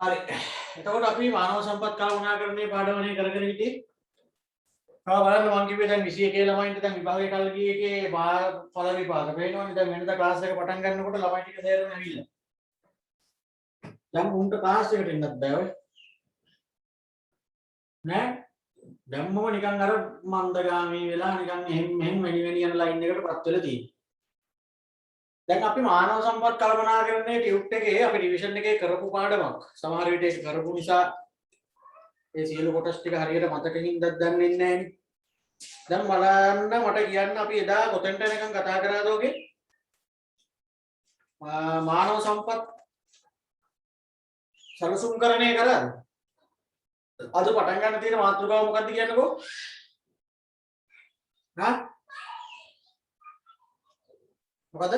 හරි. එතකොට අපි මානව සම්පත් කළමනාකරණයේ පාඩමනේ කර කර හිටියේ. ආ බලන්න මං කිව්වේ දැන් 21 ළමයින්ට දැන් විභාගේ කල් ගියේ එකේ ඵල විපාක පේනවනේ. දැන් වෙනදා ක්ලාස් එක පටන් ගන්නකොට ළමයි ටික තේරෙන්න ඇවිල්ලා. දැන් උන්ට ක්ලාස් එකට එන්නත් බෑ ඔය. නෑ. දැම්මම නිකන් අර මන්දගාමී වෙලා නිකන් එහෙන් මෙහෙන් යන ලයින් එකකටපත් වෙලා තියෙනවා. දැන් අපි මානව සම්පත් කළමනාකරණයේ ටියුට් එකේ අපි රිවිෂන් එකේ කරපු පාඩමක්. සමහර විට ඒක කරපු නිසා ඒ සියලු කොටස් ටික හරියට මතකෙින්ද දන්නේ නැහැ. දැන් බලන්න මට කියන්න අපි එදා කොතෙන්ට එනකන් කතා කරාද ඔගේ? මානව සම්පත් සැලසුම්කරණය කරාද? අද පටන් ගන්න තියෙන මාතෘකාව මොකක්ද කියන්නකෝ? හා? මොකද?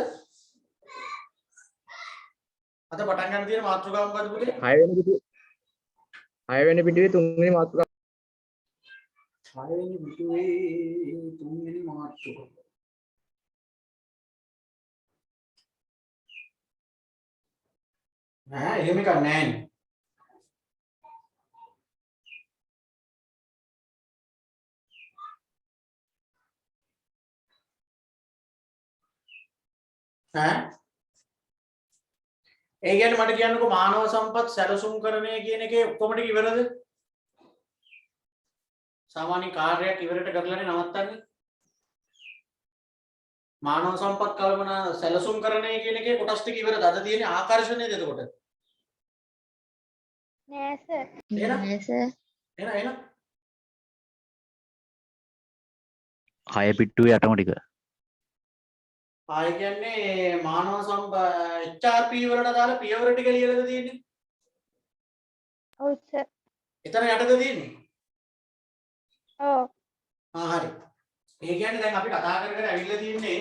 අද පටන් ගන්න තියෙන මාතෘකාව මොකද්ද පුතේ? 6 වෙනි පිටුවේ 3 වෙනි මාතෘකාව. 6 වෙනි පිටුවේ 3 වෙනි මාතෘකාව. නෑ එහෙම එකක් නෑනේ. ඈ ඒ කියන්නේ මට කියන්නකෝ මානව සම්පත් සැලසුම්කරණය කියන එකේ ඔක්කොම ටික ඉවරද? සාමාන්‍ය කාර්යයක් ඉවරට කරලානේ නවත්තන්නේ. මානව සම්පත් කළමනා සැලසුම්කරණය කියන එකේ කොටස් ටික ඉවරද? අද තියෙන ආකර්ෂණයද එතකොට? නෑ සර්. නෑ සර්. එන 6 පිටුවේ 8ම ටික. ආය කියන්නේ මානව HRP වලට දාලා පියවර ටික ලියලාද තියෙන්නේ? ඔව් සර්. එතන යටද තියෙන්නේ? ඔව්. හරි. ඒ කියන්නේ දැන් අපි කතා කර කර ඇවිල්ලා තින්නේ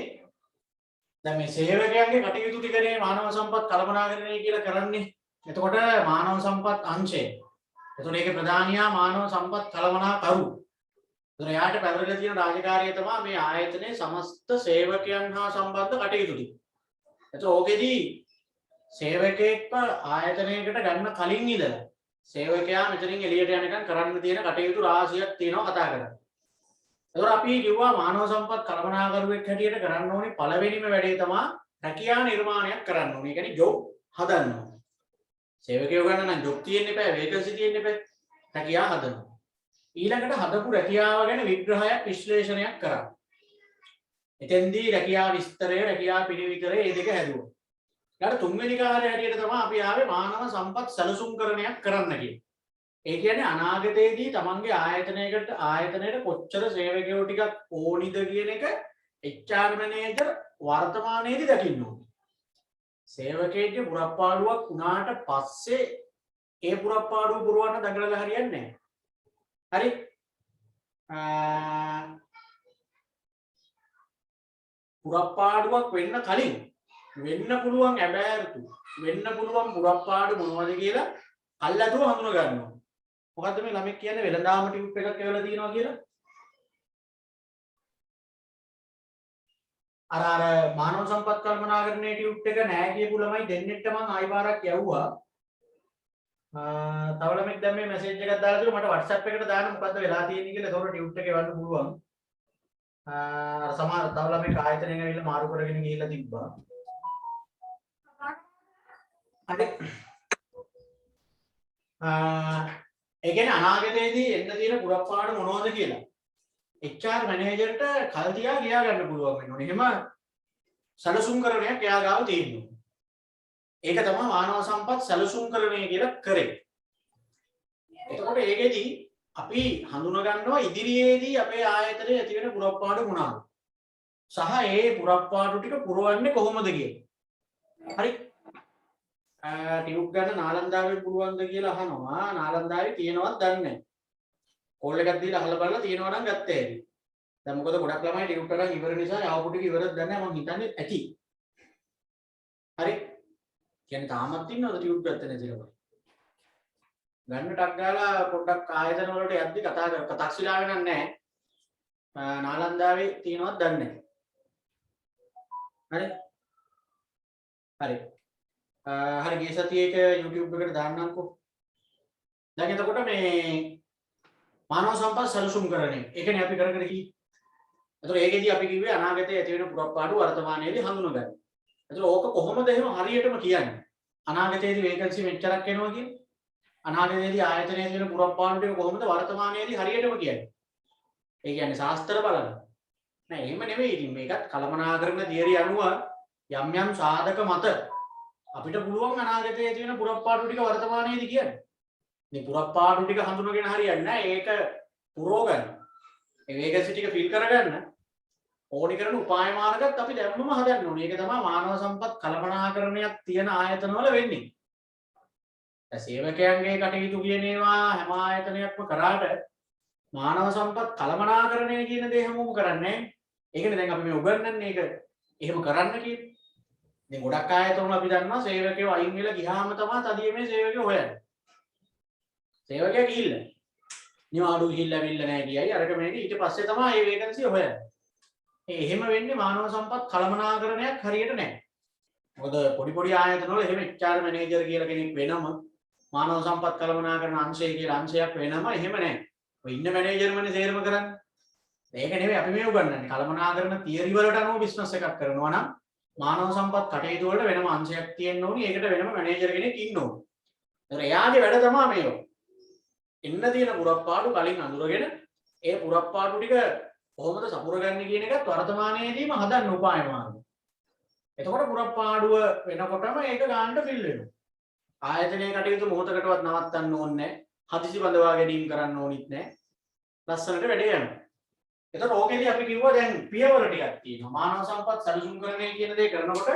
දැන් මේ සේවකයන්ගේ කටයුතු ටිකනේ මානව සම්පත් කළමනාකරණය කියලා කරන්නේ. එතකොට මානව සම්පත් අංශය. එතකොට ඒකේ ප්‍රධානියා මානව සම්පත් කළමනාකරු. එතකොට එයාට පැවරලා තියෙන රාජකාරිය තමයි මේ ආයතනයේ සමස්ත සේවකයන් හා සම්බන්ධ කටයුතු ටික. එතකොට ඕකෙදී සේවකයෙක්ව ආයතනයකට ගන්න කලින් ඉඳලා සේවකයා මෙතනින් එළියට යනකම් කරන්න තියෙන කටයුතු රාශියක් තියෙනවා කතා කරන්නේ. එතකොට අපි කිව්වා මානව සම්පත් කළමනාකරුවෙක් හැටියට කරන්න ඕනේ පළවෙනිම වැඩේ තමයි රැකියා නිර්මාණයක් කරන්න ඕනේ. ඒ කියන්නේ ජොබ් හදන්න ඕනේ. සේවකයෝ ගන්න නම් ජොබ් තියෙන්න එපා, වේකන්සි තියෙන්න එපා. රැකියා හදන්න. ඊළඟට හදපු රැකියාව ගැන විග්‍රහයක් විශ්ලේෂණයක් කරා. එතෙන්දී රැකියා විස්තරය, රැකියා පිළිවිතරය මේ දෙක හැදුවා. ඊට තුන්වෙනි කාර්යය හැටියට තමයි අපි ආවේ මානව සම්පත් සැලසුම්කරණයක් කරන්න කියන්නේ. ඒ කියන්නේ අනාගතයේදී තමන්ගේ ආයතනයට කොච්චර සේවකයෝ ටිකක් ඕනිද කියන එක HR මැනේජර් වර්තමානයේදී දකින්න ඕනේ. සේවකයෙක්ගේ පුරප්පාඩුවක් වුණාට පස්සේ ඒ පුරප්පාඩුව පුරවන්න දඟලලා හරියන්නේ නැහැ. හරි? පුරප්පාඩුවක් වෙන්න කලින් වෙන්න පුළුවන් ඇබෑරුතු වෙන්න පුළුවන් පුරප්පාඩු මොනවද කියලා අල්ලතුව හඳුන ගන්නවා. මොකද්ද මේ ළමෙක් කියන්නේ වෙළඳාම ටියුබ් එකක් එවලා තියෙනවා කියලා? අර මානව සම්පත් කළමනාකරණයේ ටියුබ් එක නෑ කියපු ළමයි දෙන්නෙක්ට මම ආයි පාරක් යවුවා. තව ළමෙක් දැන් මේ මැසේජ් එකක් දාලා තිබුණා මට WhatsApp එකට දාන්න මොකද්ද වෙලා තියෙන්නේ කියලා. ඒතකොට ටියුබ් එක එවන්න පුළුවන්. අර සමහර තව ළමෙක් ආයතනයෙන් ඇවිල්ලා මාරු කරගෙන ගිහිල්ලා තිබ්බා. හරි. ඒ කියන්නේ අනාගතයේදී එන්න තියෙන පුරප්පාඩු මොනවද කියලා HR මැනේජර්ට කල් තියා ගියා ගන්න පුළුවන් වෙනවා. එහෙම සැලසුම්කරණයක් එයා ගාව තියෙනවා. ඒක තමයි මානව සම්පත් සැලසුම්කරණය කියලා කරේ. එතකොට ඒකෙදී අපි හඳුනා ගන්නවා ඉදිරියේදී අපේ ආයතනයේ ඇති වෙන පුරප්පාඩු මොනවාද? සහ ඒ පුරප්පාඩු ටික පුරවන්නේ කොහොමද කියලා. හරි. ටියුබ් ගන්න නාලන්දාවේ පුළුවන්ද කියලා අහනවා. නාලන්දාවේ තියෙනවද දන්නේ නැහැ. කෝල් එකක් දීලා අහලා බලලා තියෙනවා නම් ගත්තා ඇති. දැන් මොකද ගොඩක් ළමයි ටියුබ් කරන් ඉවර නිසා යාවුපුට එක ඉවරද දන්නේ නැහැ. මම හිතන්නේ ඇති. හරි. කියන්නේ තාමත් ඉන්නවද ටියුබ් ගත්තේ නැති ළමයි? ගන්න ටක් ගාලා පොඩ්ඩක් ආයතන වලට යද්දි කතා කර තක්ෂිලා වෙනක් නැහැ. නාලන්දාවේ තියෙනවද දන්නේ නැහැ. හරි. හරි. හරි ගිය සතියේ එක YouTube එකට දාන්නම්කෝ. දැන් එතකොට මේ මානව සම්පත් සැලසුම් කරන්නේ. ඒ කියන්නේ අපි කර කර කි. එතකොට ඒකෙදී අපි කිව්වේ අනාගතයේ ඇති වෙන පුරප්පාඩු වර්තමානයේදී හඳුනගන්න. එතකොට ඕක කොහොමද එහෙම හරියටම කියන්නේ? අනාගතයේදී වේකන්සි මෙච්චරක් එනවා කියන්නේ. අනාගතයේදී ආයතනයේ තියෙන පුරප්පාඩු ටික කොහොමද වර්තමානයේදී හරියටම කියන්නේ? ඒ කියන්නේ ශාස්ත්‍ර බලන්න. නෑ එහෙම නෙමෙයි. ඉතින් මේකත් කළමනාකරන තියරි අනුව යම් යම් සාධක මත අපිට පුළුවන් අනාගතයේ තියෙන පුරප්පාඩු ටික වර්තමානයේදී කියන්න. මේ පුරප්පාඩු ටික හඳුනගෙන හරියන්නේ නැහැ. ඒක පුරව ගන්න. මේ වේගන්සි ටික ෆිල් කරගන්න ඕනි කරන උපාය මාර්ගත් අපි දැම්මම හදන්න ඕනේ. ඒක තමයි මානව සම්පත් කළමනාකරණයක් තියෙන ආයතනවල වෙන්නේ. දැන් සේවකයන්ගේ කටයුතු කියන ඒවා හැම ආයතනයක්ම කරාට මානව සම්පත් කළමනාකරණය කියන දේ හැමෝම කරන්නේ නැහැ. ඒකනේ දැන් අපි මේ උගන්වන්නේ ඒක එහෙම කරන්න කියන්නේ. දැන් ගොඩක් ආයතන වල අපි දන්නවා සේවකයෝ අයින් වෙලා ගියාම තමයි තදියමේ සේවකයෝ හොයන්නේ. සේවකයා ගිහිල්ලා නිවාඩු ගිහිල්ලා වෙන්න නැහැ කියයි අරක මේක ඊට පස්සේ තමයි මේ වේකන්සිය හොයන්නේ. එහෙම වෙන්නේ මානව සම්පත් කළමනාකරණයක් හරියට නැහැ. මොකද පොඩි පොඩි ආයතන වල එහෙම HR මැනේජර් කියලා කෙනෙක් වෙනම මානව සම්පත් කළමනාකරණ අංශය කියලා අංශයක් වෙනම එහෙම නැහැ. ඔය ඉන්න මැනේජර්මනේ සේරම කරන්නේ. ඒක නෙවෙයි අපි මේ උගන්වන්නේ. කළමනාකරණ තියරි වලට අනුව බිස්නස් එකක් කරනවා නම් මානව සම්පත් කටයුතු වලට වෙනම අංශයක් තියෙන්න ඕනි. ඒකට වෙනම මැනේජර් කෙනෙක් ඉන්න ඕනි. ඒතර එයාගේ වැඩ තමයි මේක. එන්න තියෙන පුරප්පාඩු කලින් අඳුරගෙන ඒ පුරප්පාඩු ටික කොහොමද සපුරගන්නේ කියන එකත් වර්තමානයේදීම හදන්න උපාය මාර්ග. එතකොට පුරප්පාඩුව වෙනකොටම ඒක ගන්නට ෆිල් වෙනවා. ආයතනයේ කටයුතු මොහොතකටවත් නවත්තන්න ඕනේ නැහැ. හදිසි බඳවා ගැනීම කරන්න ඕනිත් නැහැ. ලස්සනට වැඩේ යනවා. එතකොට ඕකේදී අපි කිව්වා දැන් පියවර ටිකක් තියෙනවා. මානව සම්පත් සැලසුම් කරන්නේ කියන දේ කරනකොට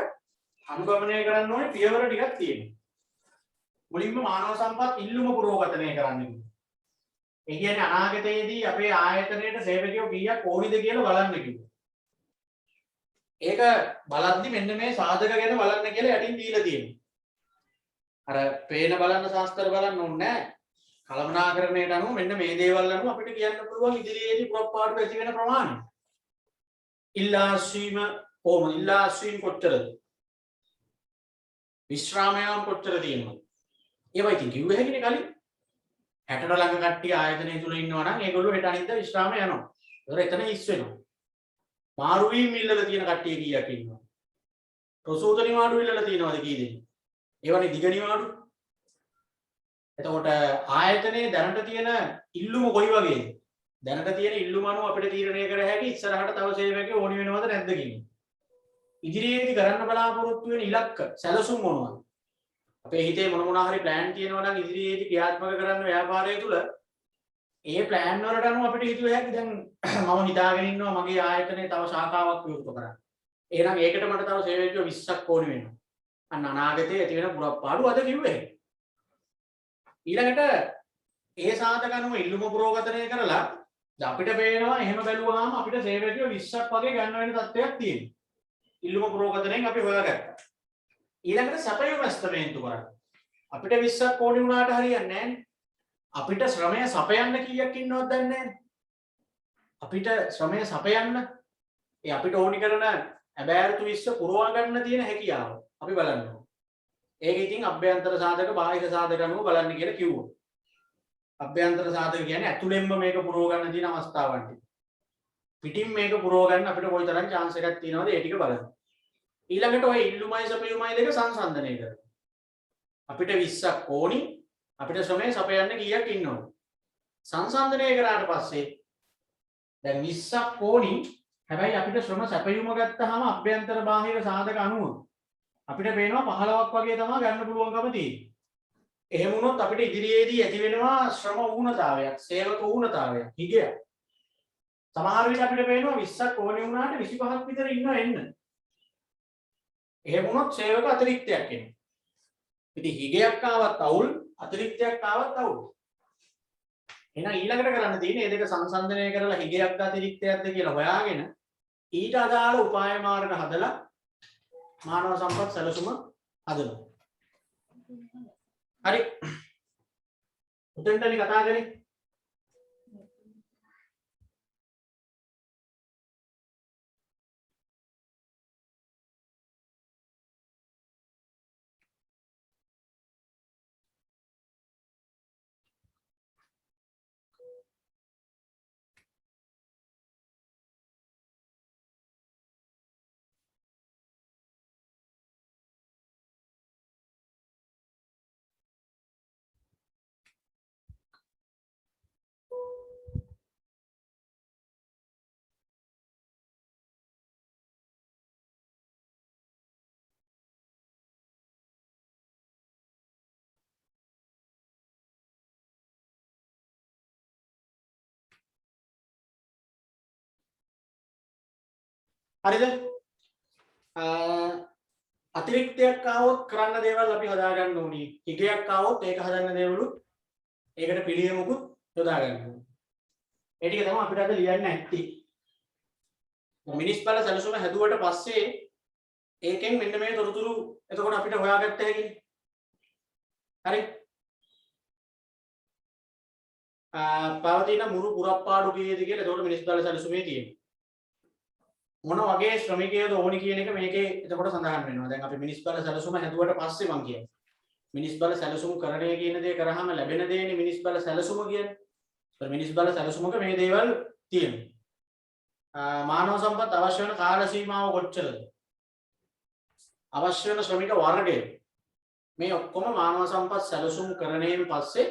අනුගමනය කරන්න ඕනේ පියවර ටිකක් තියෙනවා. මුලින්ම මානව සම්පත් ඉල්ලුම පුරෝගතනය කරන්න කිව්වා. ඒ කියන්නේ අනාගතයේදී අපේ ආයතනයේ සේවකයෝ කීයක් ඕනිද කියලා බලන්න කිව්වා. ඒක බලද්දි මෙන්න මේ සාධක ගැන බලන්න කියලා යටින් දීලා තියෙනවා. අර පේන බලන්න ශාස්ත්‍ර බලන්න ඕනේ නැහැ. කළමනාකරණයට අනුව මෙන්න මේ දේවල් අනුව අපිට කියන්න පුළුවන් ඉදිරියේදී පුරප්පාඩු ඇති වෙන ප්‍රමාණය. ඉල්ලාස්වීම කොහොමද? ඉල්ලාස්වීම කොච්චරද? විශ්‍රාමයන් කොච්චර තියෙනවද? ඒවා ඉතින් කිව්ව හැකිනේ කලින්. 60 ළඟ කට්ටිය ආයතනය තුල ඉන්නවා නම් ඒගොල්ලෝ හෙට අනිද්දා විශ්‍රාම යනවා. ඒතර එතන ඉස් වෙනවා. මාරු වීම ඉල්ලලා තියෙන කට්ටිය කීයක් ඉන්නවා? ප්‍රසූත නිවාඩු ඉල්ලලා තියෙනවද කී දෙනෙක්? ඒවනේ දිග නිවාඩු. එතකොට ආයතනයේ දැනට තියෙන ඉල්ලුම කොයි වගේද? දැනට තියෙන ඉල්ලුම අනුව අපිට තීරණය කර හැකි ඉස්සරහට තව සේවකයෙකු ඕනි වෙනවද නැද්ද කියන. ඉදිරියේදී කරන්න බලාපොරොත්තු වෙන ඉලක්ක සැලසුම් මොනවද? අපේ හිතේ මොන හරි ප්ලෑන් තියෙනවා නම් ඉදිරියේදී ක්‍රියාත්මක කරන්න ව්‍යාපාරය තුල ඒ ප්ලෑන් වලට අනුව අපිට හිතුවේ හැකි දැන් මම හිතාගෙන ඉන්නවා මගේ ආයතනයේ තව ශාඛාවක් විවෘත කරන්න. එහෙනම් ඒකට මට තව සේවකයෝ 20ක් ඕනි වෙනවා. අන්න අනාගතයේ ඇති වෙන පුරප්පාඩු අද කිව්වේ. ඊළඟට ඒ සාධක අනුව ඉල්ලුම පුරෝගතනය කරලා අපිට පේනවා එහෙම බැලුවාම අපිට සේවකයෝ 20ක් වගේ ගන්න වෙන තත්ත්වයක් තියෙනවා. ඉල්ලුම පුරෝගතනයෙන් අපි හොයාගත්තා. ඊළඟට සැපයුම ඇස්තමේන්තු කරන්න. අපිට 20ක් ඕනි වුණාට හරියන්නේ නැහැ. අපිට ශ්‍රමය සපයන්න කීයක් ඉන්නවද දන්නේ නැහැ. අපිට ශ්‍රමය සපයන්න ඒ අපිට ඕනි කරන අබෑරුතු 20 පුරවා ගන්න තියෙන හැකියාව අපි බලන්න ඕනේ. ඒක ඉතින් අභ්‍යන්තර සාධක බාහිර සාධක අනුව බලන්න කියලා කිව්වා. අභ්‍යන්තර සාධක කියන්නේ ඇතුළෙන්ම මේක පුරව ගන්න තියෙන අවස්ථාවන් ටික. පිටින් මේක පුරව ගන්න අපිට කොයිතරම් chance එකක් තියෙනවද ඒ ටික බලන්න. ඊළඟට ඔය ඉල්ලුමයි සපයුමයි දෙක සංසන්දනය කරනවා. අපිට 20ක් ඕනි අපිට ශ්‍රමය සපයන්න කීයක් ඉන්නවද? සංසන්දනය කරාට පස්සේ දැන් 20ක් ඕනි හැබැයි අපිට ශ්‍රම සැපයුම ගත්තාම අභ්‍යන්තර බාහිර සාධක අනුව අපිට පේනවා 15ක් වගේ තමයි ගන්න පුළුවන්කම තියෙන්නේ. එහෙම වුණොත් අපිට ඉදිරියේදී ඇති වෙනවා ශ්‍රම ඌනතාවයක්, සේවක ඌනතාවයක්, හිගයක්. සමහර විට අපිට පේනවා 20ක් ඕනේ වුණාට 25ක් විතර ඉන්නව එන්න. එහෙම වුණොත් සේවක අතිරික්තයක් එනවා. ඉතින් හිගයක් ආවත් අවුල්, අතිරික්තයක් ආවත් අවුල්. එහෙනම් ඊළඟට කරන්න තියෙන්නේ මේ දෙක සංසන්දනය කරලා හිගයක්ද අතිරික්තයක්ද කියලා හොයාගෙන ඊට අදාළ උපාය මාර්ග හදලා මානව සම්පත් සැලසුම හදනවා. හරි. උතෙන්ටනේ කතා කරේ. හරිද? අතිරික්තයක් ආවොත් කරන්න දේවල් අපි හදා ගන්න ඕනි. හිගයක් ආවොත් ඒක හදන්න දේවලුත් ඒකට පිළියමකුත් යොදා ගන්න ඕනි. ඒ ටික තමයි අපිට අද ලියන්න ඇත්තේ. මිනිස් බල සැලසුම හැදුවට පස්සේ ඒකෙන් මෙන්න මේ තොරතුරු එතකොට අපිට හොයාගත්ත හැකියි. හරි. පවතින මුරු පුරප්පාඩු කීයද කියලා එතකොට මිනිස් බල සැලසුමේ තියෙනවා. මොන වගේ ශ්‍රමිකයෝද ඕනි කියන එක මේකේ එතකොට සඳහන් වෙනවා. දැන් අපි මිනිස් බල සැලසුම හැදුවට පස්සේ මම කියන්නේ. මිනිස් බල සැලසුම් කරණය කියන දේ කරාම ලැබෙන දේනේ මිනිස් බල සැලසුම කියන්නේ. ඒත් මිනිස් බල සැලසුමක මේ දේවල් තියෙනවා. මානව සම්පත් අවශ්‍ය වෙන කාල සීමාව කොච්චරද? අවශ්‍ය වෙන ශ්‍රමික වර්ගය. මේ ඔක්කොම මානව සම්පත් සැලසුම් කරණයෙන් පස්සේ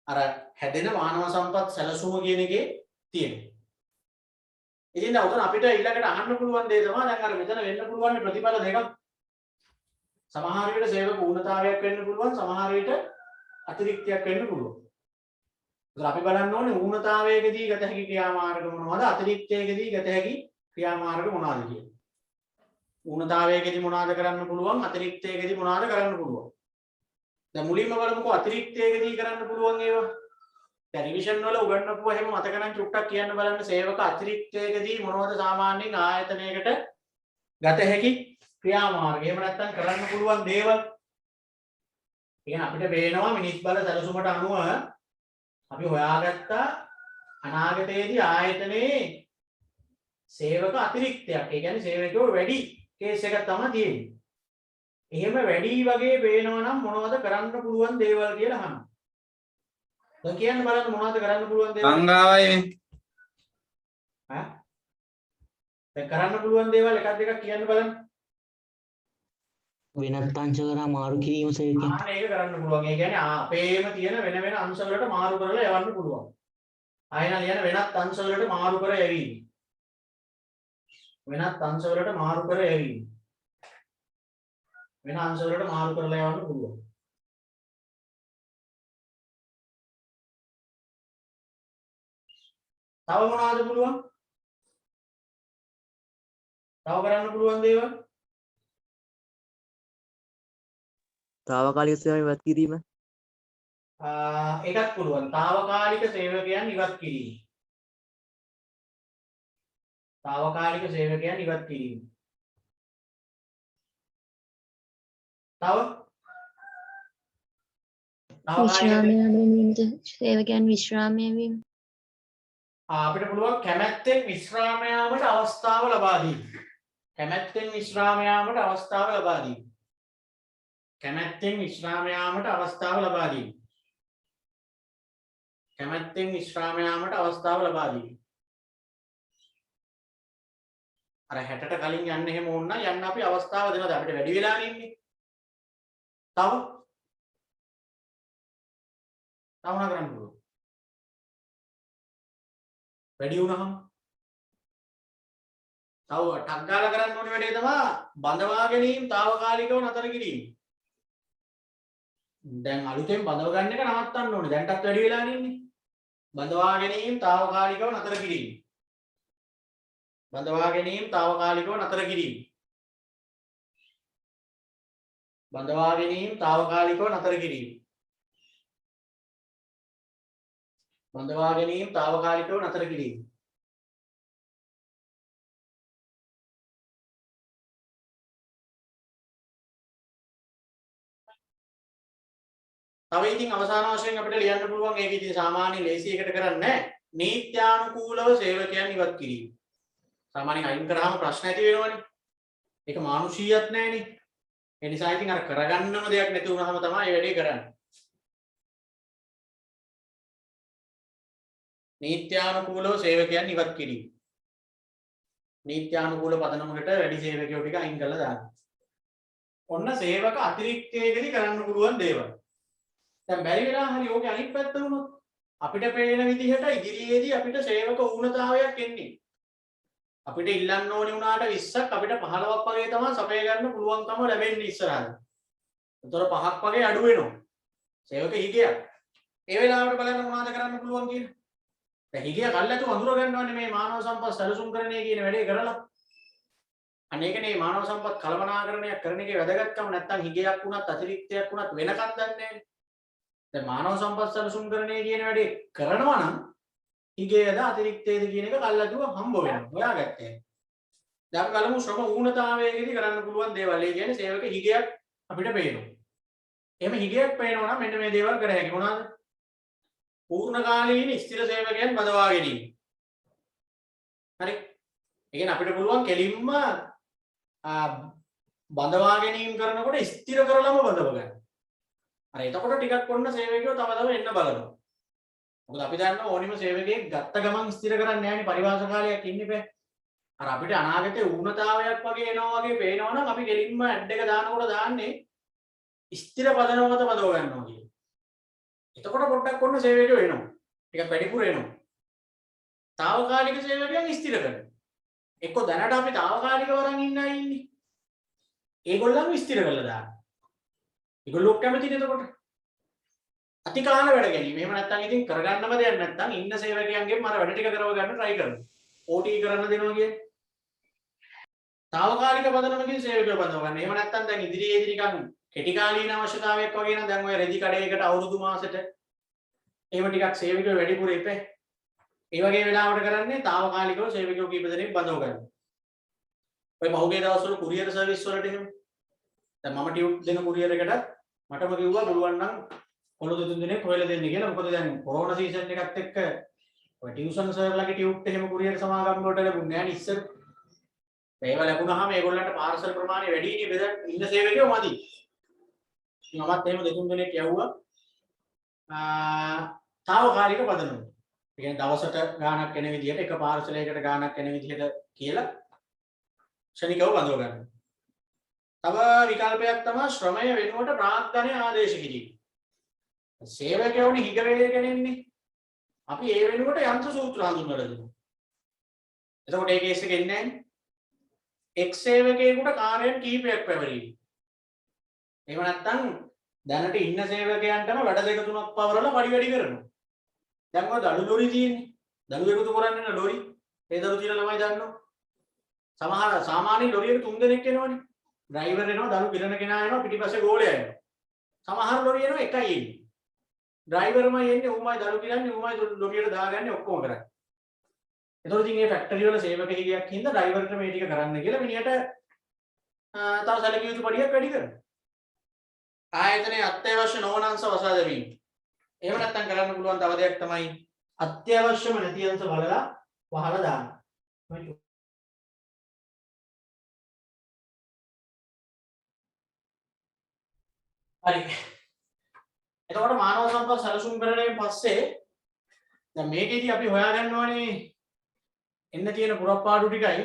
අර හැදෙන මානව සම්පත් සැලසුම කියන එකේ තියෙනවා. ඉතින් දැන් උතන අපිට ඊළඟට අහන්න පුළුවන් දේ තමයි දැන් අර මෙතන වෙන්න පුළුවන් ප්‍රතිඵල දෙකක්. සමහර විට සේවක ඌනතාවයක් වෙන්න පුළුවන්, සමහර විට අතිරික්තයක් වෙන්න පුළුවන්. ඒත් අපි බලන්න ඕනේ ඌනතාවයකදී ගත හැකි ක්‍රියාමාර්ග මොනවද, අතිරික්තයකදී ගත හැකි ක්‍රියාමාර්ග මොනවද කියලා. ඌනතාවයකදී මොනවද කරන්න පුළුවන්, අතිරික්තයකදී මොනවද කරන්න පුළුවන්. දැන් මුලින්ම බලමුකෝ අතිරික්තයකදී කරන්න පුළුවන් ඒවා. දැන් රිවිෂන් වල උගන්වපුවා එහෙම මතක නම් චුට්ටක් කියන්න බලන්න සේවක අතිරික්තයකදී මොනවද සාමාන්‍යයෙන් ආයතනයකට ගත හැකි ක්‍රියාමාර්ග. එහෙම නැත්නම් කරන්න පුළුවන් දේවල්. ඉතින් අපිට පේනවා මිනිස් බල සැලසුමට අනුව අපි හොයාගත්ත අනාගතයේදී ආයතනයේ සේවක අතිරික්තයක්. ඒ කියන්නේ සේවකයෝ වැඩි කේස් එකක් තමයි තියෙන්නේ. එහෙම වැඩි වගේ පේනවා නම් මොනවද කරන්න පුළුවන් දේවල් කියලා අහනවා. දැන් කියන්න බලන්න මොනවද කරන්න පුළුවන් දේවල්? ගංගාවයි මේ. ඈ? දැන් කරන්න පුළුවන් දේවල් එකක් දෙකක් කියන්න බලන්න. වෙනත් අංශ කරා මාරු කිරීම සේවකයන්. ඒක කරන්න පුළුවන්. ඒ කියන්නේ අපේම තියෙන වෙන වෙන අංශ වලට මාරු කරලා යවන්න පුළුවන්. ආයෙන ලියන වෙනත් අංශ වලට මාරු කර යැවීම. වෙනත් අංශ වලට මාරු කර යැවීම. වෙන අංශ වලට මාරු කරලා යවන්න පුළුවන්. තව මොනවද පුළුවන්? තව කරන්න පුළුවන් දේවල්? తాවකාලික සේවය ඉවත් කිරීම. ඒකත් පුළුවන්. తాවකාලික සේවකයන් ඉවත් කිරීම. తాවකාලික සේවකයන් ඉවත් කිරීම. තව විශ්‍රාමය අනුවීමට සේවකයන් විශ්‍රාමය වීම. අපිට පුළුවන් කැමැත්තෙන් විශ්‍රාම යාමට අවස්ථාව ලබා දීම. කැමැත්තෙන් විශ්‍රාම යාමට අවස්ථාව ලබා දීම. කැමැත්තෙන් විශ්‍රාම යාමට අවස්ථාව ලබා දීම. කැමැත්තෙන් විශ්‍රාම යාමට අවස්ථාව ලබා දීම. අර 60ට කලින් යන්න එහෙම ඕන නම් යන්න අපි අවස්ථාව දෙනවා. අපිට වැඩි වෙලා ඉන්නේ. තව මොනවා කරන්න පුළුවන්? වැඩි වුණාම තව ටක් ගාලා කරන්න ඕනේ වැඩේ තමයි බඳවා ගැනීම తాවකාලිකව නතර කිරීම. දැන් අලුතෙන් බඳව ගන්න එක නවත්තන්න ඕනේ. දැන්ටත් වැඩි වෙලා ඉන්නේ. බඳවා ගැනීම తాවකාලිකව නතර කිරීම. බඳවා ගැනීම తాවකාලිකව නතර කිරීම. බඳවා ගැනීම తాවකාලිකව නතර කිරීම. බඳවා ගැනීම తాවකාලිකව නතර කිරීම. තව ඉතින් අවසාන වශයෙන් අපිට ලියන්න පුළුවන් ඒක ඉතින් සාමාන්‍ය ලේසි එකට කරන්නේ නැහැ. නීත්‍යානුකූලව සේවකයන් ඉවත් කිරීම. සාමාන්‍යයෙන් අයින් කරාම ප්‍රශ්න ඇති වෙනවනේ. ඒක මානුෂීයත් නැහැනේ. ඒ නිසා ඉතින් අර කරගන්නම දෙයක් නැති වුනහම තමයි මේ වැඩේ කරන්නේ. නීත්‍යානුකූලව සේවකයන් ඉවත් කිරීම. නීත්‍යානුකූල පදනමකට වැඩි සේවකයෝ ටික අයින් කරලා දාන්න. ඔන්න සේවක අතිරික්තයකදී කරන්න පුළුවන් දේවල්. දැන් බැරි වෙලා හරි ඕකේ අනිත් පැත්ත වුණොත් අපිට පේන විදිහට ඉදිරියේදී අපිට සේවක ඌනතාවයක් එන්නේ. අපිට ඉල්ලන්න ඕනේ වුණාට 20ක් අපිට 15ක් වගේ තමයි සපය ගන්න පුළුවන්කම ලැබෙන්නේ ඉස්සරහට. උතර 5ක් වගේ අඩු වෙනවා. සේවක හිගයක්. ඒ වෙලාවට බලන්න මොනවද කරන්න පුළුවන් කියලා. දැන් හිගිය කල්ලාතු අඳුර ගන්නවනේ මේ මානව සම්පත් සැලසුම් කරන්නේ කියන වැඩේ කරලා. අනේකනේ මානව සම්පත් කළමනාකරණය කරන එකේ වැදගත්කම නැත්තම් හිගයක් වුණත් අතිරික්තයක් වුණත් වෙනකන් දන්නේ නැහැ. දැන් මානව සම්පත් සැලසුම්කරණය කියන වැඩේ කරනවා නම් හිගේද අතිරික්තයේද කියන එක කල්ලාතුව හම්බ වෙනවා. හොයාගත්තේ. දැන් අපි බලමු ශ්‍රම ඌනතාවයේදී කරන්න පුළුවන් දේවල්. ඒ කියන්නේ සේවක හිගයක් අපිට පේනවා. එහෙම හිගයක් පේනවා නම් මෙන්න මේ දේවල් කර හැකි මොනවාද? පූර්ණකාලීන ස්ථිර සේවකයන් බදවා ගැනීම. හරි. ඒ කියන්නේ අපිට පුළුවන් කෙලින්ම බඳවා ගැනීම කරනකොට ස්ථිර කරලම බඳව ගන්න. අර එතකොට ටිකක් ඔන්න සේවකයෝ තව තව එන්න බලනවා. මොකද අපි දන්නවා ඕනිම සේවකයෙක් ගත්ත ගමන් ස්ථිර කරන්නේ නැහැ නේ පරිවාස කාලයක් ඉන්න බෑ. අර අපිට අනාගතේ ඌනතාවයක් වගේ එනවා වගේ පේනවනම් අපි කෙලින්ම ඇඩ් එක දානකොට දාන්නේ ස්ථිර පදනම මත බඳව ගන්නවා කියන්නේ. එතකොට පොඩ්ඩක් ඔන්න සේවකයෝ එනවා. ටිකක් වැඩිපුර එනවා. తాවකාලික සේවකයන් ස්ථිර කරනවා. එක්ක දැනට අපි తాවකාලික වරන් ඉන්න අය ඉන්නේ. ඒගොල්ලන්ව ස්ථිර කරලා දාන්න. ඒගොල්ලෝ කැමතිද එතකොට? අතිකාල වැඩ ගැනීම. එහෙම නැත්නම් ඉතින් කරගන්නම දෙයක් නැත්නම් ඉන්න සේවකයන්ගෙන් මර වැඩ ටික කරව ගන්න try කරනවා. OT කරන්න දෙනවා කියන්නේ. తాවකාලික පදනමකින් සේවකයෝ බඳව ගන්න. එහෙම නැත්නම් දැන් ඉදිරියේදී නිකන් කෙටි කාලීන අවශ්‍යතාවයක් වගේ නම් දැන් ඔය රෙදි කඩේකට අවුරුදු මාසෙට එහෙම ටිකක් සේවකයෝ වැඩිපුර ඉපේ. ඒ වගේ වෙලාවට කරන්නේ తాවකාලිකව සේවකයෝ කීප දෙනෙක් බඳව ගන්න. ඔය පහුගිය දවස්වල කුරියර් සර්විස් වලට එහෙම දැන් මම ටියුට් දෙන කුරියර් එකට මටම කිව්වා පුළුවන් නම් කොළු දෙතුන් දිනක් හොයලා දෙන්න කියලා. මොකද දැන් කොරෝනා සීසන් එකත් එක්ක ඔය ටියුෂන් සර්ලාගේ ටියුට් එහෙම කුරියර් සමාගම් වලට ලැබුණේ නැහැ නේ ඉස්සර. ඒව ලැබුණාම ඒගොල්ලන්ට පාර්සල් ප්‍රමාණය වැඩි නේ බෙද ඉන්න සේවකයෝ මදි. ඉතින් මමත් එහෙම දෙතුන් දිනක් යවුවා. తాවකාලික පදනම. ඒ කියන්නේ දවසට ගාණක් එන විදිහට එක පාර්සලයකට ගාණක් එන විදිහට කියලා ක්ෂණිකව බඳව ගන්නවා. තව විකල්පයක් තමයි ශ්‍රමය වෙනුවට ප්‍රාග්ධනය ආදේශ කිරීම. සේවකයෝනි හිග වේගෙන ඉන්නේ. අපි ඒ වෙනුවට යන්ත්‍ර සූත්‍ර හඳුන්වලා දෙනවා. එතකොට ඒ කේස් එක එන්නේ නැහැ. එක් සේවකයෙකුට කාර්යයන් කීපයක් පැවරීම. එහෙම නැත්නම් දැනට ඉන්න සේවකයන්ටම වැඩ දෙක තුනක් පවරලා පරි වැඩි කරනවා. දැන් ඔය දළු ලොරි තියෙන්නේ. දළු එකතු කරන්නේ නැ ලොරි. ඒ දළු තියෙන ළමයි දන්නවා. සමහර සාමාන්‍ය ලොරියක 3 දෙනෙක් එනවනේ. ඩ්‍රයිවර් එනවා, දළු පිරණ කෙනා එනවා, පිටිපස්සේ ගෝලයා එනවා. සමහර ලොරි එනවා එකයි එන්නේ. ඩ්‍රයිවර්මයි එන්නේ, ඌමයි දළු පිරන්නේ, ඌමයි ලොරියට දාගන්නේ ඔක්කොම කරන්නේ. එතකොට ඉතින් මේ ෆැක්ටරි වල සේවක හිගයක් හින්දා ඩ්‍රයිවර්ට මේ ටික කරන්න කියලා මිනිහට තව සැලකිය යුතු පඩියක් වැඩි කරනවා. ආයතනයේ අත්‍යවශ්‍ය නොවන අංශ වසා දැමීම. එහෙම නැත්නම් කරන්න පුළුවන් තව දෙයක් තමයි අත්‍යවශ්‍යම නැති අංශ බලලා වහලා දාන්න. හරි. එතකොට මානව සම්පත් සැලසුම් කරණයෙන් පස්සේ දැන් මේකෙදී අපි හොයාගන්න ඕනේ එන්න තියෙන පුරප්පාඩු ටිකයි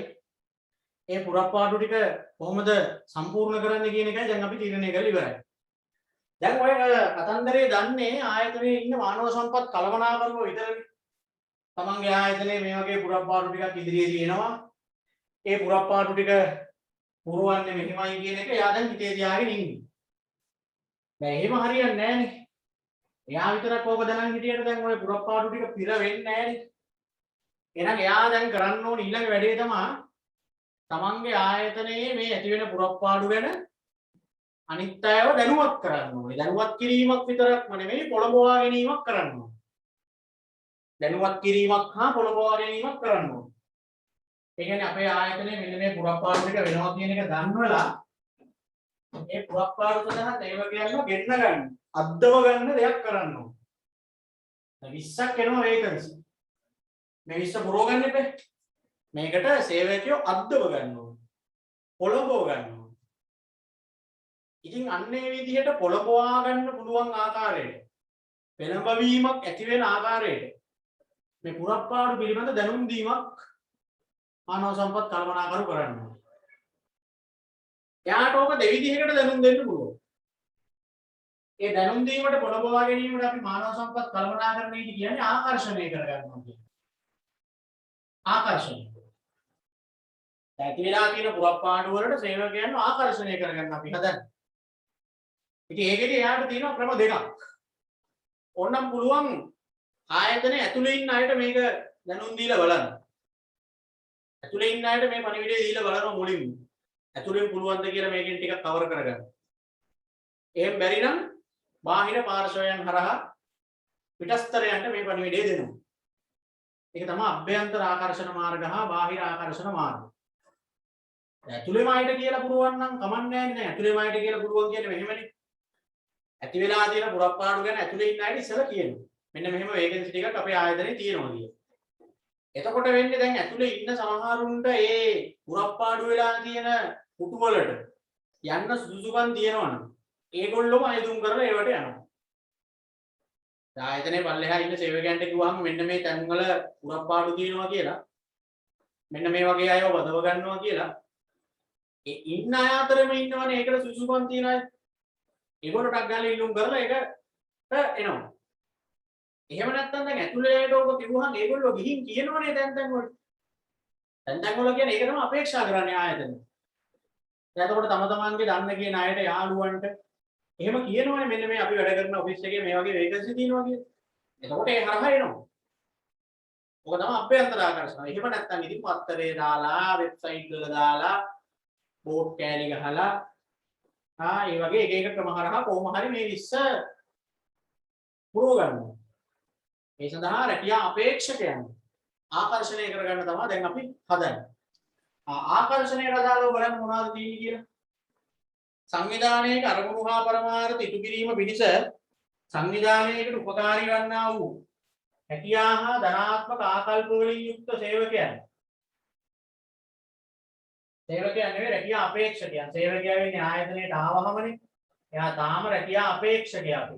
ඒ පුරප්පාඩු ටික කොහොමද සම්පූර්ණ කරන්න කියන එකයි දැන් අපි තීරණය කරලා ඉවරයි. දැන් ඔය කතන්දරේ දන්නේ ආයතනයේ ඉන්න මානව සම්පත් කළමනාකරුවෝ විතරනේ. තමන්ගේ ආයතනයේ මේ වගේ පුරප්පාඩු ටිකක් ඉදිරියේදී එනවා. ඒ පුරප්පාඩු ටික පුරවන්නේ මෙහිමයි කියන එක එයා දැන් හිතේ තියාගෙන ඉන්නේ. දැන් එහෙම හරියන්නේ නැහනේ. එයා විතරක් ඕක දැනන් හිටියට දැන් ඔය පුරප්පාඩු ටික පිර වෙන්නේ නැහනේ. එහෙනම් එයා දැන් කරන්න ඕන ඊළඟ වැඩේ තමයි තමන්ගේ ආයතනයේ මේ ඇති වෙන පුරප්පාඩු ගැන අනිත් අයව දැනුවත් කරන්න ඕනේ. දැනුවත් කිරීමක් විතරක්ම නෙමෙයි පොළඹවා ගැනීමක් කරන්න ඕනේ. දැනුවත් කිරීමක් හා පොළඹවා ගැනීමක් කරන්න ඕනේ. ඒ කියන්නේ අපේ ආයතනයේ මෙන්න මේ පුරප්පාඩු ටික වෙනවා කියන එක දන්වලා මේ පුරප්පාඩු සඳහා සේවකයන්ව ගෙන්න ගන්න, අද්දව ගන්න දෙයක් කරන්න ඕනේ. 20ක් එනවා වේකන්සි. මේ 20 පුරව ගන්න එපා. මේකට සේවකයෝ අද්දව ගන්න ඕනේ. පොළඹව ගන්න ඕනේ. ඉතින් අන්නේ විදිහට පොළඹවා ගන්න පුළුවන් ආකාරයට පෙළඹවීමක් ඇති වෙන ආකාරයට මේ පුරප්පාඩු පිළිබඳ දැනුම් දීමක් මානව සම්පත් කළමනාකරු කරන්න ඕනේ. එයාට ඕක දෙවිදිහකට දැනුම් දෙන්න පුළුවන්. ඒ දැනුම් දීමට පොළඹවා ගැනීමට අපි මානව සම්පත් කළමනාකරණය කියන්නේ ආකර්ෂණය කරගන්නවා කියන්නේ. ආකර්ෂණය. ඇති වෙලා තියෙන පුරප්පාඩු වලට සේවකයන්ව ආකර්ෂණය කරගන්න අපි හදන්නේ. ඉතින් ඒකෙදි එයාට තියෙනවා ක්‍රම දෙකක්. ඕනනම් පුළුවන් ආයතනයේ ඇතුලේ ඉන්න අයට මේක දැනුම් දීලා බලන්න. ඇතුලේ ඉන්න අයට මේ පණිවිඩය දීලා බලනවා මුලින්ම. ඇතුලෙන් පුළුවන්ද කියලා මේකෙන් ටිකක් කවර් කරගන්න. එහෙම බැරි නම් බාහිර පාර්ශවයන් හරහා පිටස්තරයන්ට මේ පණිවිඩය දෙනවා. ඒක තමයි අභ්‍යන්තර ආකර්ෂණ මාර්ග හා බාහිර ආකර්ෂණ මාර්ග. ඇතුලේම ආයත කියලා පුරවන්න නම් කමන්නේ නැහැ. ඇතුලේම ආයත කියලා පුරවන්න කියන්නේ මෙහෙමනේ. ඇති වෙලා තියෙන පුරප්පාඩු ගැන ඇතුලේ ඉන්න අයට ඉස්සලා කියනවා. මෙන්න මෙහෙම වේකන්සි ටිකක් අපේ ආයතනයේ තියෙනවා කියලා. එතකොට වෙන්නේ දැන් ඇතුලේ ඉන්න සමහරුන්ට ඒ පුරප්පාඩු වෙලා තියෙන පුටු වලට යන්න සුදුසුකම් තියෙනවනම් ඒගොල්ලොම අයදුම් කරලා ඒවට යනවා. ආයතනයේ පල්ලෙහා ඉන්න සේවකයන්ට කිව්වහම මෙන්න මේ තැන් වල පුරප්පාඩු තියෙනවා කියලා මෙන්න මේ වගේ අයව බදව ගන්නවා කියලා ඒ ඉන්න අය අතරෙම ඉන්නවනේ ඒකට සුසුකම් තියන අය ඒගොල්ලෝ ටක් ගාලා ඉල්ලුම් කරලා ඒකට එනවා. එහෙම නැත්නම් දැන් ඇතුලේ අයට ඕක කිව්වහම ඒගොල්ලෝ ගිහින් කියනවනේ දැන් වල. දැන් වල කියන්නේ ඒක තමයි අපේක්ෂා කරන්නේ ආයතන. දැන් එතකොට තම තමන්ගේ දන්න කියන අයට යාළුවන්ට එහෙම කියනවනේ මෙන්න මේ අපි වැඩ කරන ඔෆිස් එකේ මේ වගේ වේකන්සි තියෙනවා කියලා. එතකොට ඒ හරහා එනවා. ඔක තමයි අභ්‍යන්තර ආකර්ෂණ. එහෙම නැත්නම් ඉතින් පත්තරේ දාලා වෙබ්සයිට් වල දාලා බෝඩ් කෑලි ගහලා ඒ වගේ එක එක ක්‍රම හරහා කොහොම හරි මේ විශ්ස පුරව ගන්නවා. ඒ සඳහා රැකියා අපේක්ෂකයන් ආකර්ෂණය කරගන්න තමයි දැන් අපි හදන්නේ. ආකර්ෂණයට අදාළව බලන්න මොනවද තියෙන්නේ කියලා. සංවිධානයේක අරමුණු හා පරමාර්ථ ඉටු කිරීම පිණිස සංවිධානයේකට උපකාරී වන්නා වූ හැකියා හා ධනාත්මක ආකල්ප වලින් යුක්ත සේවකයන්. සේවකයන් නෙවෙයි රැකියා අපේක්ෂකයන්. සේවකයා වෙන්නේ ආයතනයට ආවහමනේ. එයා තාම රැකියා අපේක්ෂකයා අපි.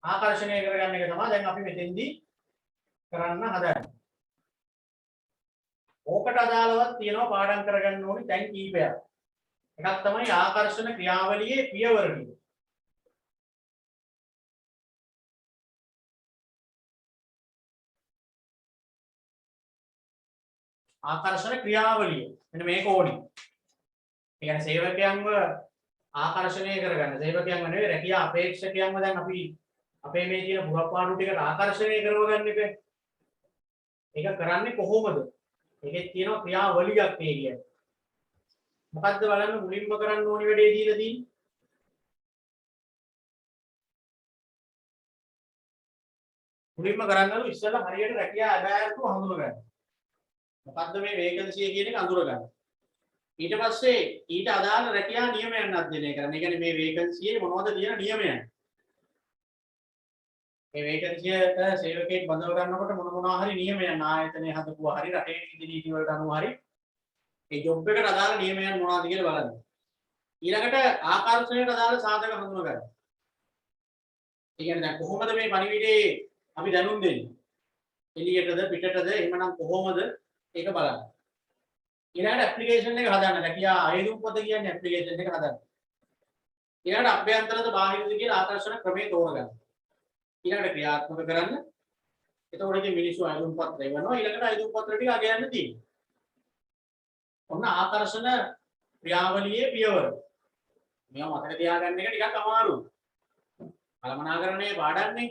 ආකර්ෂණය කරගන්න එක තමයි දැන් අපි මෙතෙන්දී කරන්න හදන්නේ. ඕකට අදාළවත් තියෙනවා පාඩම් කරගන්න ඕනි දැන් කීපයක්. එකක් තමයි ආකර්ෂණ ක්‍රියාවලියේ පියවර ටික. ආකර්ෂණ ක්‍රියාවලිය. මෙන්න මේක ඕනි. ඒ කියන්නේ සේවකයන්ව ආකර්ෂණය කරගන්න. සේවකයන්ව නෙවෙයි රැකියා අපේක්ෂකයන්ව දැන් අපි අපේ මේ තියෙන පුරප්පාඩු ටිකට ආකර්ෂණය කරවගන්න එක. ඒක කරන්නේ කොහොමද? ඒකේ තියෙන ක්‍රියාවලියක් මේ කියන්නේ. මොකද්ද බලන්න මුලින්ම කරන්න ඕනි වැඩේ දීලා තියෙන්නේ. මුලින්ම කරන්නලු ඉස්සෙල්ලා හරියට රැකියා අබෑරතු හඳුනගන්න. මොකද්ද මේ වේකන්සි කියන එක අඳුරගන්න. ඊට පස්සේ ඊට අදාළ රැකියා නියමයන් අධ්‍යයනය කරන්න. ඒ කියන්නේ මේ වේකන්සියේ මොනවද තියෙන නියමයන්. මේ වේකන්සියට සේවකයෙක් බඳව ගන්නකොට මොනවා හරි නියමයන් ආයතනයේ හදපුවා හරි රටේ නීති නීති වලට අනුව හරි ඒ ජොබ් එකට අදාළ නියමයන් මොනවද කියලා බලන්න. ඊළඟට ආකර්ෂණයට අදාළ සාධක හඳුනගන්න. ඒ කියන්නේ දැන් කොහොමද මේ පණිවිඩේ අපි දැනුම් දෙන්නේ? එළියටද පිටටද එහෙමනම් කොහොමද ඒක බලන්න. ඊළඟට ඇප්ලිකේෂන් එක හදන්න. රැකියා අයදුම් පොත කියන්නේ ඇප්ලිකේෂන් එක හදන්න. ඊළඟට අභ්‍යන්තරද බාහිරද කියලා ආකර්ෂණ ක්‍රමයේ තෝරගන්න. ඊළඟට ක්‍රියාත්මක කරන්න. එතකොට ඉතින් මිනිස්සු අයදුම් පත්‍රය වෙනවා. ඊළඟට අයදුම් පත්‍ර ටික අගයන්න තියෙනවා. ඔන්න ආකර්ෂණ ක්‍රියාවලියේ පියවර. මේවා මතක තියාගන්න එක ටිකක් අමාරුයි. කළමනාකරණයේ පාඩම්නේ.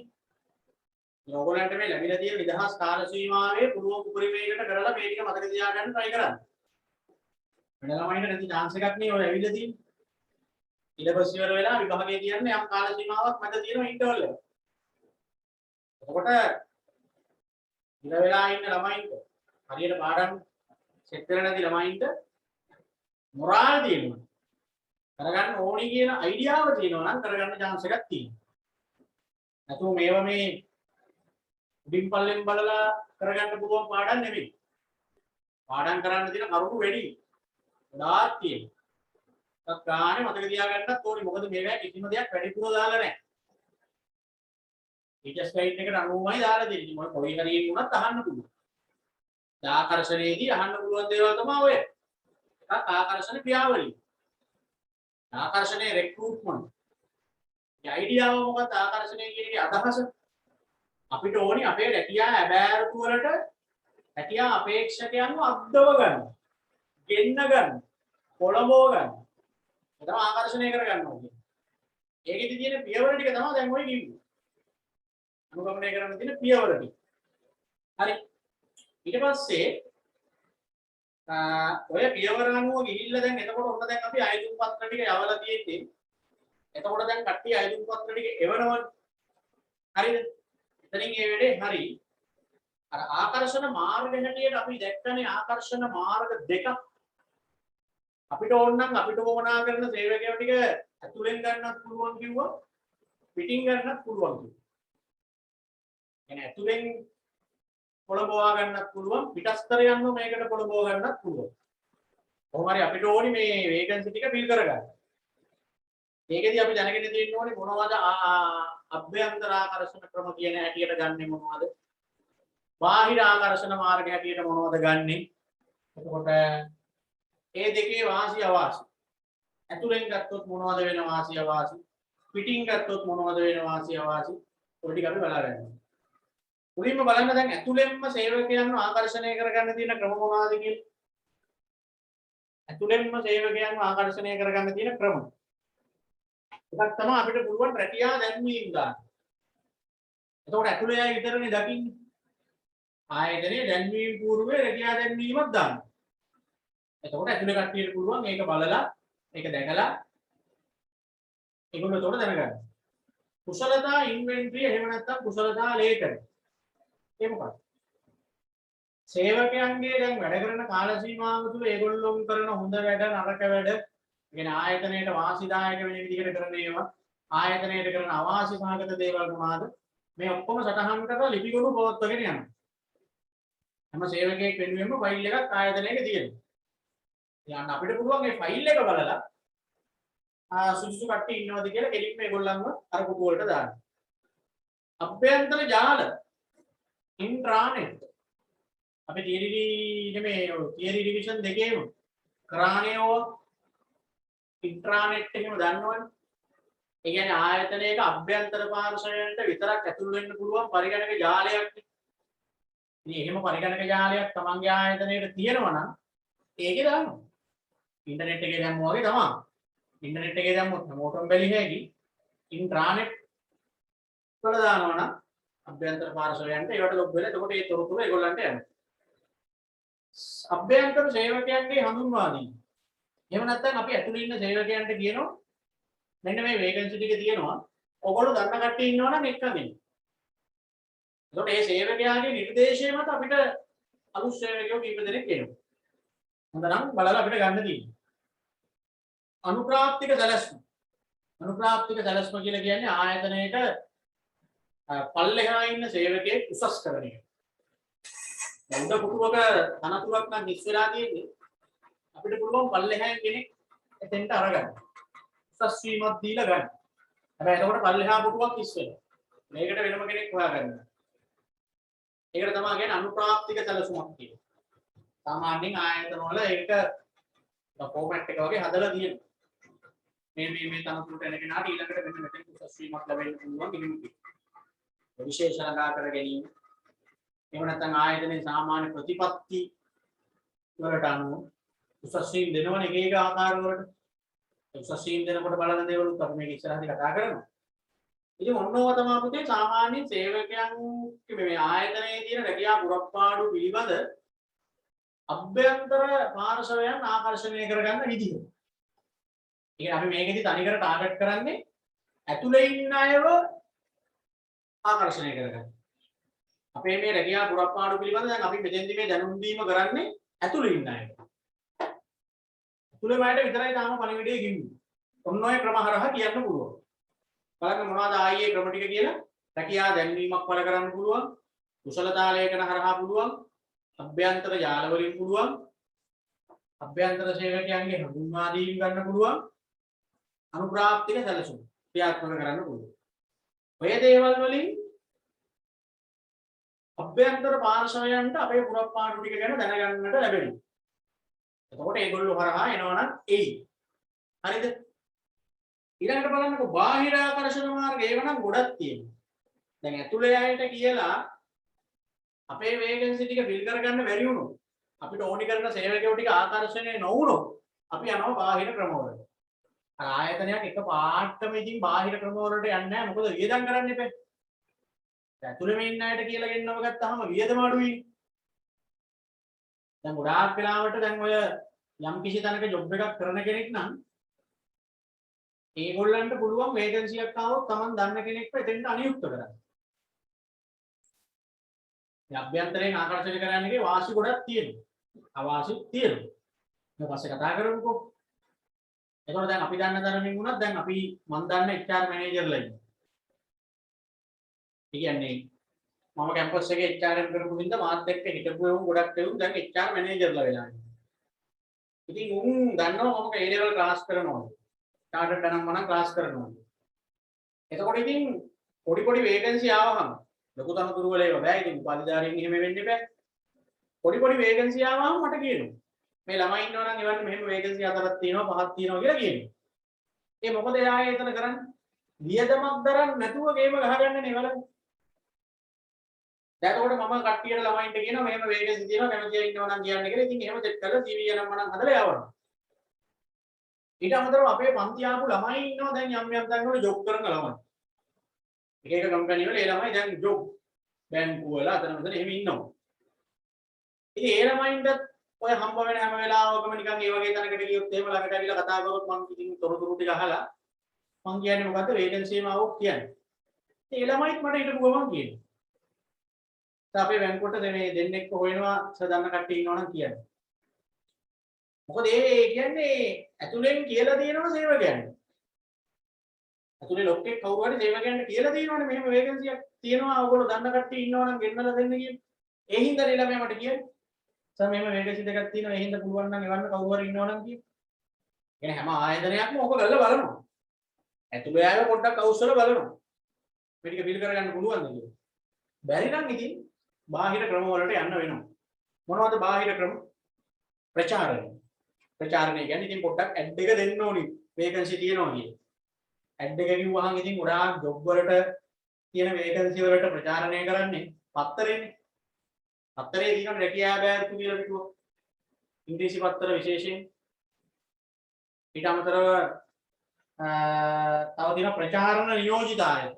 ඔයගොල්ලන්ට මේ ලැබිලා තියෙන නිදහස් කාල සීමාවේ පුරුම උපරිමයකට කරලා මේ ටික මතක තියාගන්න try කරන්න. වෙන ළමයින්ට නැති chance එකක් නේ ඔය ඇවිල්ලා තියෙන්නේ. සිලබස් ඉවර වෙලා විභාගයේ කියන්නේ යම් කාල සීමාවක් මැද තියෙන ඉන්ටර්වල් එක. එතකොට ඉඳ වෙලා ඉන්න ළමයින්ට හරියට පාඩම් සෙට් කරලා නැති ළමයින්ට මොරාල් තියෙනවා. කරගන්න ඕනි කියන අයිඩියාව තියෙනවා නම් කරගන්න chance එකක් තියෙනවා. නැතුව මේවා මේ උඩින් පල්ලෙන් බලලා කරගන්න පුළුවන් පාඩම් නෙමෙයි. පාඩම් කරන්න තියෙන කරුණු වැඩි. ගොඩාක් තියෙනවා. ඒත් ගානේ මතක තියාගන්නත් ඕනි. මොකද මේවා කිසිම දෙයක් වැඩිපුර දාලා නැහැ. ටීචර්ස් ගයිඩ් එකට අනුවමයි දාලා දෙන්නේ. මොකද කොයි හරියෙන් වුණත් අහන්න පුළුවන්. ආකර්ෂණයේදී අහන්න පුළුවන් දේවල් තමයි ඔය. එකක් ආකර්ෂණ ක්‍රියාවලිය. ආකර්ෂණයේ රික්‍රූට්මන්ට්. ඒ අයිඩියාව මොකක්ද ආකර්ෂණය කියන එකේ අදහස? අපිට ඕනි අපේ රැකියා ඇබෑරතු වලට රැකියා අපේක්ෂකයන්ව අද්දව ගන්න. ගෙන්න ගන්න. පොළඹව ගන්න. ඒක තමයි ආකර්ෂණය කරගන්න ඕනේ. ඒකෙදි තියෙන පියවර ටික තමයි දැන් ඔය කිව්වේ. අනුගමනය කරන්න තියෙන පියවර ටික. හරි. ඊට පස්සේ ඔය පියවර අනුව ගිහිල්ලා දැන් එතකොට ඔන්න දැන් අපි අයදුම් පත්‍ර ටික යවලා තියෙන්නේ. එතකොට දැන් කට්ටිය අයදුම් පත්‍ර ටික එවනවනේ. හරිද? එතනින් මේ වෙලේ හරි. අර ආකර්ෂණ මාර්ග හැටියට අපි දැක්කනේ ආකර්ෂණ මාර්ග දෙකක්. අපිට ඕන නම් අපිට වමනා කරන සේවකයෝ ටික ඇතුලෙන් ගන්නත් පුළුවන් කිව්වා. පිටින් ගන්නත් පුළුවන් කිව්වා. එනේ ඇතුලෙන් පොළඹවා ගන්නත් පුළුවන් පිටස්තර යන්න මේකට පොළඹවා ගන්නත් පුළුවන්. කොහොම හරි අපිට ඕනි මේ වේකන්සි ටික ෆිල් කරගන්න. මේකෙදි අපි දැනගෙන තියෙන්න ඕනේ මොනවද අභ්‍යන්තර ආකර්ෂණ ක්‍රම කියන හැටියට ගන්නෙ මොනවද? බාහිර ආකර්ෂණ මාර්ග හැටියට මොනවද ගන්නෙ? එතකොට ඒ දෙකේ වාසි අවාසි. ඇතුලෙන් ගත්තොත් මොනවද වෙන වාසි අවාසි? පිටින් ගත්තොත් මොනවද වෙන වාසි අවාසි? ඔය ටික අපි බලාගන්න. මුලින්ම බලන්න දැන් ඇතුළෙන්ම සේවකයන්ව ආකර්ෂණය කරගන්න තියෙන ක්‍රම මොනවද කියලා. ඇතුළෙන්ම සේවකයන්ව ආකර්ෂණය කරගන්න තියෙන ක්‍රම. එකක් තමයි අපිට පුළුවන් රැකියා දැන්වීම ගන්න. එතකොට ඇතුළේ අය විතරනේ දකින්නේ. ආයතනයේ දැන්වීම పూర్වයේ රැකියා දැන්වීමක් දාන්න. එතකොට ඇතුළේ කට්ටියට පුළුවන් මේක බලලා මේක දැකලා ඒගොල්ලෝ උඩ දැනගන්න. කුසලතා ඉන්වෙන්ටරි එහෙම නැත්නම් කුසලතා ලේඛන. ඒ මොකක්ද? සේවකයන්ගේ දැන් වැඩ කරන කාල සීමාව තුළ ඒගොල්ලෝ කරන හොඳ වැඩ නරක වැඩ කියන ආයතනයේට වාසිදායක වෙන විදිහට කරන ඒවා ආයතනයේට කරන අවාසි සහගත දේවල් මොනවාද මේ ඔක්කොම සටහන් කරලා ලිපිගොනු පවත්වාගෙන යනවා. හැම සේවකයෙක් වෙනුවෙන්ම ෆයිල් එකක් ආයතනයක තියෙනවා. යන්න අපිට පුළුවන් මේ ෆයිල් එක බලලා සුදුසු කට්ටිය ඉන්නවද කියලා කෙලින්ම ඒගොල්ලන්ව අර කුටු වලට දාන්න. අභ්‍යන්තර ජාල ඉන්ට්‍රානෙට් අපි තියරි රිවිෂන් දෙකේම කරාණේව ඉන්ට්‍රානෙට් එකම දන්නවනේ. ඒ කියන්නේ ආයතනයක අභ්‍යන්තර පාර්ශවයන්ට විතරක් ඇතුල් වෙන්න පුළුවන් පරිගණක ජාලයක්. ඉතින් එහෙම පරිගණක ජාලයක් තමන්ගේ ආයතනයේට තියෙනවා නම් ඒකේ දානවා. ඉන්ටර්නෙට් එකේ දැම්මෝ වගේ තමයි. ඉන්ටර්නෙට් එකේ දැම්මොත් මොකටම බැලි හැකි ඉන්ට්‍රානෙට් වල දානවා නම් අභ්‍යන්තර පාර්ශවයන්ට ඒවට ලොග් වෙලා එතකොට ඒ තොරතුරු ඒගොල්ලන්ට යනවා. අභ්‍යන්තර සේවකයන්ගේ හඳුන්වා දීම. එහෙම නැත්නම් අපි ඇතුළේ ඉන්න සේවකයන්ට කියනවා මෙන්න මේ වේකන්සි ටික තියෙනවා. ඔයගොල්ලෝ දන්න කට්ටිය ඉන්නවා නම් එක්කගෙන. එතකොට මේ සේවකයාගේ නිර්දේශය මත අපිට අලුත් සේවකයෝ කීප දෙනෙක් එනවා. හොඳනම් බලලා අපිට ගන්න තියෙනවා. අනුප්‍රාප්තික සැලැස්ම. අනුප්‍රාප්තික සැලැස්ම කියලා කියන්නේ ආයතනයේට පල්ලෙහා ඉන්න සේවකයෙක් උසස් කරන එක. උඩ පුටුවක තනතුරක් නම් හිස් වෙලා තියෙන්නේ. අපිට පුළුවන් පල්ලෙහායින් කෙනෙක් එතෙන්ට අරගන්න. උසස් වීමක් දීලා ගන්න. හැබැයි එතකොට පල්ලෙහා පුටුවක් හිස් වෙනවා. මේකට වෙනම කෙනෙක් හොයාගන්න. ඒකට තමයි කියන්නේ අනුප්‍රාප්තික සැලසුමක් කියන්නේ. සාමාන්‍යයෙන් ආයතන වල ඒක ෆෝමැට් එක වගේ හදලා තියෙනවා. මේ තනතුරට එන කෙනාට ඊළඟට මෙන්න මෙතන උසස් වීමක් ලැබෙන්න පුළුවන් කිසිම විශේෂ ළඟා කර ගැනීම. එහෙම නැත්නම් ආයතනයේ සාමාන්‍ය ප්‍රතිපත්ති වලට අනුව උසස් වීම දෙනවනේ එක එක ආකාර වලට. උසස් වීම දෙනකොට බලන දේවලුත් අපි මේක ඉස්සරහදී කතා කරනවා. ඉතින් ඔන්නෝව තමයි පුතේ සාමාන්‍ය සේවකයන් මේ ආයතනයේ තියෙන රැකියා පුරප්පාඩු පිළිබඳ අභ්‍යන්තර පාර්ශවයන් ආකර්ෂණය කරගන්න විදිහ. ඒ අපි මේකෙදි තනිකර ටාගට් කරන්නේ ඇතුලේ ඉන්න අයව ආකර්ෂණය කරගන්න. අපේ මේ රැකියා පුරප්පාඩු පිළිබඳ දැන් අපි මෙතෙන්දි මේ දැනුම් දීම කරන්නේ ඇතුලේ ඉන්න අයට. ඇතුලේ වලට විතරයි තාම පණිවිඩය ගින්නේ. ඔන්න ඔය ක්‍රම හරහා කියන්න පුළුවන්. බලන්න මොනවද ආයේ ක්‍රම ටික කියලා රැකියා දැන්වීමක් පළ කරන්න පුළුවන්. කුසලතා ලේඛන හරහා පුළුවන්. අභ්‍යන්තර ජාල වලින් පුළුවන්. අභ්‍යන්තර සේවකයන්ගේ හඳුන්වා දීම ගන්න පුළුවන්. අනුප්‍රාප්තික සැලසුම් ක්‍රියාත්මක කරන්න පුළුවන්. ඔය දේවල් වලින් අභ්‍යන්තර පාර්ශවයන්ට අපේ පුරප්පාඩු ටික ගැන දැනගන්නට ලැබෙනවා. එතකොට ඒගොල්ලෝ හරහා එනවනම් එයි. හරිද? ඊළඟට බලන්නකෝ බාහිර ආකර්ෂණ මාර්ග ඒව නම් ගොඩක් තියෙනවා. දැන් ඇතුලේ අයට කියලා අපේ වේකන්සි ටික ෆිල් කරගන්න බැරි වුණොත් අපිට ඕනි කරන සේවකයෝ ටික ආකර්ෂණය නොවුනොත් අපි යනවා බාහිර ක්‍රමවලට. අර ආයතනයක් එක පාටම ඉතින් බාහිර ක්‍රමවලට යන්නේ නැහැ. මොකද වියදම් කරන්න එපා. ඇතුළේම ඉන්න අයට කියලා ගෙන්නව ගත්තාම වියදම අඩුයි. දැන් ගොඩාක් වෙලාවට දැන් ඔය යම් කිසි තැනක ජොබ් එකක් කරන කෙනෙක් නම් ඒගොල්ලන්ට පුළුවන් වේකන්සි එකක් ආවොත් Taman දන්න කෙනෙක්ව එතෙන්ට අනියුක්ත කරන්න. මේ අභ්‍යන්තරයෙන් ආකර්ෂණය කරන්න එකේ වාසි ගොඩක් තියෙනවා. අවාසිත් තියෙනවා. ඊට පස්සේ කතා කරමුකෝ. එතකොට දැන් අපි දන්න තරමින් වුණත් දැන් අපි මන් දන්න HR මැනේජර්ලා ඉන්නවා. ඒ කියන්නේ මම කැම්පස් එකේ HRM කරපු හින්දා මාත් එක්ක හිටපු ඒවා ගොඩක් එවුන් දැන් HR මැනේජර්ලා වෙලා ඉන්නවා. ඉතින් උන් දන්නවා මම A level ක්ලාස් කරනවා. chartered ගණන් මම ක්ලාස් කරනවා. එතකොට ඉතින් පොඩි වේකන්සි ආවහම ලොකු තනතුරු වල ඒවා බෑ. ඉතින් උපාධිධාරීන් එහෙම වෙන්න බෑ. පොඩි වේකන්සි ආවහම මට කියනවා. මේ ළමයි ඉන්නවා නම් එවන්න මෙහෙම වේකන්සි 4ක් තියෙනවා 5ක් තියෙනවා කියලා කියනවා. ඒ මොකද එයා එතන කරන්නේ? වියදමක් දරන්නේ නැතුව ගේම ගහගන්නේ නේ වල. දැන් උඩ මම කට්ටියට ළමයින්ට කියනවා මෙහෙම වේකන්සි තියෙනවා කැමතියි ඉන්නවා නම් කියන්න කියලා. ඉතින් එහෙම සෙට් කරලා CV එක නම් මනම් හදලා යවනවා. ඊට අමතරව අපේ පන්ති ආපු ළමයි ඉන්නවා දැන් යම් තැන්වල ජොබ් කරන ළමයි. එක කම්පැනි වල ඒ ළමයි දැන් ජොබ් බැංකුව වල අතන මෙතන එහෙම ඉන්නවා. ඉතින් ඒ ළමයින්ට ඔය හම්බ වෙන හැම වෙලාවකම නිකන් ඒ වගේ තැනකට ගියොත් එහෙම ළඟට ඇවිල්ලා කතා කරොත් මම ඉතින් තොරතුරු ටික අහලා මං කියන්නේ මොකද්ද වේකන්සි එකම આવොත් කියන්නේ. ඉතින් ඒ ළමයිත් මට හිටපු ගමන් කියනවා. අපේ බැංකුවට මේ දෙන්නෙක් හොයනවා සදන්න කට්ටිය ඉන්නවා නම් කියන්නේ. මොකද ඒ කියන්නේ ඇතුලෙන් කියලා දෙනවා සේවකයන්ට. ඇතුලේ ලොක්කෙක් කවුරු හරි සේවකයන්ට කියලා දෙනවනේ මෙහෙම වේකන්සියක් තියෙනවා ඔයගොල්ලෝ දන්න කට්ටිය ඉන්නවා නම් ගෙන්නලා දෙන්න කියලා. ඒ හින්දා ළමයා මට කියන්නේ සර් මෙහෙම වේකන්සි දෙකක් තියෙනවා ඒ හින්දා පුළුවන් නම් එවන්න කවුරු හරි ඉන්නවා නම් කියලා. කියන්නේ හැම ආයතනයක්ම ඕක කරලා බලනවා. ඇතුලේ ආයව පොඩ්ඩක් අවශ්‍යලා බලනවා. මේක පිළ කරගන්න පුළුවන්ද කියලා. බැරි නම් ඉතින් බාහිර ක්‍රම වලට යන්න වෙනවා. මොනවද බාහිර ක්‍රම? ප්‍රචාරණය. ප්‍රචාරණය කියන්නේ ඉතින් පොඩ්ඩක් ඇඩ් එක දෙන්න ඕනි. වේකන්සි තියෙනවා කියන. ඇඩ් එක කිව්වහම ඉතින් ගොඩාක් ජොබ් වලට තියෙන වේකන්සි වලට ප්‍රචාරණය කරන්නේ පත්තරේනේ. පත්තරේ තියෙන රැකියා බෑරතු කියලා කිව්වා. ඉංග්‍රීසි පත්තර විශේෂයෙන්. ඊට අමතරව තව තියෙන ප්‍රචාරණ නියෝජිත ආයතන.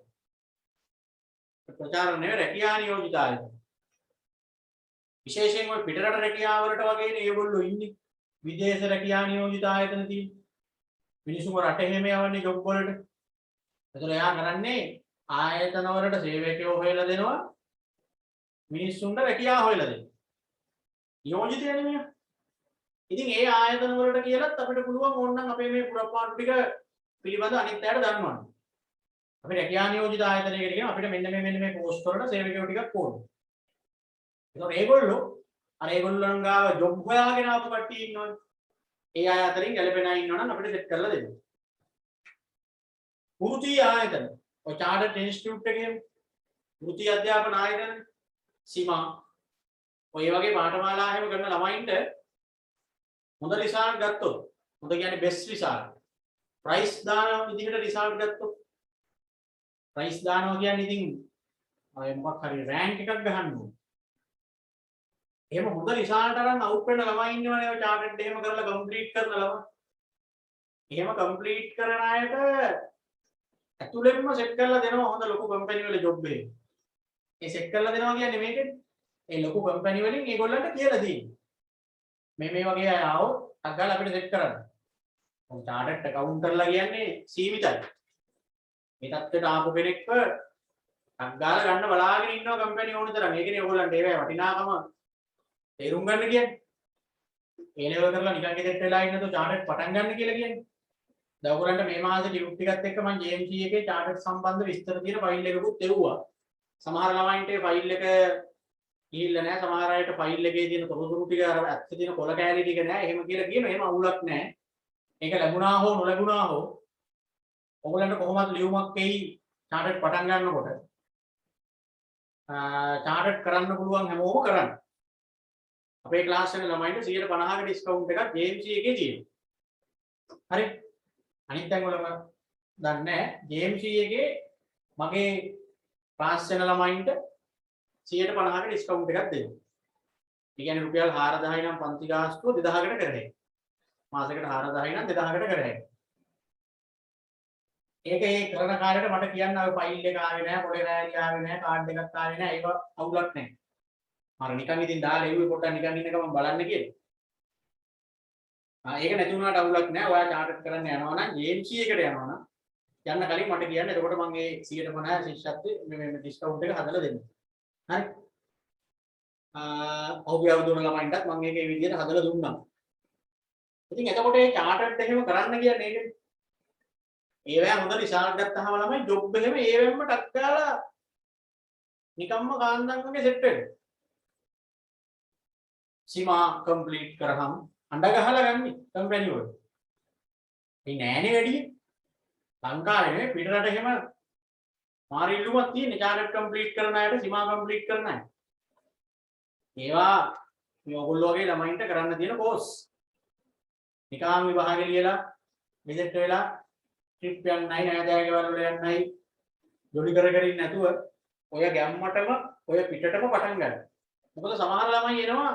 ප්‍රචාරණය රැකියා නියෝජිත ආයතන. විශේෂයෙන් ඔය පිටරට රැකියාව වලට වගේනේ ඒගොල්ලෝ ඉන්නේ. විදේශ රැකියා නියෝජිත ආයතන තියෙන. මිනිස්සුම රට එහෙම යවන්නේ ජොබ් වලට. ඒතර එයා කරන්නේ ආයතන වලට සේවකයෝ හොයලා දෙනවා. මිනිස්සුන්ට රැකියාව හොයලා දෙනවා. නියෝජිතයනේ මෙයා. ඉතින් ඒ ආයතන වලට කියලත් අපිට පුළුවන් ඕනනම් අපේ මේ පුරපාඩු ටික පිළිබඳ අනිත් අයට දන්නවන්න. අපි රැකියා නියෝජිත ආයතනයකට කියන අපිට මෙන්න මේ පෝස්ට් වලට සේවකයෝ ටිකක් ඕනේ. ඒතකොට ඒගොල්ලෝ අර ඒගොල්ලන් ගාව ජොබ් හොයාගෙන ආපු කට්ටිය ඉන්නවනේ. ඒ අය අතරින් ගැලපෙන අය ඉන්නවනම් අපිට සෙට් කරලා දෙන්න. වෘත්ති ආයතන. ඔය චාර්ටර්ඩ් ඉන්ස්ටිටියුට් එකේ වෘත්ති අධ්‍යාපන ආයතන සීමා ඔය වගේ පාඨමාලා හැම කරන ළමයින්ට හොඳ රිසල්ට් ගත්තොත් හොඳ කියන්නේ බෙස්ට් රිසල්ට් ප්‍රයිස් දාන විදිහට රිසල්ට් ගත්තොත් ප්‍රයිස් දානවා කියන්නේ ඉතින් ඔය මොකක් හරි රෑන්ක් එකක් ගහන්න ඕනේ. එහෙම හොඳ රිසල්ට් අරන් අවුට් වෙන ළමයි ඉන්නවනේ ඔය චාර්ටර්ඩ් එහෙම කරලා කම්ප්ලීට් කරන ළමයි. එහෙම කම්ප්ලීට් කරන අයට ඇතුළෙන්ම සෙට් කරලා දෙනවා හොඳ ලොකු කම්පැනි වල ජොබ් එක. ඒ සෙට් කරලා දෙනවා කියන්නේ මේකද? ඒ ලොකු කම්පැනි වලින් ඒගොල්ලන්ට කියලා දෙන්නේ. මේ වගේ අය ආවොත් අග්ගාල අපිට සෙට් කරන්න. ඔය චාර්ටර්ඩ් ඇකවුන්ටර්ලා කියන්නේ සීමිතයි. මේ තත්ත්වයට ආපු කෙනෙක්ව අග්ගාල ගන්න බලාගෙන ඉන්නවා කම්පැනි ඕන තරම්. ඒකනේ ඕගොල්ලන්ට ඒවයි වටිනාකම තේරුම් ගන්න කියන්නේ. ඒ ලෙවල් කරලා නිකන් ගෙදරට වෙලා ඉන්නතෝ චාර්ටර්ඩ් පටන් ගන්න කියලා කියන්නේ. දැන් ඔයගොල්ලන්ට මේ මාසේ ටියුට් ටිකත් එක්ක මම JMC එකේ චාර්ටර්ඩ් සම්බන්ධ විස්තර තියෙන ෆයිල් එකකුත් එව්වා. සමහර ළමයින්ට ඒ ෆයිල් එක ගිහිල්ලා නැහැ. සමහර අයට ෆයිල් එකේ තියෙන තොරතුරු ටික අර ඇත්ත තියෙන කොල කෑලි ටික නැහැ. එහෙම කියලා කියනවා. එහෙම අවුලක් නැහැ. ඒක ලැබුණා හෝ නොලැබුණා හෝ ඔයගොල්ලන්ට කොහොමද ලියුමක් එයි චාර්ටර්ඩ් පටන් ගන්නකොට. චාර්ටර්ඩ් කරන්න පුළුවන් හැමෝම කරන්න. අපේ ක්ලාස් එකේ ළමයින්ට 150ක ඩිස්කවුන්ට් එකක් JMC එකේ තියෙනවා. හරි. අනිත් තැන් වල මම දන්නේ නැහැ. JMC එකේ මගේ ක්ලාස් වෙන ළමයින්ට 150ක ඩිස්කවුන්ට් එකක් දෙනවා. ඒ කියන්නේ රුපියල් 4000යි නම් පන්ති ගාස්තුව 2000කට කරේ. මාසෙකට 4000යි නම් 2000කට කරේ. ඒක ඒ කරන කාර්යයට මට කියන්න ආවේ ෆයිල් එක ආවේ නැහැ, පොලේ රෑලි ආවේ නැහැ, කාඩ් එකක් ආවේ නැහැ. ඒක අවුලක් නැහැ. මම නිකන් ඉතින් දාලා එව්වේ පොඩ්ඩක් නිකන් ඉන්න ගමන් බලන්න කියලා. ඒක නැති වුණාට අවුලක් නැහැ. ඔයා චාට් කරන්න යනවා නම් AMC එකට යනවා නම් යන්න කලින් මට කියන්න. එතකොට මම ඒ 150 ශිෂ්‍යත්වයේ මේ ඩිස්කවුන්ට් එක හදලා දෙන්න. හරි. ඔහුගේ අවුරුදු ළමයින්ටත් මම ඒක ඒ විදිහට හදලා දුන්නා. ඉතින් එතකොට මේ චාට් එහෙම කරන්න කියන්නේ ඒකනේ. ඒවැ හොඳ රිසල්ට් ගත්තාම ළමයි ජොබ් එහෙම ඒවෙන්ම ටක් ගාලා නිකම්ම කාන්දම් වගේ සෙට් වෙනවා. සීමා කම්ප්ලීට් කරාම අඬ ගහලා ගන්නේ කම්පැනි වල. මේ නෑනේ වැඩි. ලංකාවේ නෙවෙයි පිටරට එහෙම මාරිල්ලුමක් තියෙන චාර්ට් කම්ප්ලීට් කරන අයට සීමා කම්ප්ලීට් කරන අය. ඒවා මේ ඔයගොල්ලෝ වගේ ළමයින්ට කරන්න තියෙන කෝස්. නිකාම් විභාගෙ ලියලා විසිට් වෙලා ට්‍රිප් යන්නයි නෑදෑයගේ වල යන්නයි ජොලි කර කර ඉන්නේ නැතුව ඔය ගැම්මටම ඔය පිටටම පටන් ගන්න. මොකද සමහර ළමයි එනවා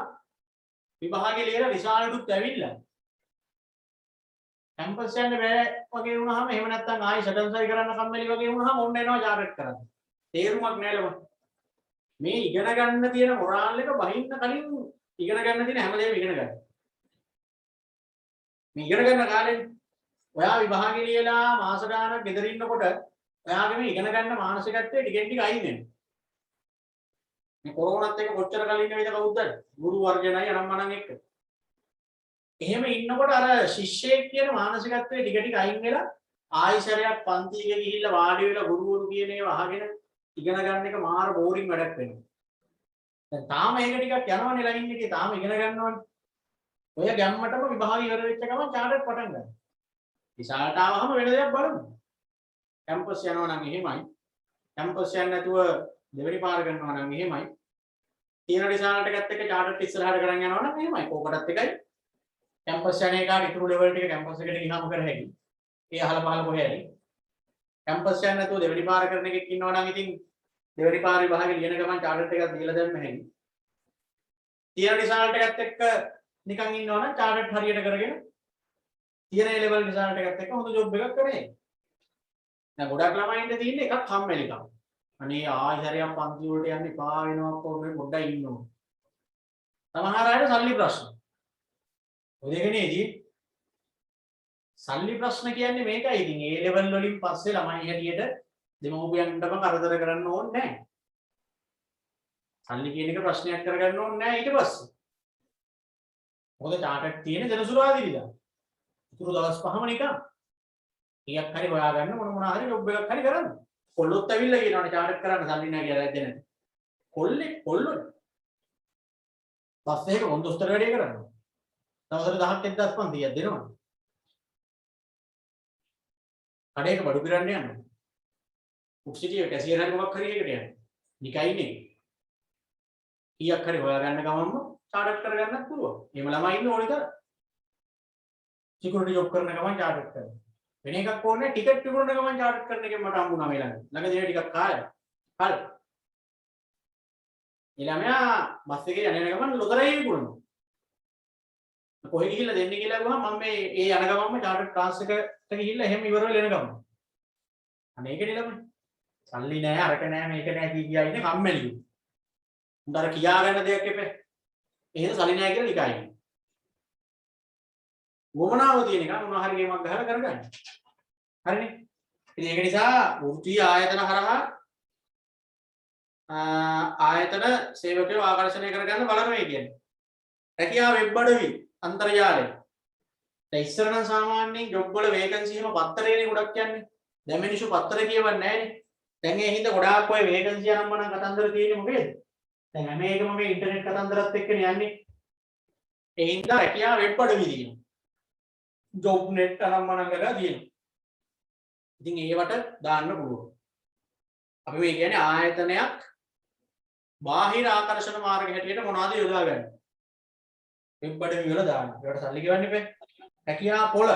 විභාගේ ලියලා රිසල්ට්ුත් ඇවිල්ලා කැම්පස් යන්න බෑ වගේ වුණාම එහෙම නැත්නම් ආයෙ සටන්සයි කරන්න කම්මැලි වගේ වුණාම ඔන්න එනවා චාර්ට් කරන්න. තේරුමක් නෑ ළම. මේ ඉගෙන ගන්න තියෙන මොරාල් එක බහින්න කලින් ඉගෙන ගන්න තියෙන හැමදේම ඉගෙන ගන්න. මේ ඉගෙන ගන්න කාලේ ඔයා විභාගේ ලියලා මාස ගානක් ගෙදර ඉන්නකොට ඔයාගේ මේ ඉගෙන ගන්න මානසිකත්වයේ ටිකෙන් ටික අයින් වෙනවා. මේ කොරෝනාත් එක්ක කොච්චර කලින් ඉන්න වේද කවුද? ගුරු වර්ජනයි අනම්මනම් එක්ක. එහෙම ඉන්නකොට අර ශිෂ්‍යයෙක් කියන මානසිකත්වයේ ටික ටික අයින් වෙලා ආයිසරයක් පන්තියක ගිහිල්ලා වාඩි වෙලා ගුරුවරු කියන ඒවා අහගෙන ඉගෙන ගන්න එක මාර බෝරින් වැඩක් වෙනවා. දැන් තාම ඒක ටිකක් යනවනේ ලයින් එකේ තාම ඉගෙන ගන්නවනේ. ඔය ගැම්මටම විභාගය ඉවර වෙච්ච ගමන් චාර්ට් පටන් ගන්නවා. රිසල්ට් ආවම වෙන දෙයක් බලමු. කැම්පස් යනවා නම් එහෙමයි. කැම්පස් යන්නේ නැතුව දෙවෙනි පාර කරනවා නම් එහෙමයි. තියෙන රිසල්ට් එකත් එක්ක චාර්ට් ඉස්සරහට කරන් යනවා නම් එහෙමයි. කෝකටත් එකයි. කැම්පස් යන එකට ඉතුරු ලෙවල් ටික කැම්පස් එකට ගියාම කර හැකියි. ඒ අහලා පහලා කොහේ හරි. කැම්පස් යන්නේ නැතුව දෙවෙනි පාර කරන එකෙක් ඉන්නවා නම් ඉතින් දෙවෙනි පාර විභාගෙ ලියන ගමන් චාර්ට් එකක් දීලා දැම්ම හැකියි. තියෙන රිසල්ට් එකත් එක්ක නිකන් ඉන්නවා නම් චාර්ට් හරියට කරගෙන තියෙන ඒ ලෙවල් රිසල්ට් එකත් එක්ක හොඳ ජොබ් එකක් කරේ. දැන් ගොඩක් ළමයින්ට තියෙන එකක් කම්මැලිකම. අනේ ආයෙ හරියක් පන්ති වලට යන්න එපා වෙනවා කොහොමද පොඩ්ඩක් ඉන්න ඕන. සමහර අයට සල්ලි ප්‍රශ්න. ඔය දෙකනේදී සල්ලි ප්‍රශ්න කියන්නේ මේකයි. ඉතින් ඒ ලෙවල් වලින් පස්සේ ළමයි හැටියට දෙමව්පියන්ටම කරදර කරන්න ඕනේ නැහැ. සල්ලි කියන එක ප්‍රශ්නයක් කරගන්න ඕනේ නැහැ ඊට පස්සේ. මොකද චාට් තියෙන ජනසුරාදී විලා. ඉතුරු දවස් පහම නිකන්. කීයක් හරි හොයාගන්න මොන හරි ජොබ් එකක් හරි කරන්න. කොල්ලොත් ඇවිල්ලා කියනවානේ චාට් කරන්න සල්ලි නැහැ කියලා ඇද්ද නැද්ද? කොල්ලෝ. බස් එකක මොන්දොස්තර වැඩේ කරනවා. දවසට 1000ක් 1500ක් දෙනවා. කඩේක බඩු පිරන්න යනවා. උක්සිටිය කැසියර් හරි මොකක් හරි එකකට යනවා. නිකයිනේ. කීයක් හරි හොයාගන්න ගමන්ම චාට් කරගන්නත් පුළුවන්. එහෙම ළමයි ඉන්න ඕනේ තරම්. සිකියුරිටි ජොබ් කරන ගමන් චාට් කරනවා. වෙන එකක් ඕනේ ටිකට් විකුණන ගමන් චාට් කරන එකෙන් මට හම්බුණා මේ ළඟදී ටිකක් කාලා. හරි. ඊළමයා බස් එකේ යන ගමන් ලොතරැයි විකුණනවා. කොහෙ ගිහිල්ලා දෙන්නේ කියලා ගුවහම මම මේ ඒ යන ගමන්ම චාට් ක්ලාස් එකට ගිහිල්ලා එහෙම ඉවර වෙලා එන ගමන්. අනේ ඒකනේ ළමයි. සල්ලි නැහැ අරක නැහැ මේක නැහැ කියා ඉන්නේ කම්මැලි. උන්දර කියා ගන්න දෙයක් එපේ. එහෙනම් සල්ලි නැහැ කියලා නිකයි. වමනාව තියෙන එක මොනවා හරි ගේමක් ගහලා කරගන්න. හරිනේ. ඉතින් ඒක නිසා වෘත්තීය ආයතන හරහා ආයතන සේවකයෝ ආකර්ෂණය කරගන්න බලනවා කියන්නේ. රැකියාව වෙබ් අඩවි අන්තර්ජාලය. දැන් ඉස්සර නම් සාමාන්‍යයෙන් ජොබ් වල වේකන්සි එහෙම පත්තරේනේ ගොඩක් යන්නේ. දැන් මිනිස්සු පත්තරේ කියවන්නේ නැහැනේ. දැන් ඒ හින්දා ගොඩාක් ඔය වේකන්සි අනම්මනම් කතන්දර තියෙන්නේ මොකේද? දැන් හැම එකම මේ ඉන්ටර්නෙට් කතන්දරත් එක්කනේ යන්නේ. ඒ හින්දා රැකියාව වෙබ් අඩවි තියෙනවා. ජොබ් net අනම්මනම් කරලා තියෙනවා. ඉතින් ඒවට දාන්න පුළුවන්. අපි මේ කියන්නේ ආයතනයක් බාහිර ආකර්ෂණ මාර්ග හැටියට මොනවද යොදාගන්නේ? වෙබ් අඩවි වල දාන්න. ඒකට සල්ලි ගෙවන්න එපා. රැකියා පොළ.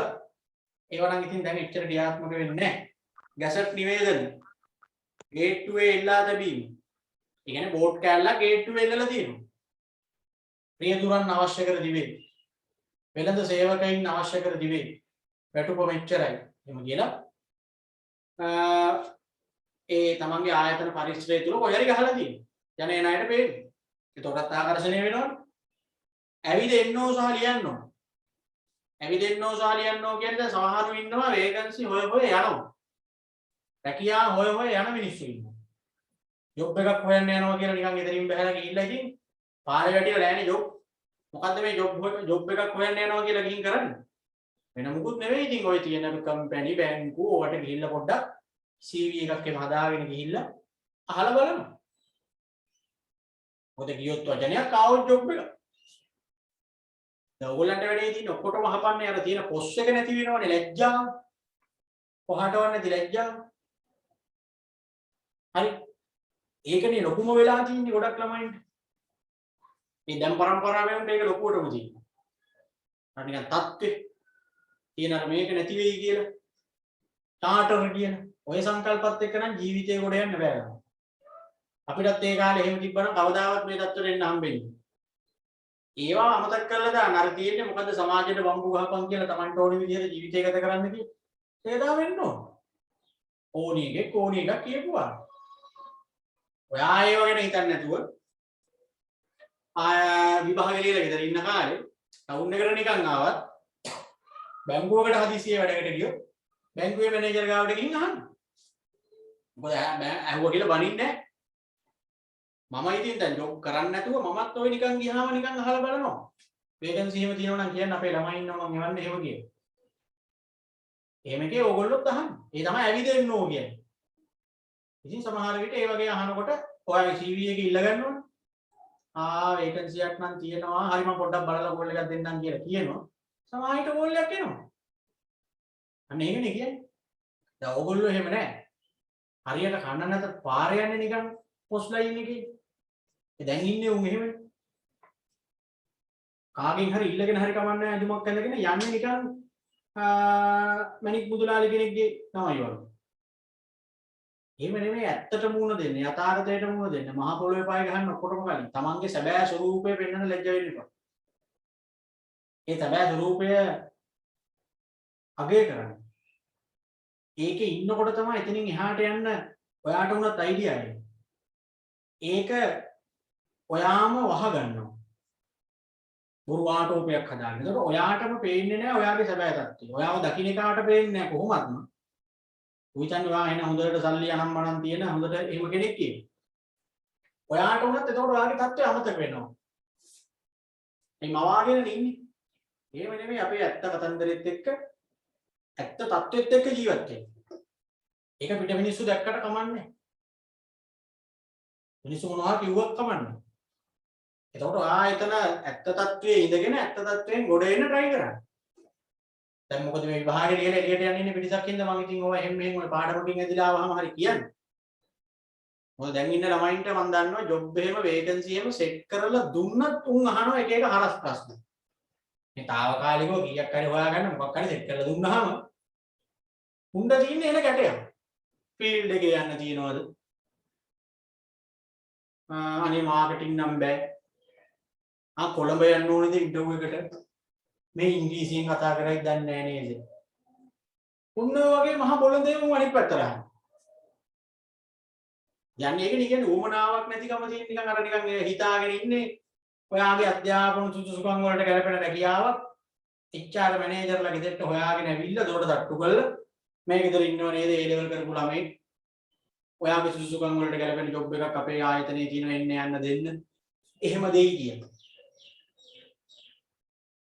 ඒවා නම් ඉතින් දැන් එච්චර ක්‍රියාත්මක වෙන්නේ නැහැ. ගැසට් නිවේදන. ගේට්ටුවේ එල්ලා තැබීම. ඒ කියන්නේ බෝඩ් කෑල්ලක් ගේට්ටුවේ එල්ලලා තියෙනවා. ප්‍රියදුරන් අවශ්‍ය කර දිවේ. වෙළඳ සේවකයින් අවශ්‍ය කර දිවේ. වැටුප මෙච්චරයි. එහෙම කියලා ඒ තමන්ගේ ආයතන පරිශ්‍රය තුල කොහේ හරි ගහලා තියෙනවා. යන එන අයට පේන්නේ. එතකොටත් ආකර්ෂණය වෙනවනේ. ඇවිදෙන්නෝ සහ ලියන්නෝ. ඇවිදෙන්නෝ සහ ලියන්නෝ කියන්නේ සමහරව ඉන්නවා වේකන්සි හොය හොය යනවා. රැකියා හොය හොය යන මිනිස්සු ඉන්නවා. ජොබ් එකක් හොයන්න යනවා කියලා නිකන් ගෙදරින් බහැලා ගිහිල්ලා ඉතින් පාරේ වැටිලා නෑනේ ජොබ්. මොකද්ද මේ ජොබ් එකක් හොයන්න යනවා කියලා ගිහින් කරන්නේ? වෙන මුකුත් නෙවෙයි ඉතින් ඔය තියෙන කම්පැනි බැංකු ඔකට ගිහිල්ලා පොඩ්ඩක් CV එකක් එහෙම හදාගෙන ගිහිල්ලා අහලා බලනවා. මොකද ගියොත් වචනයක් ආවොත් ජොබ් එක. දැන් ඕගොල්ලන්ට වැඩේ තියෙන ඔක්කොටම හපන්නේ අර තියෙන පොස් එක නැති වෙනවනේ ලැජ්ජාව. කොහාටවත් නැති ලැජ්ජාව. හරි. ඒකනේ ලොකුම වෙලා තියෙන්නේ ගොඩක් ළමයින්ට. මේ දැන් පරම්පරාවෙන් මේක ලොකුවටම තියෙනවා. අර නිකන් තත්ත්වේ තියෙන අර මේක නැති වෙයි කියලා. ටාටර් කියන ඔය සංකල්පත් එක්ක නම් ජීවිතේ ගොඩ යන්න බෑ. අපිටත් ඒ කාලේ එහෙම තිබ්බනම් කවදාවත් මේ තත්ත්වෙට එන්න හම්බෙන්නේ නෑ. ඒවා අමතක කරලා දාන්න. අර තියෙන්නේ මොකද්ද සමාජයට වම්බු ගහපන් කියලා Tamanට ඕනේ විදිහට ජීවිතය ගත කරන්න කියලා. ඒක දා වෙන්න ඕන. ඕනි එකක් කියපුවා. ඔයා ඒව ගැන හිතන්නේ නැතුව විභාගෙ ලියලා ගෙදර ඉන්න කාලේ ටවුන් එකට නිකන් ආවත් බැංකුවකට හදිසියෙ වැඩකට ගියොත් බැංකුවේ මැනේජර් ගාවට ගිහින් අහන්න. මොකද ඇහුවා කියලා බනින්නේ නැහැ. මම ඉතින් දැන් ජොබ් කරන්නේ නැතුව මමත් ඔය නිකන් ගියාම නිකන් අහලා බලනවා. වේකන්සි එහෙම තියෙනවා නම් කියන්න අපේ ළමයි ඉන්නවා මම එවන්න එහෙම කියන. එහෙම එකේ ඕගොල්ලොත් අහන්න. ඒ තමයි ඇවිදෙන්න ඕ කියන්නේ. ඉතින් සමහර විට ඒ වගේ අහනකොට ඔයාගේ CV එක ඉල්ල ගන්නවනේ. වේකන්සියක් නම් තියෙනවා. හරි මම පොඩ්ඩක් බලලා කෝල් එකක් දෙන්නම් කියලා කියනවා. සමහරවිට කෝල් එකක් එනවා. අන්න ඒකනේ කියන්නේ. දැන් ඕගොල්ලෝ එහෙම නැහැ. හරියට කන්න නැත පාරේ යන්නේ නිකන් පොස් ලයින් එකේ. දැන් ඉන්නේ උන් එහෙමනේ. කාගෙන් හරි ඉල්ලගෙන හරි කමන්නේ අඳුමක් ඇඳගෙන යන්නේ නිකන් මණික් බුදුලාලි කෙනෙක්ගේ තමයි වගේ. එහෙම නෙමෙයි ඇත්තට මුණ දෙන්නේ යථාර්ථයට මුණ දෙන්නේ මහ පොළොවේ පාය ගහන්න ඔක්කොටම කලින් තමන්ගේ සැබෑ ස්වරූපය පෙන්වන්න ලැජ්ජ වෙන්න එපා. ඒ සැබෑ ස්වරූපය අගය කරන්න. ඒකේ ඉන්නකොට තමයි එතනින් එහාට යන්න ඔයාට උනත් අයිඩියා එන්නේ. ඒක ඔයාම වහගන්නවා. බොරු ආටෝපයක් හදාගන්න. ඒකට ඔයාටම පේන්නේ නැහැ ඔයාගේ සැබෑ තත්ත්වය. ඔයාව දකින්න කාට පේන්නේ නැහැ කොහොමත්ම. උවිතන්නේ ඔයා එන හොඳට සල්ලි අනම්මනම් තියෙන හොඳට එහෙම කෙනෙක් කියන්නේ. ඔයාට උනත් එතකොට ඔයාගේ තත්ත්වය අමතක වෙනවා. මේ මවාගෙන ඉන්නේ. එහෙම නෙමෙයි අපේ ඇත්ත කතන්දරෙත් එක්ක ඇත්ත තත්ත්වෙත් එක්ක ජීවත් වෙන්නේ. ඒක පිට මිනිස්සු දැක්කට කමන්නේ. මිනිස්සු මොනවා කිව්වත් කමන්නේ. එතකොට ඔයා එතන ඇත්ත තත්ත්වයේ ඉඳගෙන ඇත්ත තත්ත්වයෙන් ගොඩ එන්න try කරන්න. දැන් මොකද මේ විභාගේ ලියලා එළියට යන්න ඉන්නේ පිටිසක් ඉඳ මම ඉතින් ඔය එහෙම මෙහෙම ඔය පාඩමකින් ඇදලා ආවම හරි කියන්නේ. මොකද දැන් ඉන්න ළමයින්ට මම දන්නවා ජොබ් එහෙම වේකන්සි එහෙම සෙට් කරලා දුන්නත් උන් අහනවා එක එක හරස් ප්‍රශ්න. මේ తాවකාලිකව කීයක් හරි හොයාගන්න මොකක් හරි සෙට් කරලා දුන්නාම උණ්ඩ තියෙන්නේ එන කැටයක්. ෆීල්ඩ් එකේ යන්න තියනවද? අනේ මාකටිං නම් බෑ. කොළඹ යන්න ඕනේද ඉන්ටර්විව් එකට? මේ ඉංග්‍රීසියෙන් කතා කරයි දන්නේ නැහැ නේද? උන්න වගේ මහ බොළඳේ මම අනිත් පැත්තට යනවා. යන්නේ ඒක නේ කියන්නේ උවමනාවක් නැතිකම තියෙන නිකන් අර නිකන් හිතාගෙන ඉන්නේ ඔයාගේ අධ්‍යාපන සුසුකම් වලට ගැලපෙන රැකියාවක් HR මැනේජර්ලා ගෙදරට හොයාගෙන ඇවිල්ලා දොරට තට්ටු කරලා මේ ගෙදර ඉන්නව නේද ඒ ලෙවල් කරපු ළමයි ඔයාගේ සුසුකම් වලට ගැලපෙන ජොබ් එකක් අපේ ආයතනයේ තියෙන එන්න යන්න දෙන්න එහෙම දෙයි කියලා.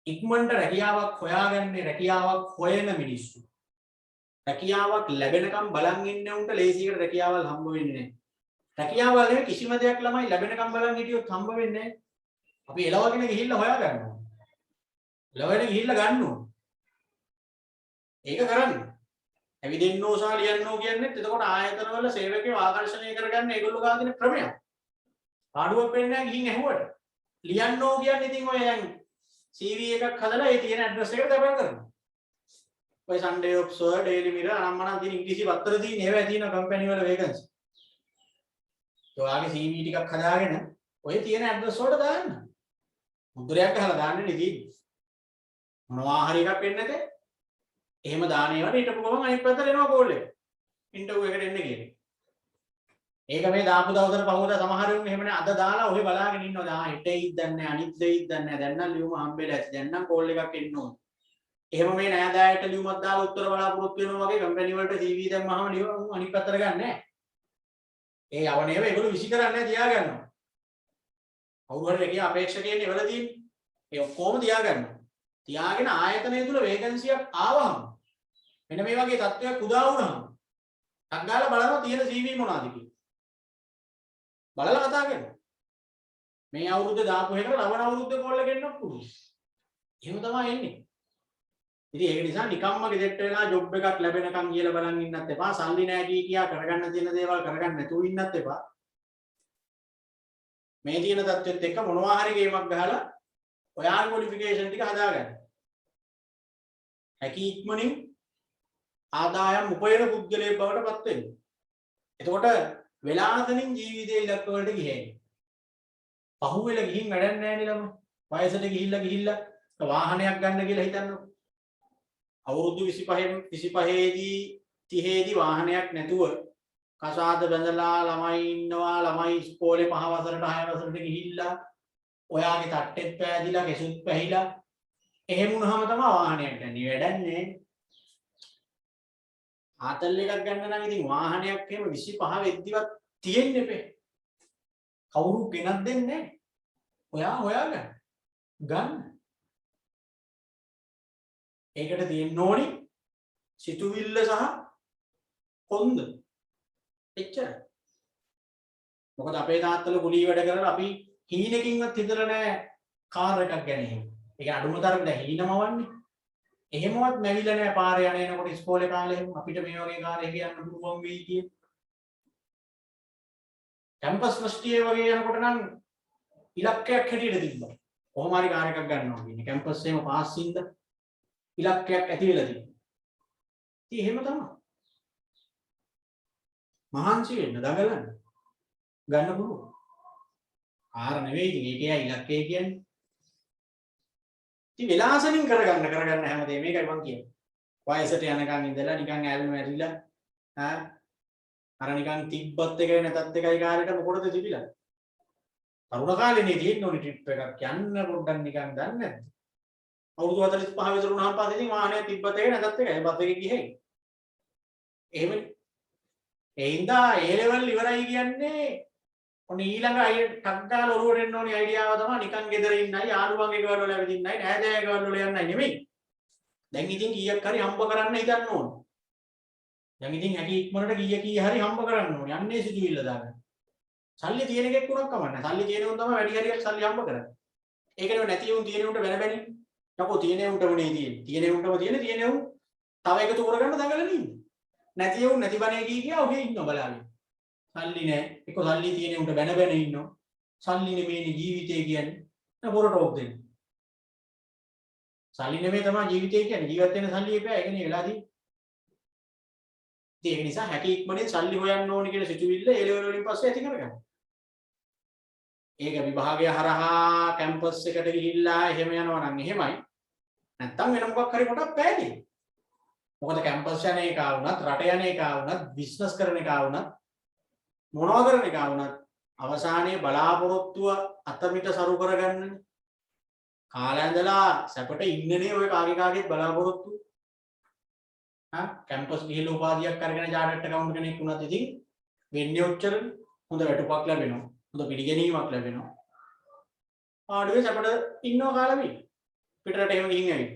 ඉක්මනට රැකියාවක් හොයාගන්නේ රැකියාවක් හොයන මිනිස්සු. රැකියාවක් ලැබෙනකම් බලන් ඉන්න උන්ට ලේසියකට රැකියාවල් හම්බ වෙන්නේ නැහැ. රැකියාවල් නෙවෙයි කිසිම දෙයක් ළමයි ලැබෙනකම් බලන් හිටියොත් හම්බ වෙන්නේ නැහැ. අපි එලවගෙන ගිහිල්ලා හොයා ගන්නවා. එලවගෙන ගිහිල්ලා ගන්නවා. ඒක කරන්න. ඇවිදින්නෝ සහ ලියන්නෝ කියන්නේ එතකොට ආයතනවල සේවකයෝ ආකර්ෂණය කරගන්න ඒගොල්ලෝ ගා දෙන ක්‍රමයක්. පාඩුවක් වෙන්නේ නැහැ ගිහින් ඇහුවට. ලියන්නෝ කියන්නේ ඉතින් ඔය දැන් CV එකක් හදලා ඒ තියෙන ඇඩ්‍රස් එකට තැපෙන කරනවා. ඔය Sunday Observer, Daily Mirror අනම්මනම් තියෙන ඉංග්‍රීසි පත්‍ර තියෙන ඒවා තියෙන කම්පැනි වල වේකන්සි. ඔයාගේ CV ටිකක් හදාගෙන ඔය තියෙන ඇඩ්‍රස් වලට දාන්න. මුද්‍රයක් ගහලා දාන්න නෙදී. මොනවා හරි එකක් වෙන්නේ නැතේ. එහෙම දාන ඒවාට ඊට පොගම අනිත් පැත්තට එනවා කෝල් එක. ඉන්ටර්විව් එකට එන්න කියන්නේ. ඒක මේ දාපු දවසට පහුවදා සමහර වෙලාවට එහෙමනේ අද දාලා ඔහෙ බලාගෙන ඉන්නවා. දැන් හෙටෙයිද දන්නේ අනිත් දෙයිද දන්නේ දැන් නම් ලියුම හම්බෙලා ඇති. දැන් නම් කෝල් එකක් එන්න ඕන. එහෙම මේ නෑදෑයට ලියුමක් දාලා උත්තර බලාපොරොත්තු වෙනවා වගේ කම්පැනි වලට CV දැම්මහම ලියුම අනිත් පැත්තට ගන්න නෑ. ඒ යවණේව ඒගොල්ලෝ විසි කරන්නේ තියාගන්නවා. කවුරු හරි එකේ අපේක්ෂකයන් ඉවල තියෙන්නේ. ඒ ඔක්කොම තියාගන්නවා. තියාගෙන ආයතනය තුල වේකන්සියක් ආවම මෙන්න මේ වගේ තත්ත්වයක් උදා වුණාම අග්ගාලා බලනවා තියෙන CV මොනවද කියලා. බලලා කතා කරනවා. මේ අවුරුද්ද දාපු එකට ලබන අවුරුද්ද කෝල් එක එන්නත් පුළුවන්. එහෙම තමයි එන්නේ. ඉතින් ඒක නිසා නිකම්ම ගෙදරට වෙලා ජොබ් එකක් ලැබෙනකන් කියලා බලන් ඉන්නත් එපා. සල්ලි නැහැ කියා කරගන්න තියෙන දේවල් කරගන්න නැතුව ඉන්නත් එපා. මේ තියෙන தත්වෙත් එක්ක මොනවා හරි ගේමක් ගහලා ඔයාගේ ක්වොලිෆිකේෂන් ටික හදාගන්න. හැකි ඉක්මනින් ආදායම් උපයන පුද්ගලයෙක් බවට පත් වෙන්න. එතකොට වෙලාසනින් ජීවිතයේ ඉලක්ක වලට ගිහින්. පහුවෙලා ගිහින් වැඩක් නැහැ නේ ළමයි. වයසට ගිහිල්ලා වාහනයක් ගන්න කියලා හිතන්නකො. අවුරුදු 25 දී 30 දී වාහනයක් නැතුව කසාද බැඳලා ළමයි ඉන්නවා. ළමයි ඉස්කෝලේ 5 වසරට 6 වසරට ගිහිල්ලා ඔයාගේ තට්ටෙත් පෑදිලා කෙසුත් පැහිලා එහෙම වුණාම තමයි වාහනයක් ගන්න. වැඩක් නැහැ. ආතල් එකක් ගන්න නම් ඉතින් වාහනයක් එහෙම 25 වෙද්දිවත් තියෙන්න එපේ. කවුරු ගෙනත් දෙන්නේ නැහැ. ඔයා හොයාගන්න. ගන්න. ඒකට තියෙන්න ඕනි සිතුවිල්ල සහ කොන්ද. එච්චරයි. මොකද අපේ තාත්තලා කුලී වැඩ කරලා අපි හීනකින්වත් හිතලා නැහැ කාර් එකක් ගැන එහෙම. ඒක අඩුම තරමට හීනමවන්නේ. එහෙමවත් නැවිලා නැහැ පාරේ යන එනකොට ඉස්කෝලේ කාලේ එහෙම අපිට මේ වගේ කාර් එකක් යන්න පුළුවන් වෙයි කියන. කැම්පස් ෆස්ට් ඉයර් වගේ යනකොට නම් ඉලක්කයක් හැටියට තිබ්බා. කොහොම හරි කාර් එකක් ගන්නවා කියන්නේ. කැම්පස් එකේම පාස් ඉඳ ඉලක්කයක් ඇති වෙලා තිබ්බා. ඉතින් එහෙම තමයි. මහන්සි වෙන්න දඟලන්න. ගන්න පුළුවන්. ආර නෙවෙයි ඉතින් ඒකේ ඉලක්කය කියන්නේ. ඉතින් විලාසනින් කරගන්න හැමදේම මේකයි මම කියන්නේ. වයසට යනකම් ඉඳලා නිකන් ඇල්ම ඇරිලා අර නිකන් තිබ්බත් එකයි නැතත් එකයි කාලේට මොකටද තිබිලා. තරුණ කාලේනේ තියෙන ඕනි ට්‍රිප් එකක් යන්න පොඩ්ඩක් නිකන් දන්නේ නැද්ද? අවුරුදු 45 විතර වුණාම පස්සේ ඉතින් වාහනේ තිබ්බත් එකයි නැතත් එකයි බස් එකේ ගිහේ. එහෙමනේ. ඒ හින්දා ඒ ලෙවල් ඉවරයි කියන්නේ ඔන්න ඊළඟ අය ටක් ගාලා ඔරුවට එන්න ඕනි අයිඩියාව තමයි නිකන් ගෙදර ඉන්නයි යාළුවන්ගේ ගෙවල් වල ඇවිදින්නයි නෑදෑයගේ ගෙවල් වල යන්නයි නෙමෙයි. දැන් ඉතින් කීයක් හරි හම්බ කරන්න හිතන්න ඕන. දැන් ඉතින් හැකි ඉක්මනට කී හරි හම්බ කරන්න ඕනේ. යන්නේ සිතුවිල්ල දාගන්න. සල්ලි තියෙන එකෙක් උනක් කමන්නේ. සල්ලි තියෙන උන් තමයි වැඩි හරියක් සල්ලි හම්බ කරන්නේ. ඒකනේ නැති උන් තියෙන උන්ට වෙන බැනින්. යකෝ තියෙන උන්ටම නේ තියෙන්නේ. තියෙන උන්ටම තියෙන උන් තව එකතු කරගන්න දඟලන ඉන්නේ. නැති උන් නැති බණේ කියා ඔහේ ඉන්නවා බලාගෙන. සල්ලි නැහැ. ඒක සල්ලි තියෙන උන්ට බැන ඉන්නවා. සල්ලි නෙමෙයි ජීවිතය කියන්නේ. පොර ටෝක් දෙන්නේ. සල්ලි නෙමෙයි තමයි ජීවිතය කියන්නේ. ජීවත් වෙන සල්ලි එපා. ඒකනේ වෙලාදී. ඒක නිසා හැකි ඉක්මනින් සල්ලි හොයන්න ඕනේ කියන සිතුවිල්ල ඒ ලෙවල් වලින් පස්සේ ඇති කරගන්න. ඒක විභාගය හරහා කැම්පස් එකට ගිහිල්ලා එහෙම යනවා නම් එහෙමයි. නැත්තම් වෙන මොකක් හරි කොටක් පෑදී. මොකද කැම්පස් යන එක වුණත් රට යන එක වුණත් බිස්නස් කරන එක වුණත් මොනවා කරන එක වුණත් අවසානයේ බලාපොරොත්තුව අතමිට සරු කරගන්නනේ. කාලයන්දලා සැපට ඉන්නනේ ඔය කාගේත් බලාපොරොත්තු. කැම්පස් ගිහිල්ලා උපාධියක් අරගෙන චාටර්ඩ් ඇකවුන්ට් කෙනෙක් වුණත් ඉතින් වෙන්නේ ඔච්චරනේ. හොඳ වැටුපක් ලැබෙනවා. හොඳ පිළිගැනීමක් ලැබෙනවා. ආඩුවේ සැපට ඉන්නව කාලෙමයි. පිටරට එහෙම ගිහින් ඇවිත්.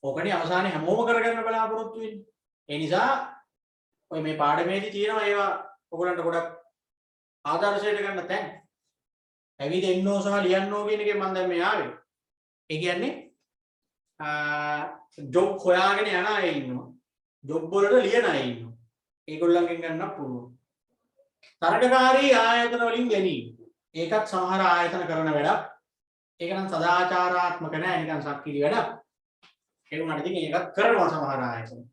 ඕකනේ අවසානයේ හැමෝම කරගන්න බලාපොරොත්තු වෙන්නේ. ඒ නිසා ඔය මේ පාඩමේදී තියෙනවා ඒවා ඔයගලන්ට ගොඩක් ආදර්ශයට ගන්න තැන්. ඇවිදින්නෝ සහ ලියන්නෝ කියන එකෙන් මම දැන් මේ ආවේ. ඒ කියන්නේ ජොබ් හොයාගෙන යන අය ඉන්නවා. ජොබ් වලට ලියන අය ඉන්නවා. ඒගොල්ලන්ගෙන් ගන්න පුළුවන්. තරගකාරී ආයතන වලින් ගැනීම. ඒකත් සමහර ආයතන කරන වැඩක්. ඒක නම් සදාචාරාත්මක නෑ නිකන් සක්කිලි වැඩක්. ඒ වුණාට ඉතින් ඒකත් කරනවා සමහර ආයතන.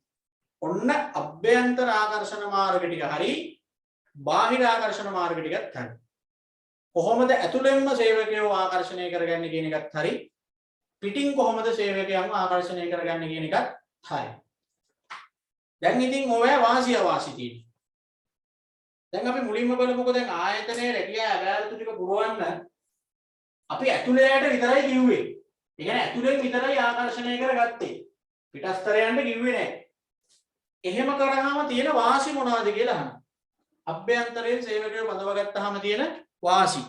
ඔන්න අභ්‍යන්තර ආකර්ෂණ මාර්ග ටික හරි බාහිර ආකර්ෂණ මාර්ග ටිකත් හරි. කොහොමද ඇතුළෙන්ම සේවකයෝ ආකර්ෂණය කරගන්නේ කියන එකත් හරි. පිටින් කොහොමද සේවකයන්ව ආකර්ෂණය කරගන්නේ කියන එකත් හරි. දැන් ඉතින් ඔය වාසිය වාසි තියෙනවා. දැන් අපි මුලින්ම බලමුකෝ දැන් ආයතනයේ රැකියා අබෑරතු ටික පුරවන්න අපි ඇතුළේට විතරයි කිව්වේ. ඒ කියන්නේ ඇතුළෙන් විතරයි ආකර්ෂණය කරගත්තේ. පිටස්තරයන්ට කිව්වේ නැහැ. එහෙම කරාම තියෙන වාසි මොනවද කියලා අහනවා. අභ්‍යන්තරයෙන් සේවකයෝ බඳව ගත්තාම තියෙන වාසි.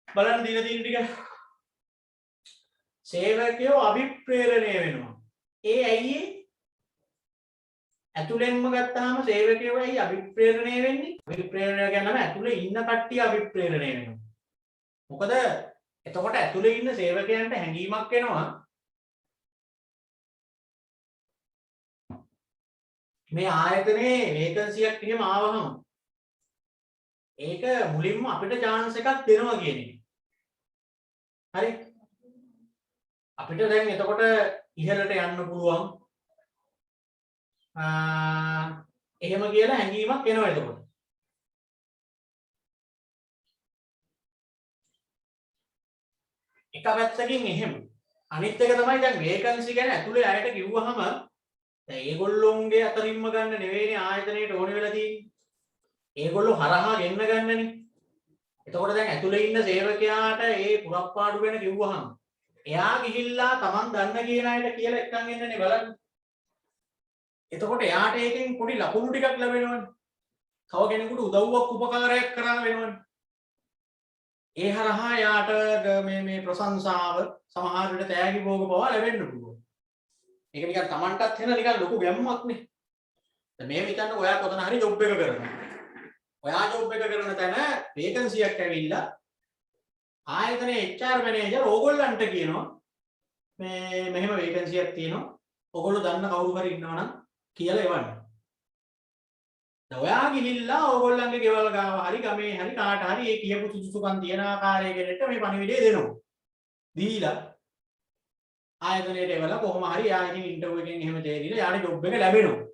බලන්න දින දින ටික සේවකයෝ අභිප්‍රේරණය වෙනවා. ඒ ඇයි ඇතුළෙන්ම ගත්තාම සේවකයෝ ඇයි අභිප්‍රේරණය වෙන්නේ? අභිප්‍රේරණය කියන්නේ ඇතුළේ ඉන්න කට්ටිය අභිප්‍රේරණය වෙනවා. මොකද එතකොට ඇතුළේ ඉන්න සේවකයන්ට හැඟීමක් එනවා මේ ආයතනයේ වේකන්සියක් එහෙම ආවහම ඒක මුලින්ම අපිට chance එකක් දෙනවා කියන එක. හරි. අපිට දැන් එතකොට ඉහළට යන්න පුළුවන්. එහෙම කියලා හැඟීමක් එනවා එතකොට. එක පැත්තකින් එහෙම. අනිත් එක තමයි දැන් වේකන්සි ගැන ඇතුලේ අයට කිව්වහම දැන් ඒගොල්ලොන්ගේ අතරින්ම ගන්න නෙවෙයිනේ ආයතනයට ඕන වෙලා තියෙන්නේ. ඒගොල්ලෝ හරහා ගෙන්න ගන්නනේ. එතකොට දැන් ඇතුලේ ඉන්න සේවකයාට ඒ පුරප්පාඩු ගැන කිව්වහම එයා ගිහිල්ලා Taman දන්න කියන අයට කියලා එක්කන් එන්නනේ බලන්න. එතකොට එයාට ඒකෙන් පොඩි ලකුණු ටිකක් ලැබෙනවනේ. තව කෙනෙකුට උදව්වක් උපකාරයක් කරා වෙනවනේ. ඒ හරහා යාට මේ ප්‍රශංසාව සමහර විට තෑගි භෝග පවා ලැබෙන්න පුළුවන්. ඒක නිකන් Tamanටත් වෙන නිකන් ලොකු ගැම්මක් නේ. දැන් මේ හිතන්න ඔයා කොතන හරි ජොබ් එක කරනවා. ඔයා ජොබ් එක කරන තැන වේකන්සියක් ඇවිල්ලා ආයතනයේ HR මැනේජර් ඕගොල්ලන්ට කියනවා මේ මෙහෙම වේකන්සියක් තියෙනවා. ඕගොල්ලෝ දන්න කවුරු හරි ඉන්නවනම් කියලා එවන්න. දැන් ඔයා ගිහිල්ලා ඕගොල්ලන්ගේ ගෙවල් ගාව හරි ගමේ හරි කාට හරි ඒ කියපු සුදුසුකම් තියෙන ආකාරයකට මේ පණිවිඩය දෙනවා. දීලා ආයතනයට එවලා කොහොම හරි යා ඉතින් ඉන්ටර්විව් එකෙන් එහෙම තේරිලා යාට ජොබ් එක ලැබෙනවා.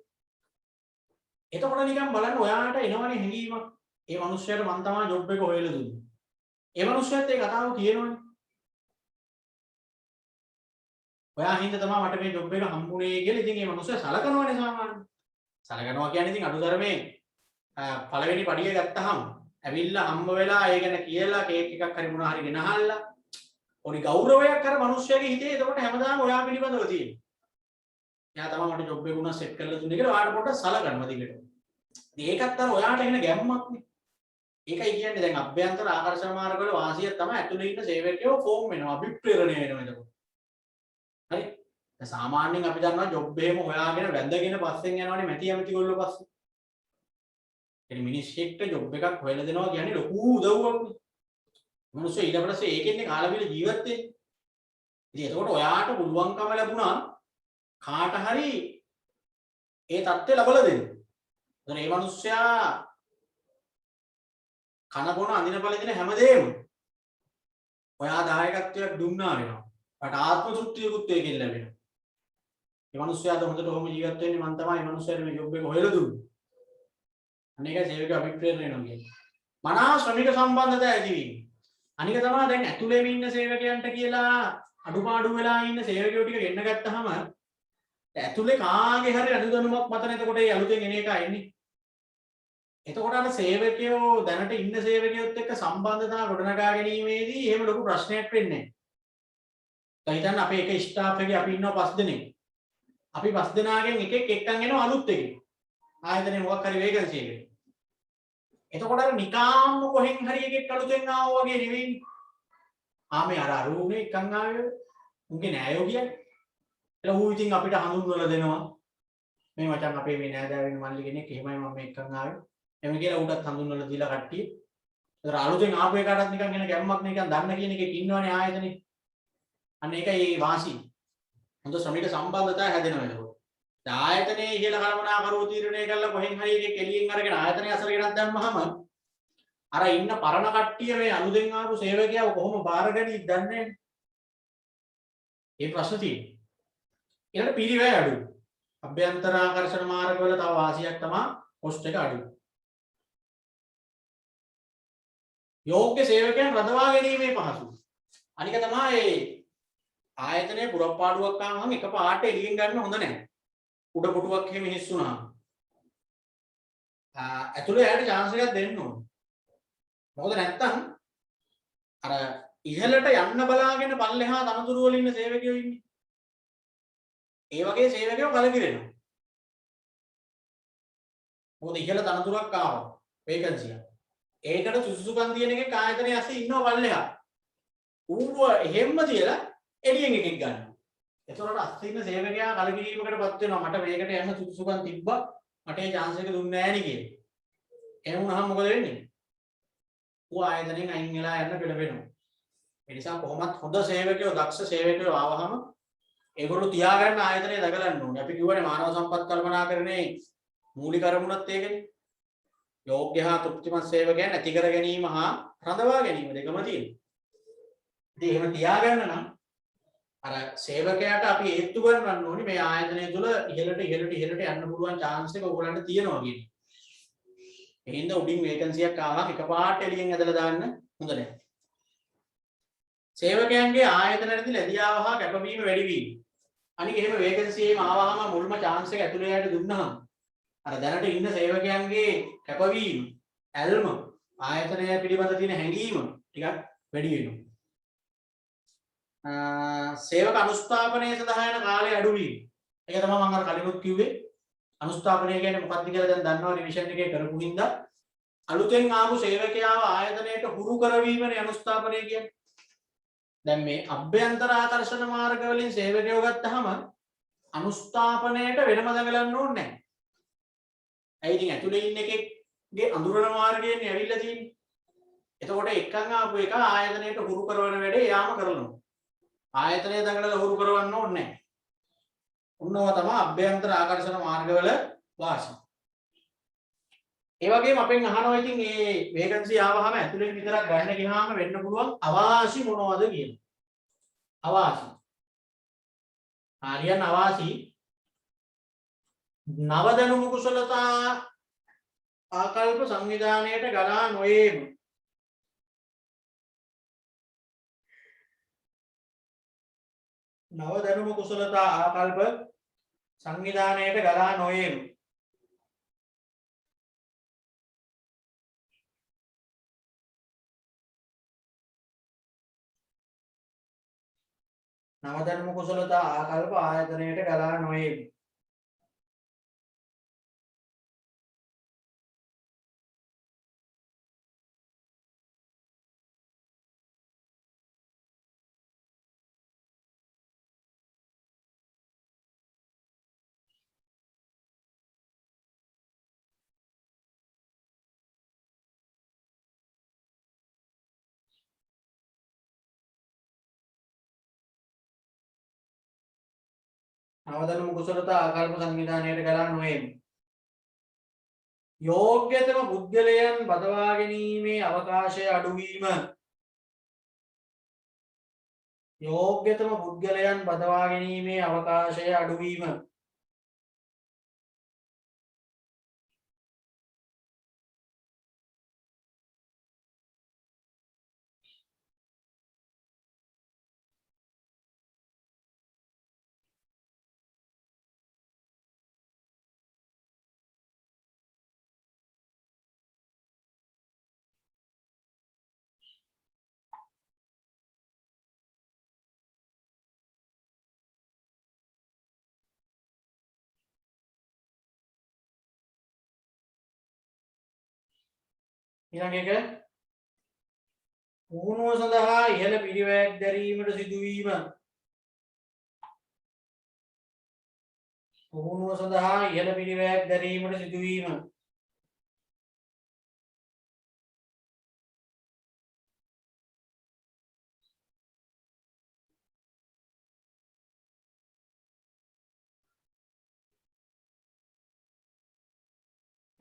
එතකොට නිකන් බලන්න ඔයාට එනවනේ හැඟීමක්. ඒ මිනිස්සයාට මං තමයි ජොබ් එක හොයලා දුන්නේ. ඒ මිනිස්සයාත් ඒ කතාව කියනවනේ. ඔයා හින්දා තමයි මට මේ ජොබ් එක හම්බුනේ කියලා ඉතින් ඒ මිනිස්සයා සලකනවනේ සාමාන්‍යයෙන්. සලකනවා කියන්නේ ඉතින් අඩුතරමේ පළවෙනි පඩිය ගත්තාම ඇවිල්ලා හම්බ වෙලා ඒ ගැන කියලා කේක් එකක් හරි මොනවා හරි ගෙනහල්ලා පොඩි ගෞරවයක් අර මිනිස්සයාගේ හිතේ එතකොට හැමදාම ඔයා පිළිබඳව තියෙනවා. එයා තමයි මට ජොබ් එක උනා සෙට් කරලා දුන්නේ කියලා ඔයාට පොඩ්ඩක් සලකනවා දිගට. ඒකත් අර ඔයාට එන ගැම්මක් නේ. ඒකයි කියන්නේ දැන් අභ්‍යන්තර ආකර්ෂණ මාර්ගවල වාසිය තමයි ඇතුළේ ඉන්න සේවකයෝ ෆෝම් වෙනවා අභිප්‍රේරණය වෙනවා එතකොට. හරි. දැන් සාමාන්‍යයෙන් අපි දන්නවා ජොබ් එහෙම හොයාගෙන වැඳගෙන පස්සෙන් යනවනේ මැටි ඇමති ගොල්ලෝ පස්සේ. එනි මිනිස්සෙක්ට ජොබ් එකක් හොයලා දෙනවා කියන්නේ ලොකු උදව්වක් නේ. මිනිස්සු ඊට පස්සේ ඒකෙන්නේ කාලා බිල ජීවත් වෙන්නේ. ඉතින් එතකොට ඔයාට පුළුවන්කම ලැබුණා කාට හරි ඒ தත්ත්වය ලබලා දෙන්න. එතන මේ මිනිස්සයා කන බොන අඳින පළඳින හැමදේම ඔයා දායකත්වයක් දුන්නා වෙනවා. ඔයාට ආත්ම තෘප්තියකුත් ඒකෙන් ලැබෙනවා. මේ මිනිස්සයාට හොඳට ඔහොම ජීවත් වෙන්නේ මම තමයි මේ මිනිස්සයාට මේ ජොබ් එක හොයලා දුන්නේ. අනේක සේවක අභිප්‍රේරණය වෙනවා කියන්නේ. මනා ශ්‍රමික සම්බන්ධතා ඇතිවීම. අනික තමයි දැන් ඇතුළේ ඉන්න සේවකයන්ට කියලා අඩුපාඩු වෙලා ඉන්න සේවකයෝ ටික ගෙන්න ගත්තාම ඇතුළේ කාගේ හරි අනුදැනුමක් මත නේතකොට ඒ අලුතෙන් එන එක එන්නේ. එතකොට අර සේවකයෝ දැනට ඉන්න සේවකයොත් එක්ක සම්බන්ධතාව ගොඩනගා ගැනීමේදී එහෙම ලොකු ප්‍රශ්නයක් වෙන්නේ නැහැ. දැන් හිතන්න අපේ එක ස්ටාෆ් එකේ අපි ඉන්නවා 5 දෙනෙක්. අපි 5 දෙනාගෙන් එකෙක් එක්කන් එනවා අලුත් එකෙක්. ආයතනයේ මොකක් හරි වේකන්සි එකේ. එතකොට අර නිකාම්ම කොහෙන් හරි එකෙක් අලුතෙන් ආවා වගේ නෙවෙයි. ආමේ අර අරුනේ එක්කන් ආවේ. උන්ගේ නෑයෝ කියන්නේ. එලා ඌ ඉතින් අපිට හඳුන්වලා දෙනවා. මේ මචං අපේ මේ නෑදෑවෙන මල්ලි කෙනෙක් එහෙමයි මම එක්කන් ආවේ. එමෙ කියලා ඌටත් හඳුන්වලා දීලා කට්ටිය. ඒතර අලුතෙන් ආපු එකටත් නිකන් එන ගැම්මක් නිකන් දන්න කියන එකෙක් ඉන්නවනේ ආයතනේ. අන්න ඒකයි මේ වාසි. හොඳ ශ්‍රමික සම්බන්ධතාවය හැදෙනවා ඒක. දැන් ආයතනයේ ඉහළ කළමනාකරුවෝ තීරණය කළා කොහෙන් හරි එකෙක් එළියෙන් අරගෙන ආයතනයේ අසල ගෙනත් දැම්මහම අර ඉන්න පරණ කට්ටිය මේ අලුතෙන් ආපු සේවකයව කොහොම බාරගනීද දන්නේ නැහැ. ඒ ප්‍රශ්න තියෙනවා. ඊළඟට පිරිවැය අඩුයි. අභ්‍යන්තර ආකර්ෂණ මාර්ගවල තව වාසියක් තමයි කොස්ට් එක අඩුයි. යෝග්‍ය සේවකයන් රඳවා ගැනීමේ පහසුව. අනික තමයි ආයතනයේ පුරප්පාඩුවක් ආවම එකපාරට එළියෙන් ගන්න හොඳ නැහැ. උඩ පුටුවක් එහෙම හිස්සුනා. ඇතුලේ ඇයට chance එකක් දෙන්න ඕනේ. මොකද නැත්තම් අර ඉහළට යන්න බලාගෙන පල්ලෙහා තනතුරු වල ඉන්න සේවකයෝ ඉන්නේ. ඒ වගේ සේවකයෝ කලකිරෙනවා. මොකද ඉහළ තනතුරක් ආවා වේකන්සි එක. ඒකට සුසුසුකම් තියෙන එකේ ආයතනයේ ඇස්සේ ඉන්නව පල්ලෙහා. ඌව එහෙම්ම තියලා එළියෙන් එකෙක් ගන්නවා. එතකොට අස්සේ ඉන්න සේවකයා කලකිරීමකටපත් වෙනවා. මට මේකට යන්න සුසුසුකම් තිබ්බා. මට ඒ chance එක දුන්නේ නැහැ නේ කියලා. එහෙම වුණාම මොකද වෙන්නේ? ඌ ආයතනයෙන් අයින් වෙලා යන්න පෙළඹෙනවා. ඒ නිසා කොහොමත් හොඳ සේවකයෝ දක්ෂ සේවකයෝ ආවහම ඒගොල්ලෝ තියාගන්න ආයතනය දගලන්න ඕනේ. අපි කියවනේ මානව සම්පත් කළමනාකරණේ මූලික අරමුණත් ඒකනේ. යෝග්‍ය හා තෘප්තිමත් සේවකයන් ඇති කර ගැනීම හා රඳවා ගැනීම දෙකම තියෙනවා. ඉතින් එහෙම තියාගන්න නම් අර සේවකයාට අපි හේතු ගන්නන්න ඕනේ මේ ආයතනය තුළ ඉහළට යන්න පුළුවන් chance එක ඕගොල්ලන්ට තියෙනවා කියන්නේ. එහෙනම් උඩින් වේකන්සි එකක් ආවම එකපාරට එළියෙන් ඇදලා දාන්න හොඳ නැහැ. සේවකයන්ගේ ආයතනවලදී ලැබියාව හා කැපවීම වැඩි වීම. අනික එහෙම වේකන්සි එකම ආවහම මුල්ම chance එක ඇතුළේ යට දුන්නාම අර දැනට ඉන්න සේවකයන්ගේ කැපවීම, ඇල්ම, ආයතනය පිළිබඳ තියෙන හැඟීම ටිකක් වැඩි වෙනවා. සේවක අනුස්ථාපනය සඳහා යන කාලය අඩු වීම. ඒක තමයි මම අර කලිනුත් කිව්වේ. අනුස්ථාපනය කියන්නේ මොකක්ද කියලා දැන් දන්නවා රිවිෂන් එකේ කරපු හින්දා. අලුතෙන් ආපු සේවකයාව ආයතනයට හුරු කරවීමනේ අනුස්ථාපනය කියන්නේ. දැන් මේ අභ්‍යන්තර ආකර්ෂණ මාර්ග වලින් සේවකයෝ ගත්තාම අනුස්ථාපනයට වෙනම දඟලන්න ඕනේ නැහැ. ඇයි ඉතින් ඇතුලේ ඉන්න එකේ අඳුරන මාර්ගයෙන් ඇවිල්ලා තියෙන්නේ. එතකොට එකන් ආපු එක ආයතනයට හුරු කරවන වැඩේ යාම කරනවා. ආයතනය දඟලලා හුරු කරවන්න ඕනේ නැහැ. උන්නව තමයි අභ්‍යන්තර ආකර්ෂණ මාර්ගවල වාසිය. ඒ වගේම අපෙන් අහනවා ඉතින් මේ වේකන්සි ආවහම ඇතුලෙන් විතරක් ගන්න ගියාම වෙන්න පුළුවන් අවාසි මොනවද කියලා. අවාසි. ආර්යයන් අවාසි නව දැනුම කුසලතා ආකල්ප සංවිධානයට ගලා නොයේම. නව දැනුම කුසලතා ආකල්ප සංවිධානයට ගලා නොයේම. නව දැනුම කුසලතා ආකල්ප ආයතනයට ගලා නොයේම. නවදනුම කුසලතා ආකල්ප සංවිධානයට ගලා නොවේම. යෝග්‍යතම පුද්ගලයන් බදවා ගැනීමේ අවකාශය අඩුවීම. යෝග්‍යතම පුද්ගලයන් බදවා ගැනීමේ අවකාශය අඩුවීම. ඊළඟ එක පුහුණුව සඳහා ඉහළ පිරිවැයක් දැරීමට සිදුවීම. පුහුණුව සඳහා ඉහළ පිරිවැයක් දැරීමට සිදුවීම.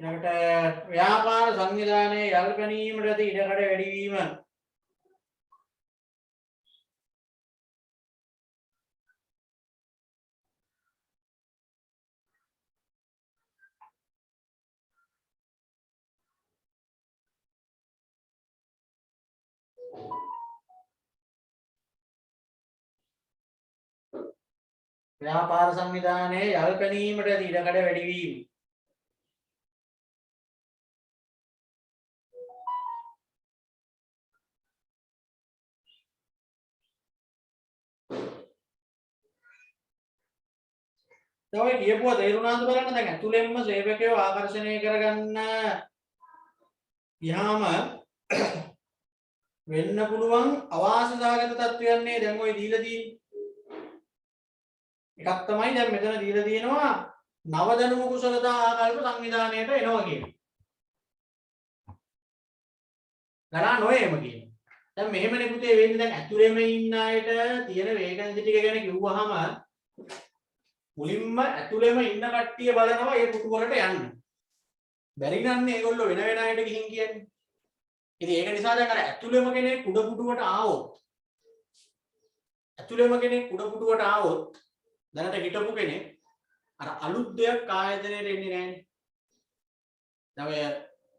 ඊළඟට ව්‍යාපාර සංවිධානයේ යල් ගැනීමට ඇති ඉඩකඩ වැඩි වීම. ව්‍යාපාර සංවිධානයේ යල් ගැනීමට ඇති ඉඩකඩ වැඩි වීම. දැන් ඔය කියපුවා තේරුණාද බලන්න දැන් ඇතුළෙන්ම සේවකයෝ ආකර්ෂණය කරගන්න ගියාම වෙන්න පුළුවන් අවාසනාගත තත්ත්වයන් නේ දැන් ඔය දීලා තියෙන්නේ. එකක් තමයි දැන් මෙතන දීලා තියෙනවා නව දැනුම කුසලතා ආකල්ප සංවිධානයට එනවා කියන. ගණන් නොයේම කියන. දැන් මෙහෙමනේ පුතේ වෙන්නේ දැන් ඇතුළෙම ඉන්න අයට තියෙන වේකන්සි ටික ගැන කිව්වහම මුලින්ම ඇතුළෙම ඉන්න කට්ටිය බලනවා ඒ පුතු වලට යන්න. බැරි නන්නේ ඒගොල්ලෝ වෙන වෙන අයට ගිහින් කියන්නේ. ඉතින් ඒක නිසා දැන් අර ඇතුළෙම කෙනෙක් උඩ පුටුවට ආවොත් දැනට හිටපු කෙනෙක් අර අලුත් දෙයක් ආයතනයට එන්නේ නැහැ. දැන් ඔය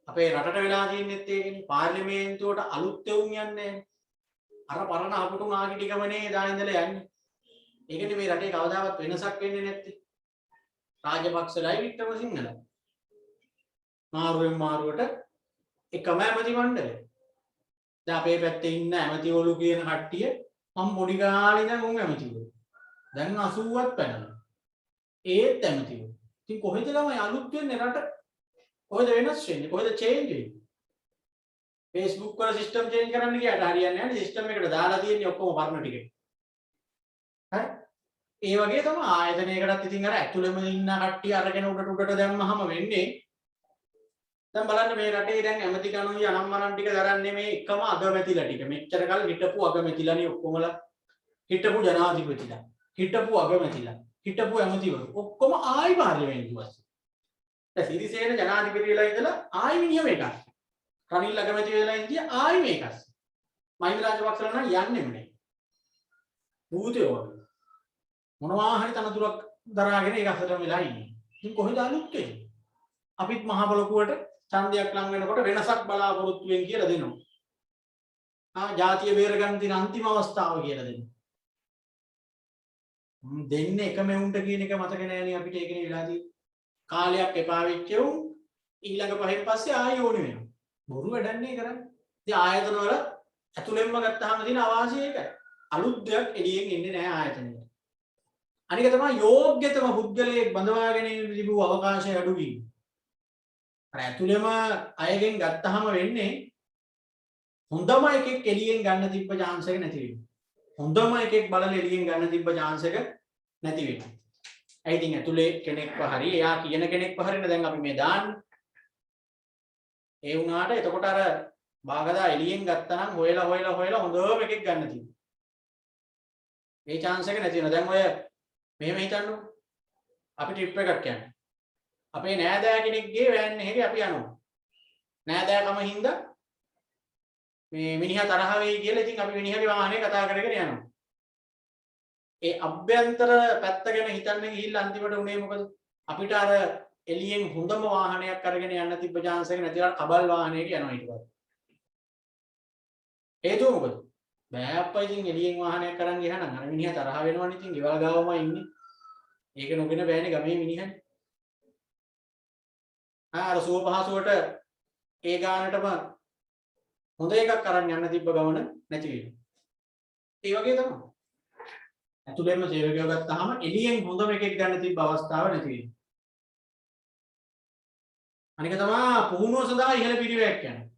අපේ රටට වෙලා තියෙනෙත් ඒකනේ පාර්ලිමේන්තුවට අලුත් එවුන් යන්නේ. අර පරණ අපුටු නාගි ටිකමනේ එදා ඉඳලා යන්නේ. ඒකනේ මේ රටේ කවදාවත් වෙනසක් වෙන්නේ නැත්තේ. රාජපක්ෂලයි වික්‍රමසිංහලයි. මාරුවෙන් මාරුවට එකම ඇමති මණ්ඩලය. දැන් අපේ පැත්තේ ඉන්න ඇමතිවරු කියන කට්ටිය මම පොඩි කාලේ ඉඳන් උන් ඇමතිවරු. දැන් 80ක් පැනලා. ඒත් ඇමතිවරු. ඉතින් කොහෙද ළමයි අලුත් වෙන්නේ රට? කොහෙද වෙනස් වෙන්නේ? කොහෙද චේන්ජ් වෙන්නේ? Facebook වල සිස්ටම් චේන්ජ් කරන්න ගියාට හරියන්නේ නැහැ. සිස්ටම් එකට දාලා තියෙන්නේ ඔක්කොම පරණ ටික. හරි? ඒ වගේ තමයි ආයතනයකටත් ඉතින් අර ඇතුළෙම ඉන්න කට්ටිය අරගෙන උඩට දැම්මහම වෙන්නේ දැන් බලන්න මේ රටේ දැන් ඇමති කණුයි අනම්මනම් ටික දරන්නේ මේ එකම අගමැතිලා ටික. මෙච්චර කල් හිටපු අගමැතිලානේ ඔක්කොමලා. හිටපු ජනාධිපතිලා, හිටපු අගමැතිලා, හිටපු ඇමතිවරු ඔක්කොම ආයි පාර්ලිමේන්තුවට. දැන් සිරිසේන ජනාධිපති වෙලා ඉඳලා ආයි මිනිහ මේකක්. රනිල් අගමැති වෙලා ඉඳියා ආයි මේකක්. මහින්ද රාජපක්ෂලා නම් යන්නෙම නෑ. භූතයෝ වගේ. මොනවා හරි තනතුරක් දරාගෙන ඒක අසරම වෙලා ඉන්නේ. ඉතින් කොහෙද අලුත් වෙන්නේ? අපිත් මහ බලකුවට ඡන්දයක් ලඟ වෙනකොට වෙනසක් බලාපොරොත්තු වෙන් කියලා දෙනවා. ජාතිය බේරගන්න තියෙන අන්තිම අවස්ථාව කියලා දෙනවා. දෙන්නේ එකම උන්ට කියන එක මතක නෑනේ අපිට ඒකනේ වෙලා තියෙන්නේ. කාලයක් එපා වෙච්ච උන් ඊළඟ පහෙන් පස්සේ ආයෙ ඕනේ වෙනවා. බොරු වැඩන්නේ කරන්නේ. ඉතින් ආයතන වල ඇතුළෙන්ම ගත්තාම තියෙන අවාසිය ඒකයි. අලුත් දෙයක් එළියෙන් එන්නේ නෑ ආයතනෙට. අනික තමයි යෝග්‍යතම පුද්ගලයෙක් බඳවා ගැනීම තිබූ අවකාශය අඩු වීම. අර ඇතුළෙම අයගෙන් ගත්තාම වෙන්නේ හොඳම එකෙක් එළියෙන් ගන්න තිබ්බ chance එක නැති වෙනවා. හොඳම එකෙක් බලලා එළියෙන් ගන්න තිබ්බ chance එක නැති වෙනවා. ඒ ඉතින් ඇතුළේ කෙනෙක්ව හරි එයා කියන කෙනෙක්ව හරිනේ දැන් අපි මේ දාන්නේ. ඒ වුණාට එතකොට අර බාගදා එළියෙන් ගත්තා නම් හොයලා හොඳම එකෙක් ගන්න තිබ්බා. මේ chance එක නැති වෙනවා. දැන් ඔය මෙහෙම හිතන්නකො. අපි ට්‍රිප් එකක් යනවා. අපේ නෑදෑ කෙනෙක්ගේ වෑන් එකේ අපි යනවා. නෑදෑකම හින්දා මේ මිනිහා තරහ වෙයි කියලා ඉතින් අපි මිනිහාගේ වාහනේ කතා කරගෙන යනවා. ඒ අභ්‍යන්තර පැත්ත ගැන හිතන්න ගිහිල්ලා අන්තිමට උනේ මොකද? අපිට අර එළියෙන් හොඳම වාහනයක් අරගෙන යන්න තිබ්බ chance එක නැතිලා කබල් වාහනයක යනවා ඊට පස්සේ. හේතුව මොකද? බෑ අප්පා ඉතින් එළියෙන් වාහනයක් අරන් ගියා නම් අර මිනිහා තරහ වෙනවනේ ඉතින් ගෙවල් ගාවම ඉන්නේ. ඒක නොගෙන බෑනේ ගමේ මිනිහනේ. අර සුව පහසුවට ඒ ගානටම හොඳ එකක් අරන් යන්න තිබ්බ ගමන නැති වෙනවා. ඒ වගේ තමයි. ඇතුළෙන්ම සේවකයෝ ගත්තාම එළියෙන් හොඳම එකෙක් ගන්න තිබ්බ අවස්ථාව නැති වෙනවා. අනික තමයි පුහුණුව සඳහා ඉහළ පිරිවැයක් යනවා.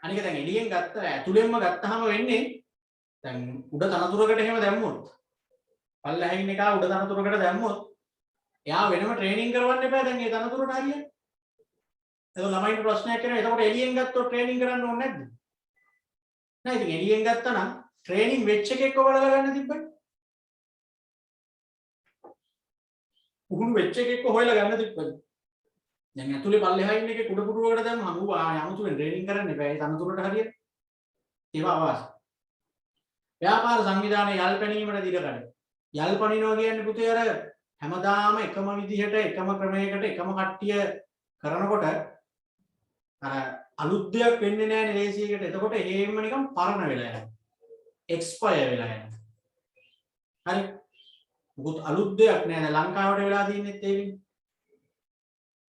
අනික දැන් එළියෙන් ගත්ත ඇතුළෙන්ම ගත්තාම වෙන්නේ දැන් උඩ තනතුරකට එහෙම දැම්මොත් පල්ලෙහින් එක උඩ තනතුරකට දැම්මොත් එයා වෙනම ට්‍රේනින් කරවන්න එපා දැන් ඒ තනතුරට හරියට. ඒක ළමයින්ට ප්‍රශ්නයක් කරනවා. එතකොට එළියෙන් ගත්තොත් ට්‍රේනින් කරන්න ඕනේ නැද්ද? නෑ ඉතින් එළියෙන් ගත්තා නම් ට්‍රේනින් වෙච්ච එකෙක්ව බලලා ගන්න තිබ්බනේ. උහුණු වෙච්ච එකෙක්ව හොයලා ගන්න තිබ්බනේ. දැන් ඇතුලේ පල්ලෙහා ඉන්න එකේ කුඩ පුටුවකට දැම්ම හමු යමුතුනේ ට්‍රේනින් කරන්න එපා. ඒ තනතුරට හරියට. ඒවා අවශ්‍යයි. ව්‍යාපාර සංවිධානය යල්පැනීමට දිගකඩ. යල්පනිනවා කියන්නේ පුතේ අර හැමදාම එකම විදිහට එකම ක්‍රමයකට එකම කට්ටිය කරනකොට අර අලුත් දෙයක් වෙන්නේ නැහැ නේ ලේසියකට. එතකොට හේම නිකන් පරණ වෙලා යනවා. එක්ස්පයර් වෙලා යනවා. හරි. මොකද අලුත් දෙයක් නෑ. දැන් ලංකාවට වෙලා තියෙන්නේ ඒකනේ.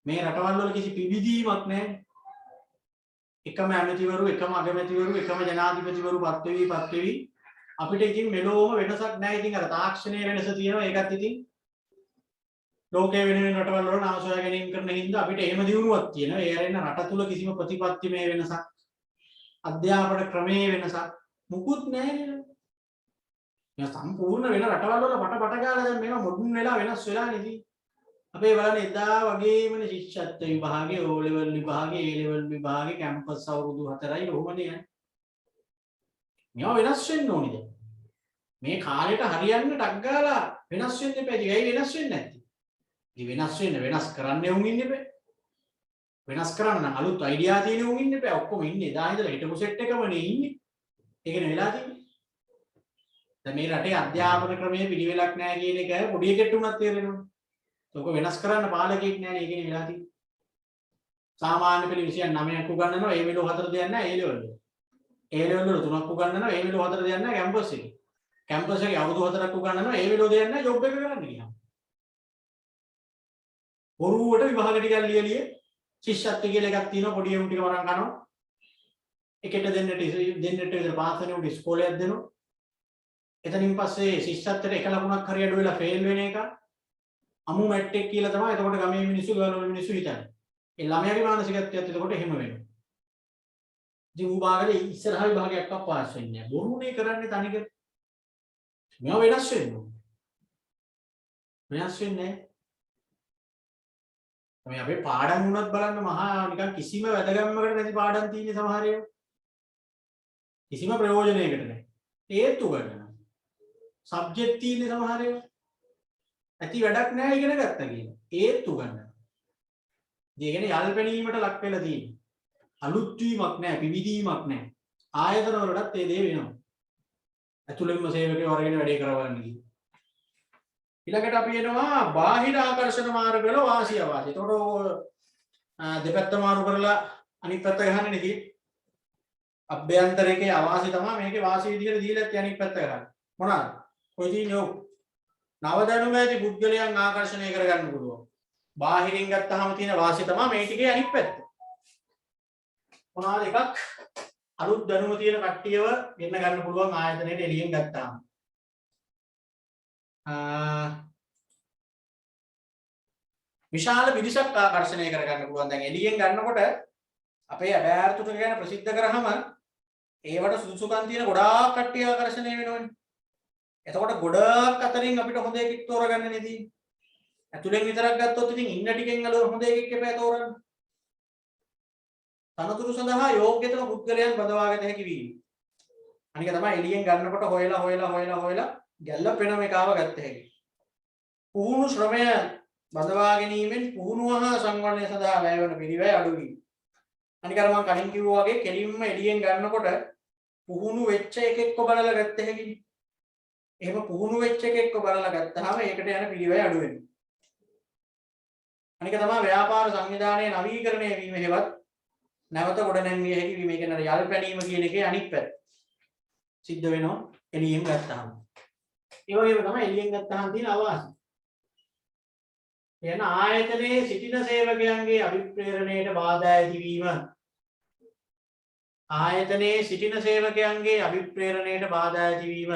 මේ රටවල් වල කිසි පිබිදීමක් නැහැ. එකම ඇමතිවරු, එකම අගමැතිවරු, එකම ජනාධිපතිවරු පත් වෙවි අපිට ඉතින් මෙලොවම වෙනසක් නැහැ. ඉතින් අර තාක්ෂණයේ වෙනස තියෙනවා. ඒකත් ඉතින් ලෝකයේ වෙන වෙන රටවල් වල නව සොයා ගැනීම කරන හින්දා අපිට එහෙම දියුණුවක් තියෙනවා. ඒ අරින්න රට තුල කිසිම ප්‍රතිපත්තිමය වෙනසක්, අධ්‍යාපන ක්‍රමයේ වෙනසක් මුකුත් නැහැ නේද? මේ සම්පූර්ණ වෙන රටවල් වල බට ගාලා දැන් මේවා මොඩර්න් වෙලා වෙනස් වෙලා නේද? අපේ බලන්න එදා වගේමනේ ශිෂ්‍යත්ව විභාගේ, O level විභාගේ, A level විභාගේ, කැම්පස් අවුරුදු 4යි කොහොමද යන්නේ? මේවා වෙනස් වෙන්න ඕනේ දැන්. මේ කාලෙට හරියන්න ටක් ගාලා වෙනස් වෙන්න එපා. ඉතින් ඇයි වෙනස් වෙන්නේ නැත්තේ? ඉතින් වෙනස් වෙන්න වෙනස් කරන්න උන් ඉන්න එපා. වෙනස් කරන්න නම් අලුත් අයිඩියා තියෙන උන් ඉන්න එපා. ඔක්කොම ඉන්නේ එදා ඉඳලා හිටපු සෙට් එකමනේ ඉන්නේ. ඒකනේ වෙලා තියෙන්නේ. දැන් මේ රටේ අධ්‍යාපන ක්‍රමයේ පිළිවෙලක් නැහැ කියන එක පොඩි එකෙක්ට උනත් තේරෙනවා. ඒක වෙනස් කරන්න පාලකෙක් නැහැ නේ. ඒකනේ වෙලා තියෙන්නේ. සාමාන්‍ය පෙළ 29ක් උගන්වනවා. ඒ වෙලෝ 4 දෙයක් නැහැ ඒ ලෙවල් වල. ඒ ලෙවල් වල 3ක් උගන්වනවා. ඒ වෙලෝ 4 දෙයක් නැහැ කැම්පස් එකේ. කැම්පස් එකේ අවුරුදු 4ක් උගන්වනවා. ඒ වෙලෝ දෙයක් නැහැ ජොබ් එක කරන්න ගියාම. බොරුවට විභාග ටිකක් ලියලිය ශිෂ්‍යත්ව කියලා එකක් තියෙනවා. පොඩි උන් ටික වරන් කරනවා. එකට දෙන්නට විතර පාස් වෙන උන් ඉස්කෝලයක් දෙනවා. එතනින් පස්සේ ශිෂ්‍යත්වයට එක ලකුණක් හරි අඩු වෙලා ෆේල් වෙන එක අමු මැට්ටෙක් කියලා තමයි එතකොට ගමේ මිනිස්සු ගාවල මිනිස්සු හිතන්නේ. ඒ ළමයාගේ මානසිකත්වයත් එතකොට එහෙම වෙනවා. ඉතින් ඌ භාගයේ ඉස්සරහ විභාගයක් පාස් වෙන්නේ නැහැ. බොරුනේ කරන්නේ තනිකර. මේවා වෙනස් වෙන්න ඕනේ. වෙනස් වෙන්නේ නැහැ. මේ අපේ පාඩම් වුණත් බලන්න මහා නිකන් කිසිම වැදගත්මකට නැති පාඩම් තියෙන්නේ සමහර ඒවා. කිසිම ප්‍රයෝජනයකට නැහැ. ඒත් උගන්වනවා. සබ්ජෙක්ට් තියෙන්නේ සමහර ඒවා. ඇති වැඩක් නැහැ ඉගෙන ගත්තා කියලා. ඒත් උගන්වනවා. ඒ කියන්නේ යල්පැනීමට ලක් වෙලා තියෙන්නේ. අලුත් වීමක් නැහැ, පිවිදීමක් නැහැ. ආයතන වලටත් ඒ දේ වෙනවා. ඇතුළෙන්ම සේවකයෝ අරගෙන වැඩේ කරවන්න ගිහින්. ඊළඟට අපි එනවා බාහිර ආකර්ෂණ මාර්ග වල වාසිය අවාසිය. එතකොට දෙපැත්ත මාරු කරලා අනිත් පැත්ත ගහන්නේ නේ තියෙන්නේ. අභ්‍යන්තරයේ අවාසිය තමයි මේකේ වාසිය විදිහට දීලා තියෙන අනිත් පැත්ත ගන්න. මොනවාද? ඔය තියෙන්නේ ඔව්. නව දැනුම ඇති පුද්ගලයන් ආකර්ෂණය කරගන්න පුළුවන්. බාහිරින් ගත්තාම තියෙන වාසිය තමයි මේ ටිකේ අනිත් පැත්ත. මොනවාද එකක්? අලුත් දැනුම තියෙන කට්ටියව ගෙන්න ගන්න පුළුවන් ආයතනයේ එළියෙන් ගත්තාම. විශාල පිරිසක් ආකර්ෂණය කරගන්න පුළුවන්. දැන් එළියෙන් ගන්නකොට අපේ අඩාර්තුට ගැන ප්‍රසිද්ධ කරාම ඒවට සුදුසුකම් තියෙන ගොඩාක් කට්ටිය ආකර්ෂණය වෙනවනේ. එතකොට ගොඩාක් අතරින් අපිට හොඳ එකෙක් තෝරගන්න නෙදී. ඇතුලෙන් විතරක් ගත්තොත් ඉතින් ඉන්න ටිකෙන් අලුත් හොඳ එකෙක් එපා තෝරන්න. තනතුරු සඳහා යෝග්‍යතම පුද්ගලයන් බඳවාගත හැකි වීම. අනික තමයි එළියෙන් ගන්නකොට හොයලා ගැල්ලපෙනම එකාව ගත්ත හැකි. පුහුණු ශ්‍රමය බඳවා ගැනීමෙන් පුහුණුව හා සංවර්ධනය සඳහා වැය වන පිරිවැය අඩු වීම. අනික අර මම කලින් කිව්වා වගේ කෙලින්ම එළියෙන් ගන්නකොට පුහුණු වෙච්ච එකෙක්ව බලලා ගත්ත හැකිනේ. එහෙම පුහුණු වෙච්ච එකෙක්ව බලලා ගත්තාම ඒකට යන පිරිවැය අඩු වෙනවා. අනික තමයි ව්‍යාපාර සංවිධානයේ නවීකරණය වීම හේවත් නැවත ගොඩ නැංවිය හැකි වීම. ඒ කියන්නේ යල් පැනීම කියන එකේ අනිත් පැත්ත සිද්ධ වෙනවා එළියෙන් ගත්තාම. ඒ වගේම තමයි එළියෙන් ගත්තාම තියෙන අවාසිය. එන ආයතනයේ සිටින සේවකයන්ගේ අභිප්‍රේරණයට බාධා ඇතිවීම. ආයතනයේ සිටින සේවකයන්ගේ අභිප්‍රේරණයට බාධා ඇතිවීම.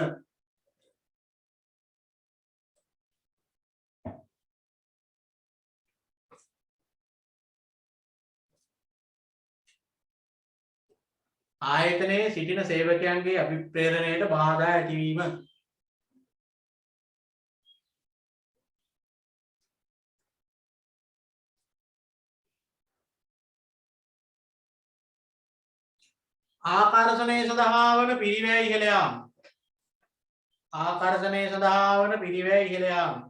ආයතනයේ සිටින සේවකයන්ගේ අභිප්‍රේරණයට බාධා ඇතිවීම. ආකර්ෂණය සඳහා වන පිරිවැය ඉහළ යාම. ආකර්ෂණය සඳහා වන පිරිවැය ඉහළ යාම.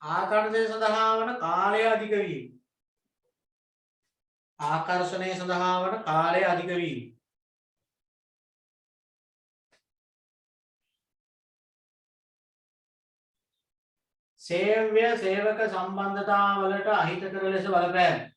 ආකර්ෂණය සඳහා වන කාලය අධික වීම. ආකර්ෂණය සඳහා වන කාලය අධික වීම. සේව්‍ය සේවක සම්බන්ධතාවලට අහිතකර ලෙස බලපෑම.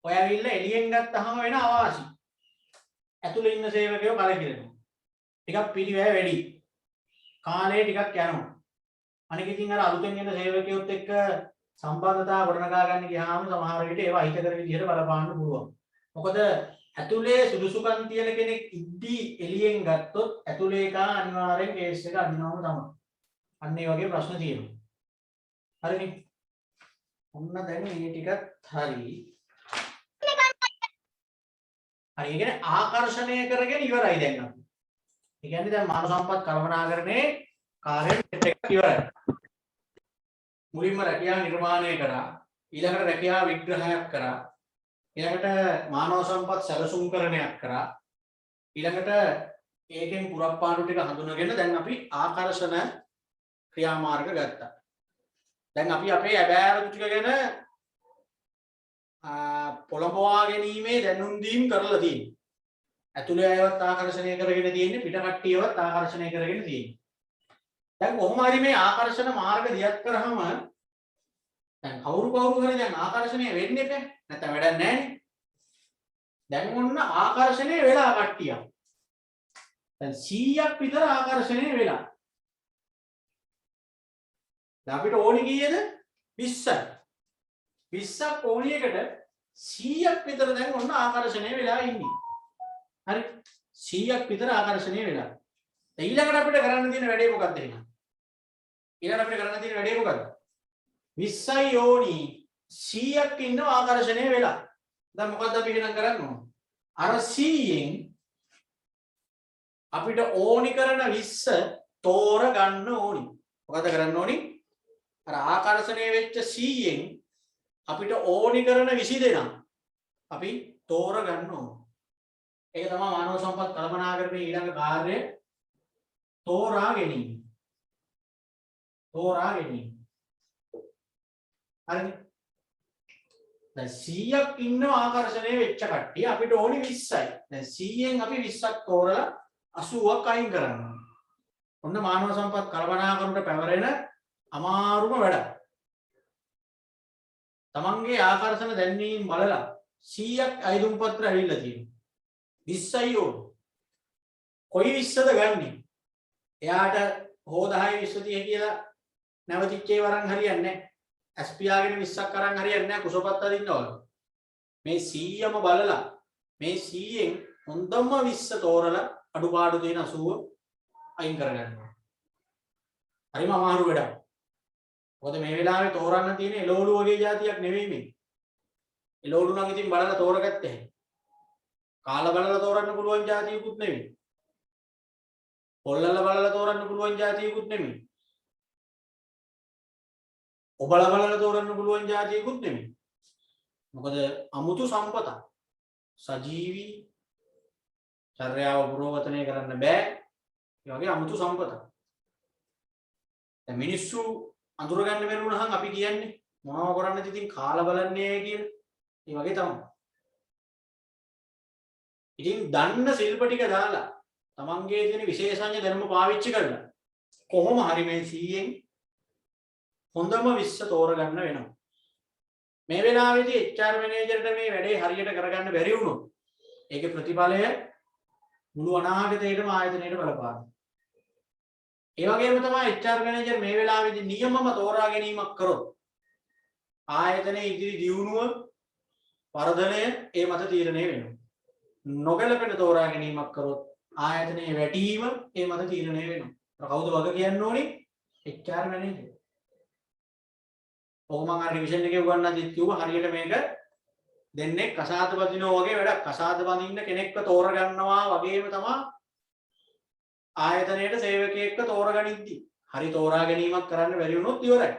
ඔය ඇවිල්ලා එළියෙන් ගත්තාම වෙන අවාසි. ඇතුලේ ඉන්න සේවකයෝ කලකිරෙනවා. ටිකක් පිළිවැය වැඩි. කාලය ටිකක් යනවා. අනික ඉතින් අර අලුතෙන් එන සේවකයොත් එක්ක සම්බන්ධතාව ගොඩනගා ගන්න ගියාම සමහර විට ඒවා හිතකර විදිහට බලපාන්න පුළුවන්. මොකද ඇතුලේ සුදුසුකම් තියෙන කෙනෙක් ඉද්දී එළියෙන් ගත්තොත් ඇතුලේ එක අනිවාර්යෙන් කේස් එක අදිනවම තමයි. අන්න ඒ වගේ ප්‍රශ්න තියෙනවා. හරිනේ. ඔන්න දැන් මේ ටිකත් හරි. හරි. ඒ කියන්නේ ආකර්ෂණය කරගෙන ඉවරයි දැන් අපි. ඒ කියන්නේ දැන් මානව සම්පත් කළමනාකරණේ කාර්යය ටික ඉවරයි. මුලින්ම රැකියාව නිර්මාණය කරා, ඊළඟට රැකියාව විග්‍රහයක් කරා, ඊළඟට මානව සම්පත් සැලසුම්කරණයක් කරා, ඊළඟට ඒකෙන් පුරප්පාඩු ටික හඳුනගෙන දැන් අපි ආකර්ෂණ ක්‍රියාමාර්ග ගත්තා. දැන් අපි අපේ අබෑරතු ටික ගැන පොළඹවා ගැනීමේ දැනුම් දීම් කරලා තියෙනවා. ඇතුලේ අයවත් ආකර්ෂණය කරගෙන තියෙන්නේ, පිට කට්ටියවත් ආකර්ෂණය කරගෙන තියෙන්නේ. දැන් කොහොම හරි මේ ආකර්ෂණ මාර්ග දියත් කරාම දැන් කවුරු හරි දැන් ආකර්ෂණය වෙන්නේ නැහැ. නැත්නම් වැඩක් නැහැනේ. දැන් ඔන්න ආකර්ෂණය වෙලා කට්ටියක්. දැන් 100ක් විතර ආකර්ෂණය වෙලා. දැන් අපිට ඕනි කීයද? 20ක්. 20ක් ඕනි එකට 100ක් විතර දැන් ඔන්න ආකර්ෂණය වෙලා ඉන්නේ. හරි. 100ක් විතර ආකර්ෂණය වෙලා. ඊළඟට අපිට කරන්න තියෙන වැඩේ මොකක්ද එහෙනම්? ඊළඟට අපිට කරන්න තියෙන වැඩේ මොකක්ද? 20යි ඕනි 100ක් ඉන්නව ආකර්ෂණය වෙලා. දැන් මොකද්ද අපි එහෙනම් කරන්න ඕන? අර 100න් අපිට ඕනි කරන 20 තෝර ගන්න ඕනි. මොකද කරන්න ඕනි? අර ආකර්ෂණය වෙච්ච 100න් අපිට ඕනි කරන 20 දෙනා අපි තෝර ගන්න ඕන. ඒක තමයි මානව සම්පත් කළමනාකරණයේ ඊළඟ කාර්යය. තෝරා ගැනීම. තෝරා ගැනීම. හරිද? දැන් 100ක් ඉන්න ආකර්ෂණය වෙච්ච කට්ටිය අපිට ඕනි 20යි. දැන් 100න් අපි 20ක් තෝරලා 80ක් අයින් කරනවා. ඔන්න මානව සම්පත් කළමනාකරණයට පැවරෙන අමාරුම වැඩ. තමන්ගේ ආකර්ෂණ දැන්වීම බලලා 100ක් අයදුම් පත්‍ර ඇවිල්ලා තියෙනවා. 20යි ඕන. කොයි 20ද ගන්නේ? එයාට හෝ 10 20 30 කියලා නැවතිච්චේ වරන් හරියන්නේ නැහැ. ඇස්පියාගෙන 20ක් අරන් හරියන්නේ නැහැ. කුසපත් අදින්නවල. මේ 100ම බලලා මේ 100න් හොඳම 20 තෝරලා අඩුපාඩු දෙන 80 අයින් කරගන්නවා. හරිම අමාරු වැඩක්. මොකද මේ වෙලාවේ තෝරන්න තියෙන එළවලු වගේ જાතියක් නෙවෙයි මේ. එළවලු නම් ඉතින් බලලා තෝරගත්තේ. කාලා බලලා තෝරන්න පුළුවන් જાතියකුත් නෙවෙයි. පොල්ලල බලලා තෝරන්න පුළුවන් જાතියකුත් නෙමෙයි. ඔබල බලලා තෝරන්න පුළුවන් જાතියකුත් නෙමෙයි. මොකද අමුතු සම්පතක්. සජීවී චර්යාව පුරෝගතනය කරන්න බෑ. ඒ වගේ අමුතු සම්පතක්. දැන් මිනිස්සු අඳුර ගන්න බැරි වුණාම අපි කියන්නේ මොනව කරන්නද ඉතින් කාලා බලන්නේ කියලා. ඒ වගේ තමයි. ඉතින් දන්න ශිල්ප ටික දාලා තමන්ගේ තියෙන විශේෂඥ දැනුම පාවිච්චි කරලා කොහොම හරි මේ 100න් හොඳම 20 තෝරගන්න වෙනවා. මේ වෙලාවේදී HR මැනේජර්ට මේ වැඩේ හරියට කරගන්න බැරි වුණොත් ඒකේ ප්‍රතිඵලය මුළු අනාගතයේම ආයතනයට බලපානවා. ඒ වගේම තමයි HR මැනේජර් මේ වෙලාවේදී නියමම තෝරා ගැනීමක් කරොත් ආයතනයේ ඉදිරි දියුණුව වර්ධනය ඒ මත තීරණය වෙනවා. නොගැලපෙන තෝරා ගැනීමක් කරොත් ආයතනයේ වැටීම ඒ මත තීරණය වෙනවා. කවුද වග කියන්න ඕනේ? HR manager. ඔහොම මම අර රිවිෂන් එකේ උගන්වන්නත් කිව්වා හරියට මේක දෙන්නේ කසාද බඳිනවා වගේ වැඩක්. කසාද බඳින්න කෙනෙක්ව තෝරගන්නවා වගේම තමයි ආයතනයේට සේවකයෙක්ව තෝරගනිද්දි හරි තෝරා ගැනීමක් කරන්න බැරි වුණොත් ඉවරයි.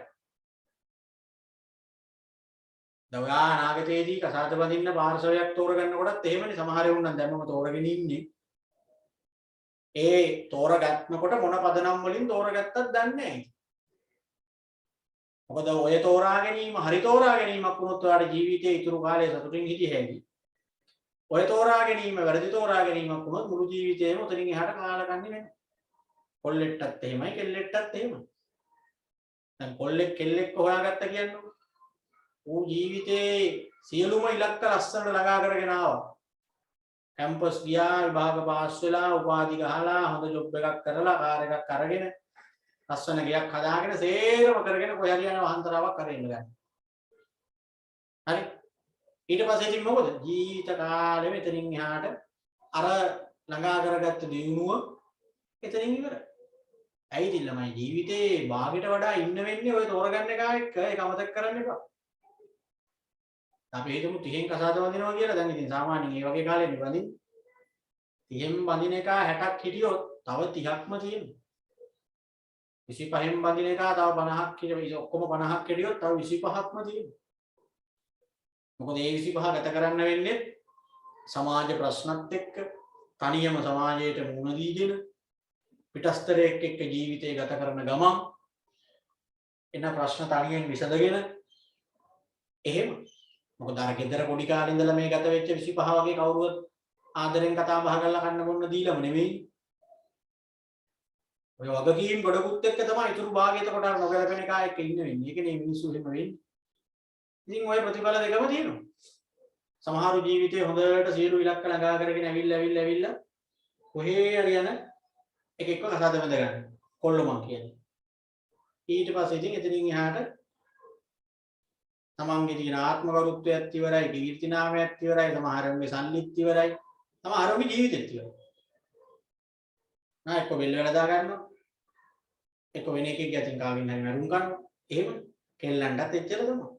දැන් ඔයා අනාගතයේදී කසාද බඳින්න පාර්ශවයක් තෝරගන්නකොටත් එහෙමනේ සමහර වුන් නම් දැන් මම තෝරගෙන ඉන්නේ. ඒ තෝරගන්නකොට මොන පදනම් වලින් තෝරගත්තත් දන්නේ නැහැ. මොකද ඔය තෝරා ගැනීම හරි තෝරා ගැනීමක් වුණොත් ඔයාලට ජීවිතයේ ඉතුරු කාලය සතුටින් හිටිය හැකියි. ඔය තෝරා ගැනීම වැරදි තෝරා ගැනීමක් වුණොත් මුළු ජීවිතේම උතනින් එහාට කාලා ගන්නේ නැහැ. කොල්ලෙක්ටත් එහෙමයි කෙල්ලෙක්ටත් එහෙමයි. දැන් කොල්ලෙක් කෙල්ලෙක් හොයාගත්ත කියන්නේ ඌ ජීවිතේ සියලුම ඉලක්ක ලස්සනට ළඟා කරගෙන ආවා. කැම්පස් ගියා, විභාග පාස් වෙලා, උපාධි ගහලා, හොඳ ජොබ් එකක් කරලා, කාර් එකක් අරගෙන, ලස්සන ගෙයක් හදාගෙන සේරම කරගෙන කොහේ හරි යන වහන්තරාවක් කරගෙන ගන්න. හරි. ඊට පස්සේ ඉතින් මොකද? ජීවිත කාලෙම එතනින් එහාට අර ළඟා කරගත්ත දිනුව එතනින් ඉවරයි. ඇයි ඉතින් ළමයි ජීවිතේ භාගයට වඩා ඉන්න වෙන්නේ ඔය තෝරගන්න එක එක්ක ඒක අමතක කරන්න එපා. අපි හිතමු 30න් කසාද වදිනවා කියලා. දැන් ඉතින් සාමාන්‍යයෙන් මේ වගේ කාලෙන්නේ වදින්නේ 30න් බඳින එක 60ක් හිටියොත් තව 30ක්ම තියෙනවා. 25න් බඳින එක තව 50ක් හිටියොත් ඔක්කොම 50ක් හිටියොත් තව 25ක්ම තියෙනවා. මොකද ඒ 25 ගත කරන්න වෙන්නේ සමාජ ප්‍රශ්නත් එක්ක තනියම සමාජයට මුහුණ දීගෙන පිටස්තරයක් එක්ක ජීවිතය ගත කරන ගමන් එන ප්‍රශ්න තනියෙන් විසඳගෙන එහෙම. මොකද අර ගෙදර පොඩි කාලේ ඉඳලා මේ ගත වෙච්ච 25 වගේ කවුරුවත් ආදරෙන් කතා බහ කරලා කන්න බොන්න දීලම නෙමෙයි. ඔය වගකීම් ගොඩකුත් එක්ක තමයි ඉතුරු භාගය එතකොට අර නොගැලපෙන එකා එක්ක ඉන්න වෙන්නේ. ඒකනේ මිනිස්සු එහෙම වෙන්නේ. ඉතින් ওই ප්‍රතිඵල දෙකම තියෙනවා. සමහරු ජීවිතේ හොඳට සියලු ඉලක්ක ළඟා කරගෙන ඇවිල්ලා කොහේ හරි යන එක එක්ක කසාද බඳ ගන්න. කොල්ලොමන් කියන්නේ. ඊට පස්සේ ඉතින් එතනින් එහාට තමන්ගේ තියෙන ආත්ම ගෞරවත්වයත් ඉවරයි, කීර්ති නාමයත් ඉවරයි, සමහරුන්ගේ සම්ලිත් ඉවරයි, සමහරුන්ගේ ජීවිතෙත් ඉවරයි. එක්ක බෙල්ල වැළඳා ගන්නවා. එක්ක වෙන එකෙක් යටින් කාගෙන් හරි මරුන් ගන්නවා. එහෙම කෙල්ලන්ටත් එච්චර තමයි.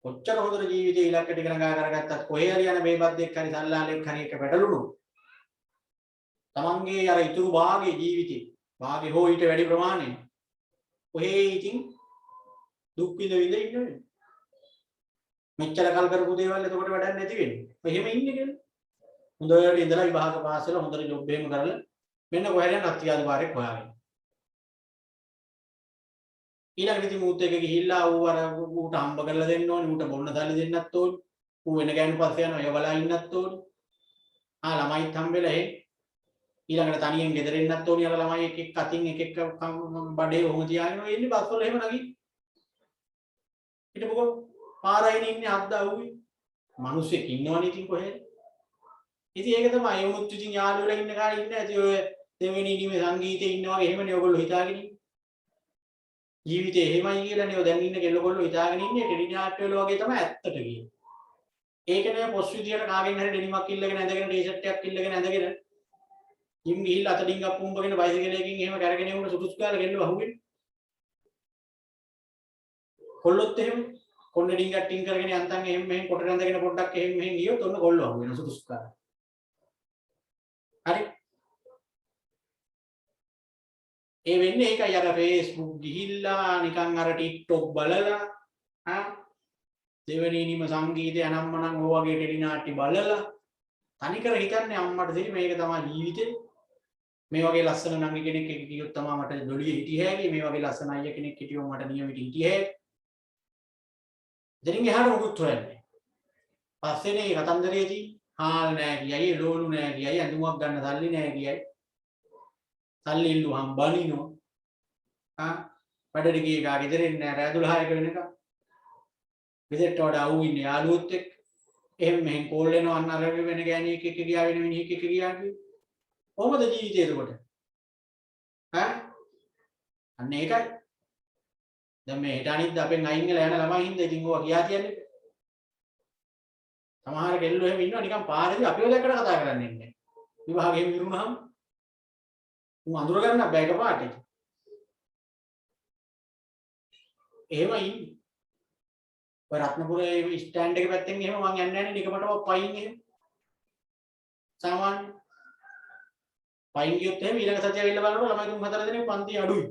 කොච්චර හොඳට ජීවිතේ ඉලක්ක ටික ළඟා කරගත්තත් කොහේ හරි යන බේබද්දෙක් හරි සල්ලාලෙක් හරි එක පැටළුණු තමන්ගේ අර ඉතුරු භාගයේ ජීවිතේ භාගේ හෝ ඊට වැඩි ප්‍රමාණයක් කොහේ ඉතින් දුක් විඳ ඉන්නේ. මෙච්චර කල් කරපු දේවල් එතකොට වැඩක් නැති වෙන්නේ. එහෙම ඉන්නේ කියලා. හොඳට ඉඳලා විභාග පාස් වෙලා හොඳට ජොබ් එකම කරලා මෙන්න කොහෙද යන අත්‍යාද පාරේ හොයාගෙන. ඊළඟට ඉතින් ඌත් එක ගිහිල්ලා ඌ අර ඌට හම්බ කරලා දෙන්න ඕනේ, ඌට බොන්න සල්ලි දෙන්නත් ඕනේ. ඌ වෙන ගෑනු පස්සේ යනවා යවලා ඉන්නත් ඕනේ. ළමයිත් හම්බෙලා ඊළඟට තනියෙන් ගෙදර ඉන්නත් ඕනේ. අර ළමයි එක එක අතින් එක එක බඩේ ඔහොම තියාගෙන ඉන්නේ බස් වල එහෙම නැගී. හිටපොකෝ පාරයින් ඉන්නේ අද්දාවුවේ. මිනිස්සෙක් ඉන්නවනේ ඉතින් කොහෙද? ඉතින් ඒක තමයි වුණුත් ඉතින් යාළුවලා ඉන්න කාලේ ඉන්න ඇති ඔය දෙවෙනි නිමේ සංගීතේ ඉන්න වගේ එහෙමනේ ඔයගොල්ලෝ හිතාගෙන ඉන්නේ. ජීවිතේ එහෙමයි කියලානේ ඔය දැන් ඉන්න කෙල්ලගොල්ලෝ හිතාගෙන ඉන්නේ ටෙලි නාට්‍ය වල වගේ තමයි ඇත්තට කියන්නේ. ඒකනේ පොස් විදියට කාගෙන් හරි ඩෙනිමක් ඉල්ලගෙන ඇඳගෙන ටී-ෂර්ට් එකක් ඉල්ලගෙන ඇඳගෙන ජිම් ගිහිල්ලා අත ඩිංගක් පුම්බගෙන බයිසිකලයකින් එහෙම කරගෙන යන්න සුදුසු කාලේ ගෙල්ල වහුවෙන්නේ. කොල්ලොත් එහෙම කොන්න ඩිංගක් ටින් කරගෙන යන්තම් එහෙම මෙහෙන් කොට රැඳගෙන පොඩ්ඩක් එහෙම මෙහෙන් ගියොත් ඔන්න කොල්ල වහුවෙන සුදුසු කාලේ. හරි. ඒ වෙන්නේ ඒකයි අර Facebook ගිහිල්ලා නිකන් අර TikTok බලලා දෙවෙනි නිම සංගීතය අනම්මනම් ඕ වගේ ටෙලි නාට්‍ය බලලා තනිකර හිතන්නේ අම්මට දෙවි මේක තමයි ජීවිතේ. මේ වගේ ලස්සන නංගි කෙනෙක් එක කිව්වොත් තමයි මට දොඩිය හිටිය හැකි. මේ වගේ ලස්සන අයියා කෙනෙක් හිටියොත් මට නියමිට හිටිය හැකි. දෙරින් එහාට මොකුත් හොයන්නේ. පස්සේනේ කතන්දරේදී හාල් නෑ කියයි, ලෝලු නෑ කියයි, ඇඳුමක් ගන්න සල්ලි නෑ කියයි. සල්ලි ඉල්ලුවම් බනිනෝ. වැඩට ගියේ ගා ගෙදරින් නෑ රෑ 12ක වෙනකම්. ගෙදරට වඩා ඌ ඉන්නේ යාළුවොත් එක්ක. එහෙම මෙහෙන් කෝල් වෙනවා අන්න අර වෙන ගෑණියෙක් එක්ක ගියා වෙන මිනිහෙක් එක්ක ගියා කිව්වේ. කොහොමද ජීවිතේ එතකොට? අන්න ඒකයි. දැන් මේ හෙට අනිද්ද අපෙන් අයින් වෙලා යන ළමයි හින්දා ඉතින් ඕවා කියා තියන්නේ. සමහර කෙල්ලෝ එහෙම ඉන්නවා නිකන් පාරේදී අපිව දැක්කට කතා කරන්නේ නැහැ. විභාගෙම ඉරුණාම උන් අඳුර ගන්න බෑ එකපාරට. එහෙමයි ඉන්නේ. ඔය රත්නපුරේ ස්ටෑන්ඩ් එක පැත්තෙන් එහෙම මං යන්නේ නැහැ නේ නිකමටම පයින් එහෙම. සාමාන්‍ය පයින් ගියොත් එහෙම ඊළඟ සතිය ඇවිල්ලා බලනකොට ළමයි තුන් හතර දෙනෙක් පන්ති අඩුයි.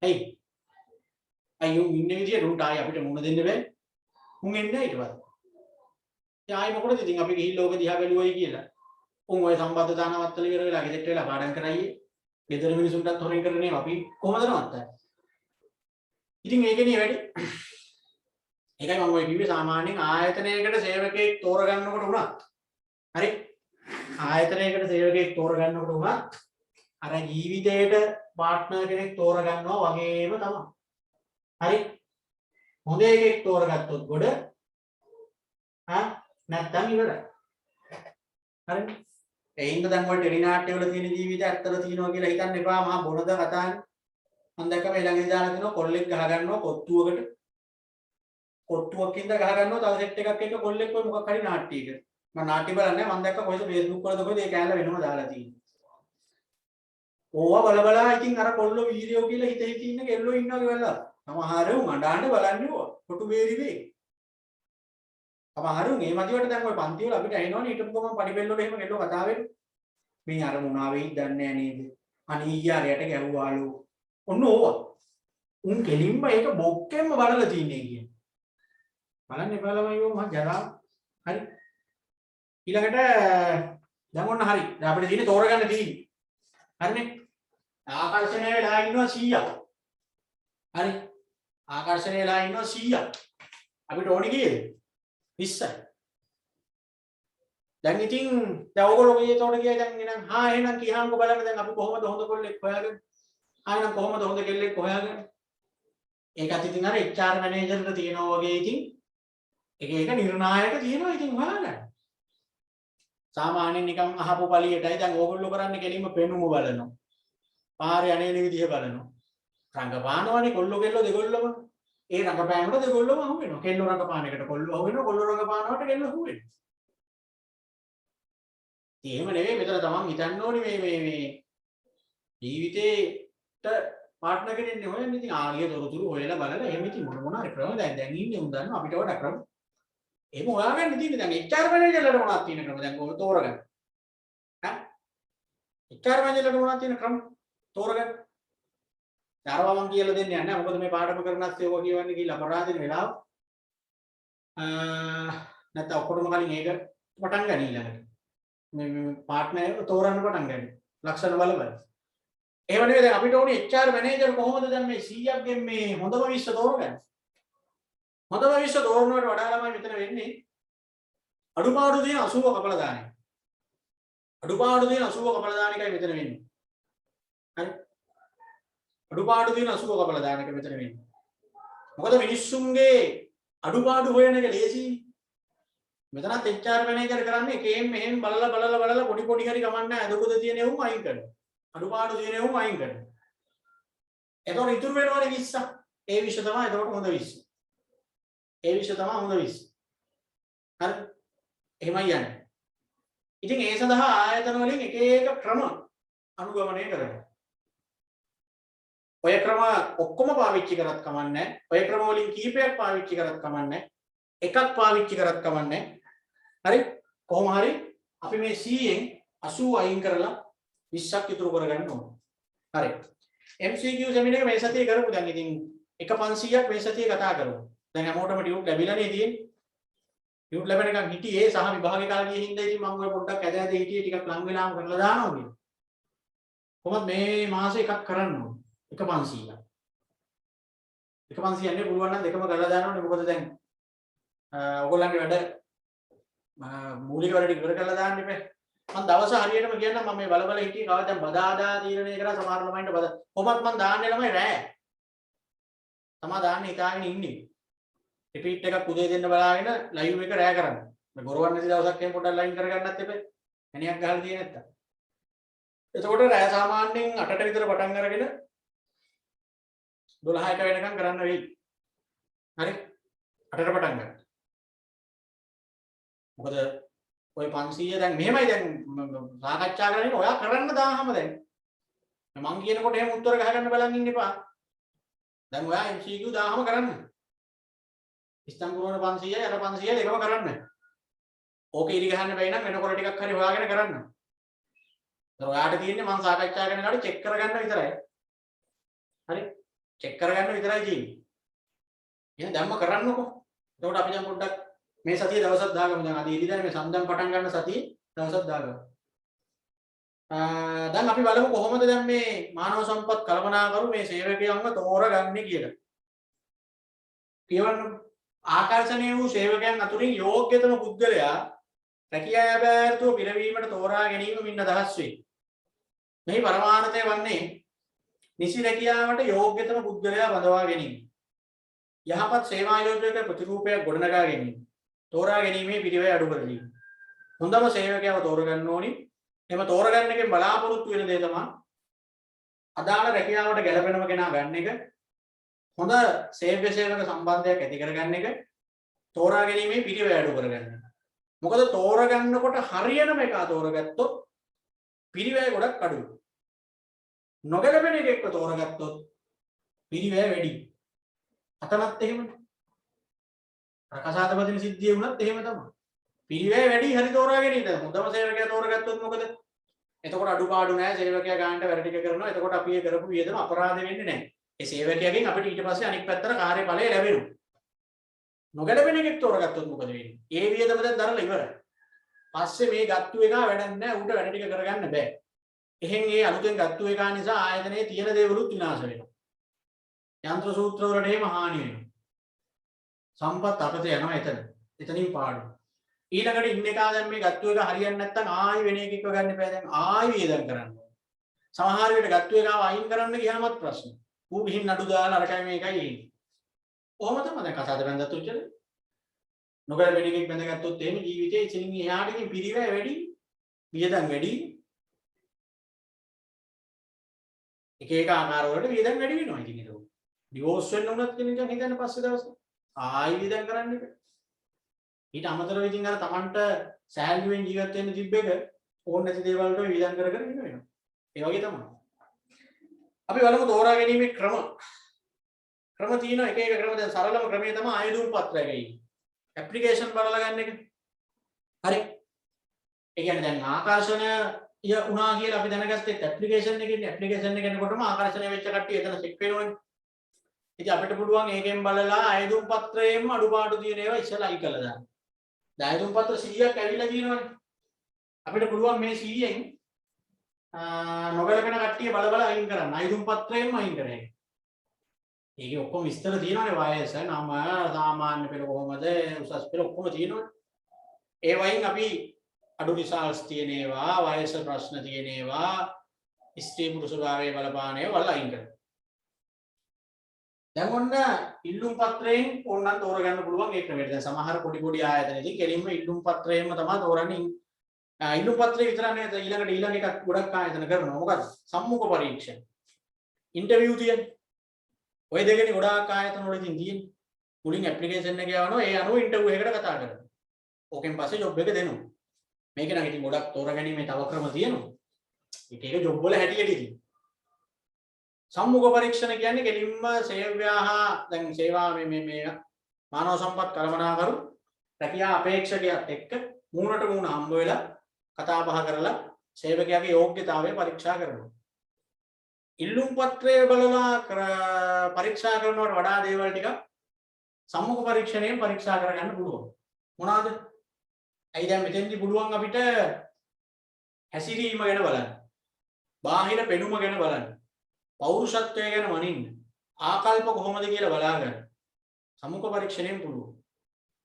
ඇයි? අයියෝ ඉන්නේ විදියට උන්ට ආයි අපිට මුණ දෙන්න බෑ. උන් එන්නේ නැහැ ඊට පස්සේ. ඉතින් ආයි මොකටද ඉතින් අපි ගිහිල්ලා ඕක දිහා බැලුවයි කියලා. උන් ඔය සම්බන්ධතා නවත්තලා ඉවර වෙලා ගෙදරට වෙලා පාඩම් කරાઈએ. ගෙදර මිනිසුන්ටත් හොරෙන් කරන්නේ අපි කොහොමද නවත්තන්නේ? ඉතින් ඒකනේ වැඩි. ඒකයි මම ඔය කිව්වේ සාමාන්‍යයෙන් ආයතනයකට සේවකයෙක් තෝරගන්නකොට උනත් හරි ආයතනයකට සේවකයෙක් තෝරගන්නකොට උනත් අර ජීවිතේට පාර්ට්නර් කෙනෙක් තෝරගන්නවා වගේම තමයි. හරි හොඳ එකෙක් තෝරගත්තොත් ගොඩ නැත්තම් ඉවරයි. හරිද? ඒ හින්දා දැන් ඔය ටෙලි නාට්‍ය වල තියෙන ජීවිත ඇත්තට තියෙනවා කියලා හිතන්න එපා. මහා බොනද කතානේ. මම දැක්ක මේ ළඟදී දාලා තිනවා කොල්ලෙක් ගහ ගන්නවා කොත්තුවකට. කොත්තුවකින්ද ගහ ගන්නවා තව සෙට් එකක් එක්ක කොල්ලෙක් ඔය මොකක් හරි නාට්‍යයක. මම නාට්‍ය බලන්නේ මම දැක්ක කොහෙද Facebook වලද කොහෙද ඒ කෑල්ල වෙනම දාලා තියෙන්නේ. ඕවා බල බලා ඉතින් අර කොල්ලෝ වීඩියෝ කියලා හිත හිත ඉන්න කෙල්ලෝ ඉන්නවා කියලා. සමහරව මඩාන්න බලන්නේ ඕවා. කොටු බේරි වේ. සමහරව මේ මදිවට දැන් ඔය පන්ති වල අපිට ඇහෙනවනේ ඊටම ගමන් පඩිපෙල් වල එහෙම කෙල්ලෝ කතා වෙන්නේ. මේ අර මොනවා වෙයිද දන්නේ නැහැ නේද? අනීයාරයට ගැහුවාලු. ඔන්න ඕවා. උන් කෙලින්ම ඒක බොක්කෙන්ම බලලා තින්නේ කියන්නේ. බලන්න එපා ළමයි මම ජරා. හරි. ඊළඟට දැන් ඔන්න හරි. දැන් අපිට තියෙන්නේ තෝරගන්න තියෙන්නේ. හරිනේ. ආකර්ෂණය වෙලා ඉන්නවා 100ක්. හරි. ආකර්ෂණය වෙලා ඉන්නවා 100ක්. අපිට ඕනේ කීයද? 20යි. දැන් ඉතින් දැන් ඕගොල්ලෝ මේ තෝරන ගියා දැන් එහෙනම් එහෙනම් කියහන්කෝ බලන්න දැන් අපි කොහොමද හොඳ කොල්ලෙක් හොයාගන්නේ? එහෙනම් කොහොමද හොඳ කෙල්ලෙක් හොයාගන්නේ? ඒකත් ඉතින් අර HR මැනේජර්ට තියෙනවා වගේ ඉතින් එක එක නිර්ණායක තියෙනවා ඉතින් හොයාගන්න. සාමාන්‍යයෙන් නිකන් අහපු පළියටයි දැන් ඕගොල්ලෝ කරන්නේ කෙලින්ම පෙනුම බලනවා. පාරේ යන්නේ විදිහ බලනවා. රංගපානවනේ කොල්ලෝ කෙල්ලෝ දෙකොල්ලම. ඒ රංගපෑමට දෙකොල්ලම අහු වෙනවා. කෙල්ලෝ රංගපාන එකට කොල්ලෝ අහු වෙනවා. කොල්ලෝ රංගපානවට කෙල්ලෝ අහු වෙනවා. එහෙම නෙවෙයි මෙතන තමන් හිතන්න ඕනේ මේ ජීවිතේට පාර්ට්නර් කෙනෙක් නේ හොයන්නේ. ඉතින් ආගිය තොරතුරු හොයලා බලලා එහෙම ඉතින් මොන හරි ක්‍රම දැන් ඉන්නේ උන් දන්නවා අපිට වඩා ක්‍රම. එහෙම හොයාගන්න තියෙන්නේ දැන් HR මැනේජර්ලට මොනවද තියෙන ක්‍රම දැන් ඔය තෝරගන්න. HR මැනේජර්ලට මොනවද තියෙන ක්‍රම තෝරගන්න. ඊටරවා මම කියලා දෙන්නේ නැහැ. මොකද මේ පාඩම කරනත් ඒවා කියවන්නේ කියලා අපරාධින වෙලාව. නැත්නම් ඔක්කොටම කලින් ඒක පටන් ගන්න ඊළඟට. මේ පාර්ට්නර් තෝරන්න පටන් ගන්න. ලක්ෂණ බල බල. එහෙම නෙවෙයි දැන් අපිට ඕනේ HR මැනේජර් කොහොමද දැන් මේ 100ක් ගෙන් මේ හොඳම 20 තෝරගන්නේ? හොඳම 20 තෝරනවට වඩා ළමයි මෙතන වෙන්නේ අඩුපාඩු තියෙන 80 කපලා දාන එක. අඩුපාඩු තියෙන 80 කපලා දාන එකයි මෙතන වෙන්නේ. හරි? අඩුපාඩු තියෙන 80 කපලා දාන එක මෙතන වෙන්නේ. මොකද මිනිස්සුන්ගේ අඩුපාඩු හොයන එක ලේසියි. මෙතනත් HR මැනේජර් කරන්නේ එකෙන් මෙහෙන් බලලා පොඩි පොඩි හරි කමන්නේ අදකොද තියෙන ඒවුම අයින් කරනවා. අඩුපාඩු තියෙන ඒවුම අයින් කරනවා. එතකොට ඉතුරු වෙනවනේ 20ක්. ඒ 20 තමයි එතකොට හොඳ 20. ඒ 20 තමයි හොඳ 20. හරි? එහෙමයි යන්නේ. ඉතින් ඒ සඳහා ආයතන වලින් එක එක ක්‍රම අනුගමනය කරනවා. ඔය ක්‍රම ඔක්කොම පාවිච්චි කරත් කමන්නේ. ඔය ක්‍රම වලින් කීපයක් පාවිච්චි කරත් කමන්නේ. එකක් පාවිච්චි කරත් කමන්නේ. හරි? කොහොම හරි අපි මේ 100න් 80 අයින් කරලා 20ක් ඉතුරු කරගන්න ඕනේ. හරි. MCQ සෙමිනාර් එක මේ සතියේ කරමු. දැන් ඉතින් එක 500ක් මේ සතියේ කතා කරමු. දැන් හැමෝටම ටියුට් ලැබිලානේ තියෙන්නේ. ටියුට් ලැබෙනකන් හිටියේ සහ විභාගේ කාලේ ගිහින් ඉඳලා ඉතින් මම ඔය පොඩ්ඩක් ඇද හිටියේ ටිකක් ලඟ වෙලාම කරලා දානවා කියලා. කොහොමද මේ මාසේ එකක් කරන්න ඕනේ. එක 500ක්. එක 500 යන්නේ පුළුවන් නම් දෙකම කරලා දානවනේ. මොකද දැන් ඔයගොල්ලන්ගේ වැඩ මූලික වැඩ ටික ඉවර කරලා දාන්න ඉපේ. මම දවස හරියටම කියන්නම් මම මේ බලබල හිටියේ කවදාද දැන් බදාදා තීරණය කරා සමහර ළමයින්ට බද කොහොමත් මම දාන්නේ ළමයි රෑ. තමා දාන්නේ හිතාගෙන ඉන්නේ. රිපීට් එකක් උදේ දෙන්න බලාගෙන ලයිව් එක රෑ කරන්න. මේ බොරවන්න නැති දවසක් එහෙම පොඩ්ඩක් ලයින් කරගන්නත් එපේ. එනියක් ගහලා තියෙන්නේ නැත්තම්. එතකොට රෑ සාමාන්‍යයෙන් 8ට විතර පටන් අරගෙන 12ට වෙනකම් කරන්න වෙයි. හරි? 8ට පටන් ගන්න. මොකද ඔය 500 දැන් මෙහෙමයි දැන් සාකච්ඡා කරන්නේ ඔයා කරන්න දාහම දැන්. මම කියනකොට එහෙම උත්තර ගහගන්න බලන් ඉන්න එපා. දැන් ඔයා MCQ දාහම කරන්න. ඉස්තම්බුල් වල 500යි අර 500යි දෙකම කරන්න. ඕක ඉරි ගහන්න බැයි නම් වෙනකොට ටිකක් හරි හොයාගෙන කරන්න. දැන් ඔයාට තියෙන්නේ මම සාකච්ඡා කරන කාට චෙක් කරගන්න විතරයි. හරි? චෙක් කරගන්න විතරයි තියෙන්නේ. එහෙනම් දැම්ම කරන්නකෝ. එතකොට අපි දැන් පොඩ්ඩක් මේ සතියේ දවසක් දාගමු. දැන් අද ඉරිදා මේ සම්දම් පටන් ගන්න සතියේ දවසක් දාගමු. දැන් අපි බලමු කොහොමද දැන් මේ මානව සම්පත් කළමනාකරු මේ සේවකයන්ව තෝරගන්නේ කියලා. කියවන්න ආකර්ෂණීය වූ සේවකයන් අතුරින් යෝග්‍යතම පුද්ගලයා රැකියා ලැබෑරුව පිරවීමට තෝරා ගැනීම මින් අදහස් වේ. මෙහි පරමාර්ථය වන්නේ නිසි රැකියාවට යෝග්‍යතම පුද්ගලයා බඳවා ගැනීම. යහපත් සේවා ආයෝජක ප්‍රතිරූපයක් ගොඩනගා ගැනීම. තෝරා ගැනීමේ පිළිවෙල අඩු කර දීම. හොඳම සේවකයව තෝරගන්න ඕනි. එම තෝරගන්න එකෙන් බලාපොරොත්තු වෙන දේ තමයි අදාළ රැකියාවට ගැළපෙනම කෙනා ගන්න එක. හොඳ සේවක සම්බන්ධයක් ඇති කරගන්න එක. තෝරා ගැනීමේ පිළිවෙල අඩු කරගන්න. මොකද තෝරගන්නකොට හරියනම එක තෝරගත්තොත් පිළිවෙල ගොඩක් අඩුයි. නොගැලපෙන එකෙක්ව තෝරගත්තොත් පිළිවෙල වැඩි. අතනත් එහෙමනේ. ප්‍රකාශාතපදින සිද්ධිය වුණත් එහෙම තමයි. පිළිවෙල වැඩි හරි තෝරා ගැනීමද හොඳම සේවකයා තෝරගත්තොත් මොකද? එතකොට අඩුපාඩු නැහැ සේවකයා ගන්නට වැඩ ටික කරනවා. එතකොට අපි ඒ කරපු වියදම අපරාධ වෙන්නේ නැහැ. ඒ සේවකයාගෙන් අපිට ඊට පස්සේ අනිත් පැත්තට කාර්යඵලය ලැබෙනවා. නොගැලපෙන එකෙක් තෝරගත්තොත් මොකද වෙන්නේ? ඒ වියදම දැන් දරලා ඉවරයි. පස්සේ මේ ගත්තු එක වැඩක් නැහැ. ඌට වැඩ ටික කරගන්න බෑ. එහෙන් ඒ අලුතෙන් ගත්තු එක නිසා ආයතනයේ තියෙන දේවලුත් විනාශ වෙනවා. යන්ත්‍ර සූත්‍ර වලට එහෙම හානි වෙනවා. සම්පත් අපත යනවා එතන. එතනින් පාඩු. ඊළඟට ඉන්න එක දැන් මේ ගත්තු එක හරියන්නේ නැත්නම් ආයි වෙන එකක් ගන්න එපා. දැන් ආයි වේදම් කරන්න ඕනේ. සමහර විට ගත්තු එකව අයින් කරන්න ගියාමත් ප්‍රශ්න. ඌ ගිහින් නඩු දාලා අරකයි මේකයි එන්නේ. කොහොම තමයි දැන් කසාද බැඳගත්තු උච්චද? නොගැලපෙන එකක් බැඳගත්තොත් එහෙම ජීවිතේ ඉතින් එහාට ගිහින් පිළිවෙල වැඩි, වියදම් වැඩි. එක එක ආකාර වලට වියදම් වැඩි වෙනවා ඉතින් ඒක. ඩිවෝර්ස් වෙන්න උනත් කෙනෙක් හිතන්න පස්සේ දවසේ ආයි වියදම් කරන්න එක. ඊට අමතරව ඉතින් අර Tamanට සෑල්ලුවෙන් ජීවත් වෙන්න තිබ්බ එක ඕන නැති දේවල් වලට වියදම් කර කර ඉන්න වෙනවා. ඒ වගේ තමයි. අපි බලමු තෝරා ගැනීමේ ක්‍රම. ක්‍රම තියෙනවා එක එක ක්‍රම. දැන් සරලම ක්‍රමය තමයි ආයුධ පත්‍රයක ඉන්නේ. ඇප්ලිකේෂන් බලලා ගන්න එක. හරි. ඒ කියන්නේ දැන් ආකර්ෂණය උනා කියලා අපි දැනගත්තේ ඇප්ලිකේෂන් එකේ ඉන්නේ. ඇප්ලිකේෂන් එක එනකොටම ආකර්ෂණය වෙච්ච කට්ටිය එතන චෙක් වෙනවනේ. ඉතින් අපිට පුළුවන් ඒකෙන් බලලා ආයුධ පත්‍රයෙන්ම අඩුපාඩු තියෙන ඒවා ඉස්සලා අයි කළා දාන්න. දැන් ආයුධ පත්‍ර 100ක් ඇවිල්ලා තියෙනවනේ. අපිට පුළුවන් මේ 100න් නොගැලපෙන කට්ටිය බල බල අයින් කරන්න. ආයුධ පත්‍රයෙන්ම අයින් කරේ. ඒකේ ඔක්කොම විස්තර තියෙනවානේ වයස, නම, සාමාන්‍ය පෙළ කොහමද, උසස් පෙළ ඔක්කොම තියෙනවානේ. ඒ වයින් අපි අඩු රිසල්ට්ස් තියෙන ඒවා, වයස ප්‍රශ්න තියෙන ඒවා, ස්ත්‍රී පුරුෂ භාවයේ බලපාන ඒවා වල අයින් කරනවා. දැන් ඔන්න ඉල්ලුම් පත්‍රයෙන් ඕනනම් තෝරගන්න පුළුවන් ඒ ක්‍රමයට. දැන් සමහර පොඩි පොඩි ආයතනදී කෙලින්ම ඉල්ලුම් පත්‍රයෙන්ම තමයි තෝරන්නේ. ඉල්ලුම් පත්‍රය විතරක් නෙවෙයි ඊළඟ එකක් ගොඩක් ආයතන කරනවා. මොකද සම්මුඛ පරීක්ෂණ. ඉන්ටර්විව් තියෙන්නේ. ඔය දෙකනේ ගොඩාක් ආයතන වල ඉතින් තියෙන්නේ. මුලින් ඇප්ලිකේෂන් එක යවනවා ඒ අනුව ඉන්ටර්විව් එකකට කතා කරනවා. ඕකෙන් පස්සේ ජොබ් එක දෙනවා. මේක නම් ඉතින් ගොඩක් තෝරගැනීමේ තව ක්‍රම තියෙනවා. ඒක ජොබ් වල හැටියට ඉතින්. සම්මුඛ පරීක්ෂණ කියන්නේ කෙලින්ම සේව්‍යාහා දැන් සේවා මේ මානව සම්පත් කළමනාකරු රැකියා අපේක්ෂකයාත් එක්ක මූණට මූණ හම්බ වෙලා කතා බහ කරලා සේවකයාගේ යෝග්‍යතාවය පරීක්ෂා කරනවා. ඉල්ලුම් පත්‍රය බලලා පරීක්ෂා කරනවට වඩා දේවල් ටික සම්මුඛ පරීක්ෂණයෙන් පරීක්ෂා කරගන්න පුළුවන්. මොනවාද? ඇයි දැන් මෙතෙන්දි පුළුවන් අපිට හැසිරීම ගැන බලන්න. බාහිර පෙනුම ගැන බලන්න. පෞරුෂත්වය ගැන මනින්න. ආකල්ප කොහොමද කියලා බලාගන්න. සම්මුඛ පරීක්ෂණයෙන් පුළුවන්.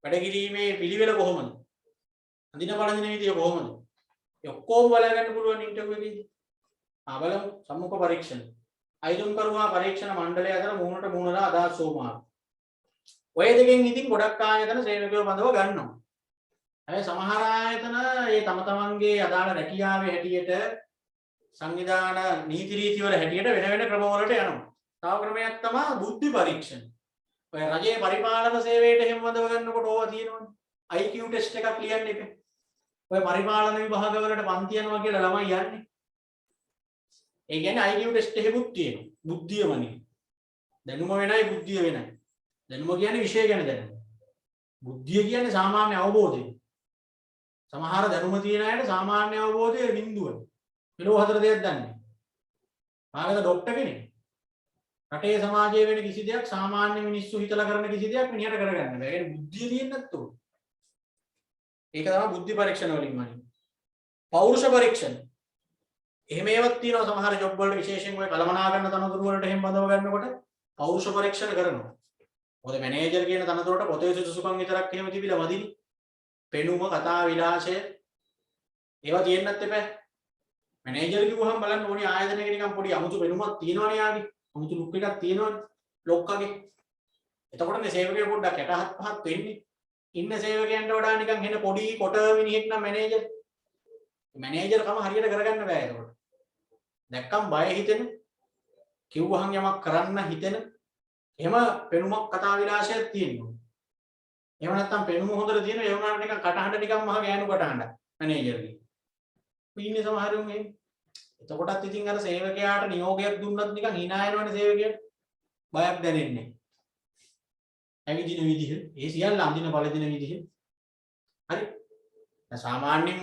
වැඩ කිරීමේ පිළිවෙල කොහොමද? අඳින බලන විදිය කොහොමද? ඒ ඔක්කොම බලාගන්න පුළුවන් ඉන්ටර්විව් එකේදී. බලමු සම්මුඛ පරීක්ෂණ. අයිදුම් කරුවා පරීක්ෂණ මණ්ඩලය අතර මූණට මූණලා අදහස් සෝමාන. ඔය දෙකෙන් ඉතින් ගොඩක් ආයතන සේවකයෝ බඳව ගන්නවා. හැබැයි සමහර ආයතන ඒ තම තමන්ගේ අදාළ රැකියාවේ හැටියට සංවිධාන නීති රීති වල හැටියට වෙන වෙන ක්‍රම වලට යනවා. තව ක්‍රමයක් තමයි බුද්ධි පරීක්ෂණ. ඔය රජයේ පරිපාලන සේවයට එහෙම බඳව ගන්නකොට ඕවා තියෙනවනේ. IQ ටෙස්ට් එකක් ලියන්න එක. ඔය පරිපාලන විභාග වලට පන්ති යනවා කියලා ළමයි යන්නේ. ඒ කියන්නේ IQ ටෙස්ට් එකකුත් තියෙනවා. බුද්ධියමනේ. දැනුම වෙනයි බුද්ධිය වෙනයි. දැනුම කියන්නේ විෂය ගැන දැනුම. බුද්ධිය කියන්නේ සාමාන්‍ය අවබෝධය. සමහර දැනුම තියෙන අයට සාමාන්‍ය අවබෝධය බිඳුවයි. කිලෝ 4 දෙයක් දන්නේ. ආගත ડોක්ටර් කෙනෙක්. රටේ සමාජයේ වෙන කිසි දෙයක් සාමාන්‍ය මිනිස්සු හිතලා කරන කිසි දෙයක් මිනිහට කරගන්න බෑ. ඒක බුද්ධිය තියෙන්නේ නැත්තෝ. ඒක තමයි බුද්ධි පරීක්ෂණ වලින් මනින්නේ. පෞරුෂ පරීක්ෂණ. එහෙම ඒවත් තියෙනවා සමහර ජොබ් වලට විශේෂයෙන් ඔය කළමනාකරන තනතුරු වලට එහෙම බඳව ගන්නකොට පෞරුෂ පරීක්ෂණ කරනවා. මොකද මැනේජර් කියන තනතුරට පොතේ සුසුකම් විතරක් එහෙම තිබිලා මදිනේ. පෙනුම, කතා විලාසය ඒවා තියෙන්නත් එපා. මැනේජර් කිව්වහම බලන්න ඕනේ ආයතනයක නිකන් පොඩි අමුතු පෙනුමක් තියෙනවනේ යාගේ. අමුතු ලුක් එකක් තියෙනවනේ ලොක්කගේ. එතකොට මේ සේවකයෙකු පොඩ්ඩක් යටහත් පහත් වෙන්නේ. ඉන්න සේවකයන්ට වඩා නිකන් හෙන පොඩි කොට මිනිහෙක් නම් මැනේජර්. මැනේජර් කම හරියට කරගන්න බෑ එතකොට. දැක්කම් බය හිතෙන, කිව්වහන් යමක් කරන්න හිතෙන, එහෙම පෙනුමක් කතා විලාසයක් තියෙනවා. එහෙම නැත්නම් පෙනුම හොඳට තියෙනවා ඒ වුණාට නිකන් කටහඬ නිකන් මහ ගෑනු කටහඬ මැනේජර්ගේ. ඉන්නේ සමහරුන් එහෙම. එතකොටත් ඉතින් අර සේවකයාට නියෝගයක් දුන්නත් නිකන් hina යනවනේ සේවකයාට. බයක් දැනෙන්නේ. ඇවිදින විදිහ, ඒ සියල්ල අඳින පළදින විදිහ. හරි. දැන් සාමාන්‍යයෙන්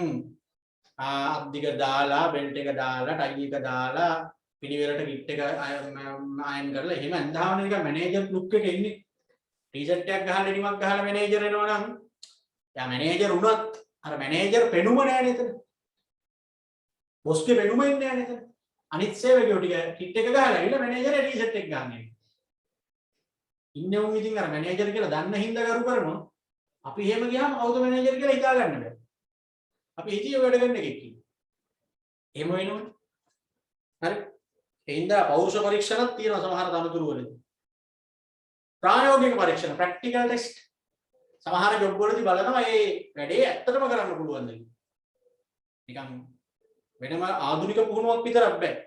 අද්දික දාලා, බෙල්ට් එක දාලා, ටයි එක දාලා, පිළිවෙලට කිට් එක අයන් කරලා එහෙම ඇඳාම නිකන් මැනේජර් ලුක් එකේ ඉන්නේ. ටී-ෂර්ට් එකක් ගහලා ඩිමක් ගහලා මැනේජර් වෙනවා නම් යා මැනේජර් වුණත් අර මැනේජර් පෙනුම නෑනේ එතන. බොස්ගේ පෙනුම ඉන්නේ නෑනේ එතන. අනිත් සේවකයෝ ටික කිට් එක ගහලා ඉන්න මැනේජර් ටී-ෂර්ට් එක ගන්න. ඉන්නේ උන් ඉතින් අර මැනේජර් කියලා දන්න හින්දා කරු කරනවා. අපි එහෙම ගියාම කවුද මැනේජර් කියලා හිතා ගන්න බෑ. අපි හිතිය වැඩ කරන එකෙක් ඉන්නේ. එහෙම වෙනවනේ. හරි. ඒ හින්දා පෞරුෂ පරීක්ෂණත් තියෙනවා සමහර තනතුරු වලදී. ප්‍රායෝගික පරීක්ෂණ ප්‍රැක්ටිකල් ටෙස්ට් සමහර ජොබ් වලදී බලනවා මේ වැඩේ ඇත්තටම කරන්න පුළුවන්ද කියලා. නිකන් වෙනම ආධුනික පුහුණුවක් විතරක් බෑ.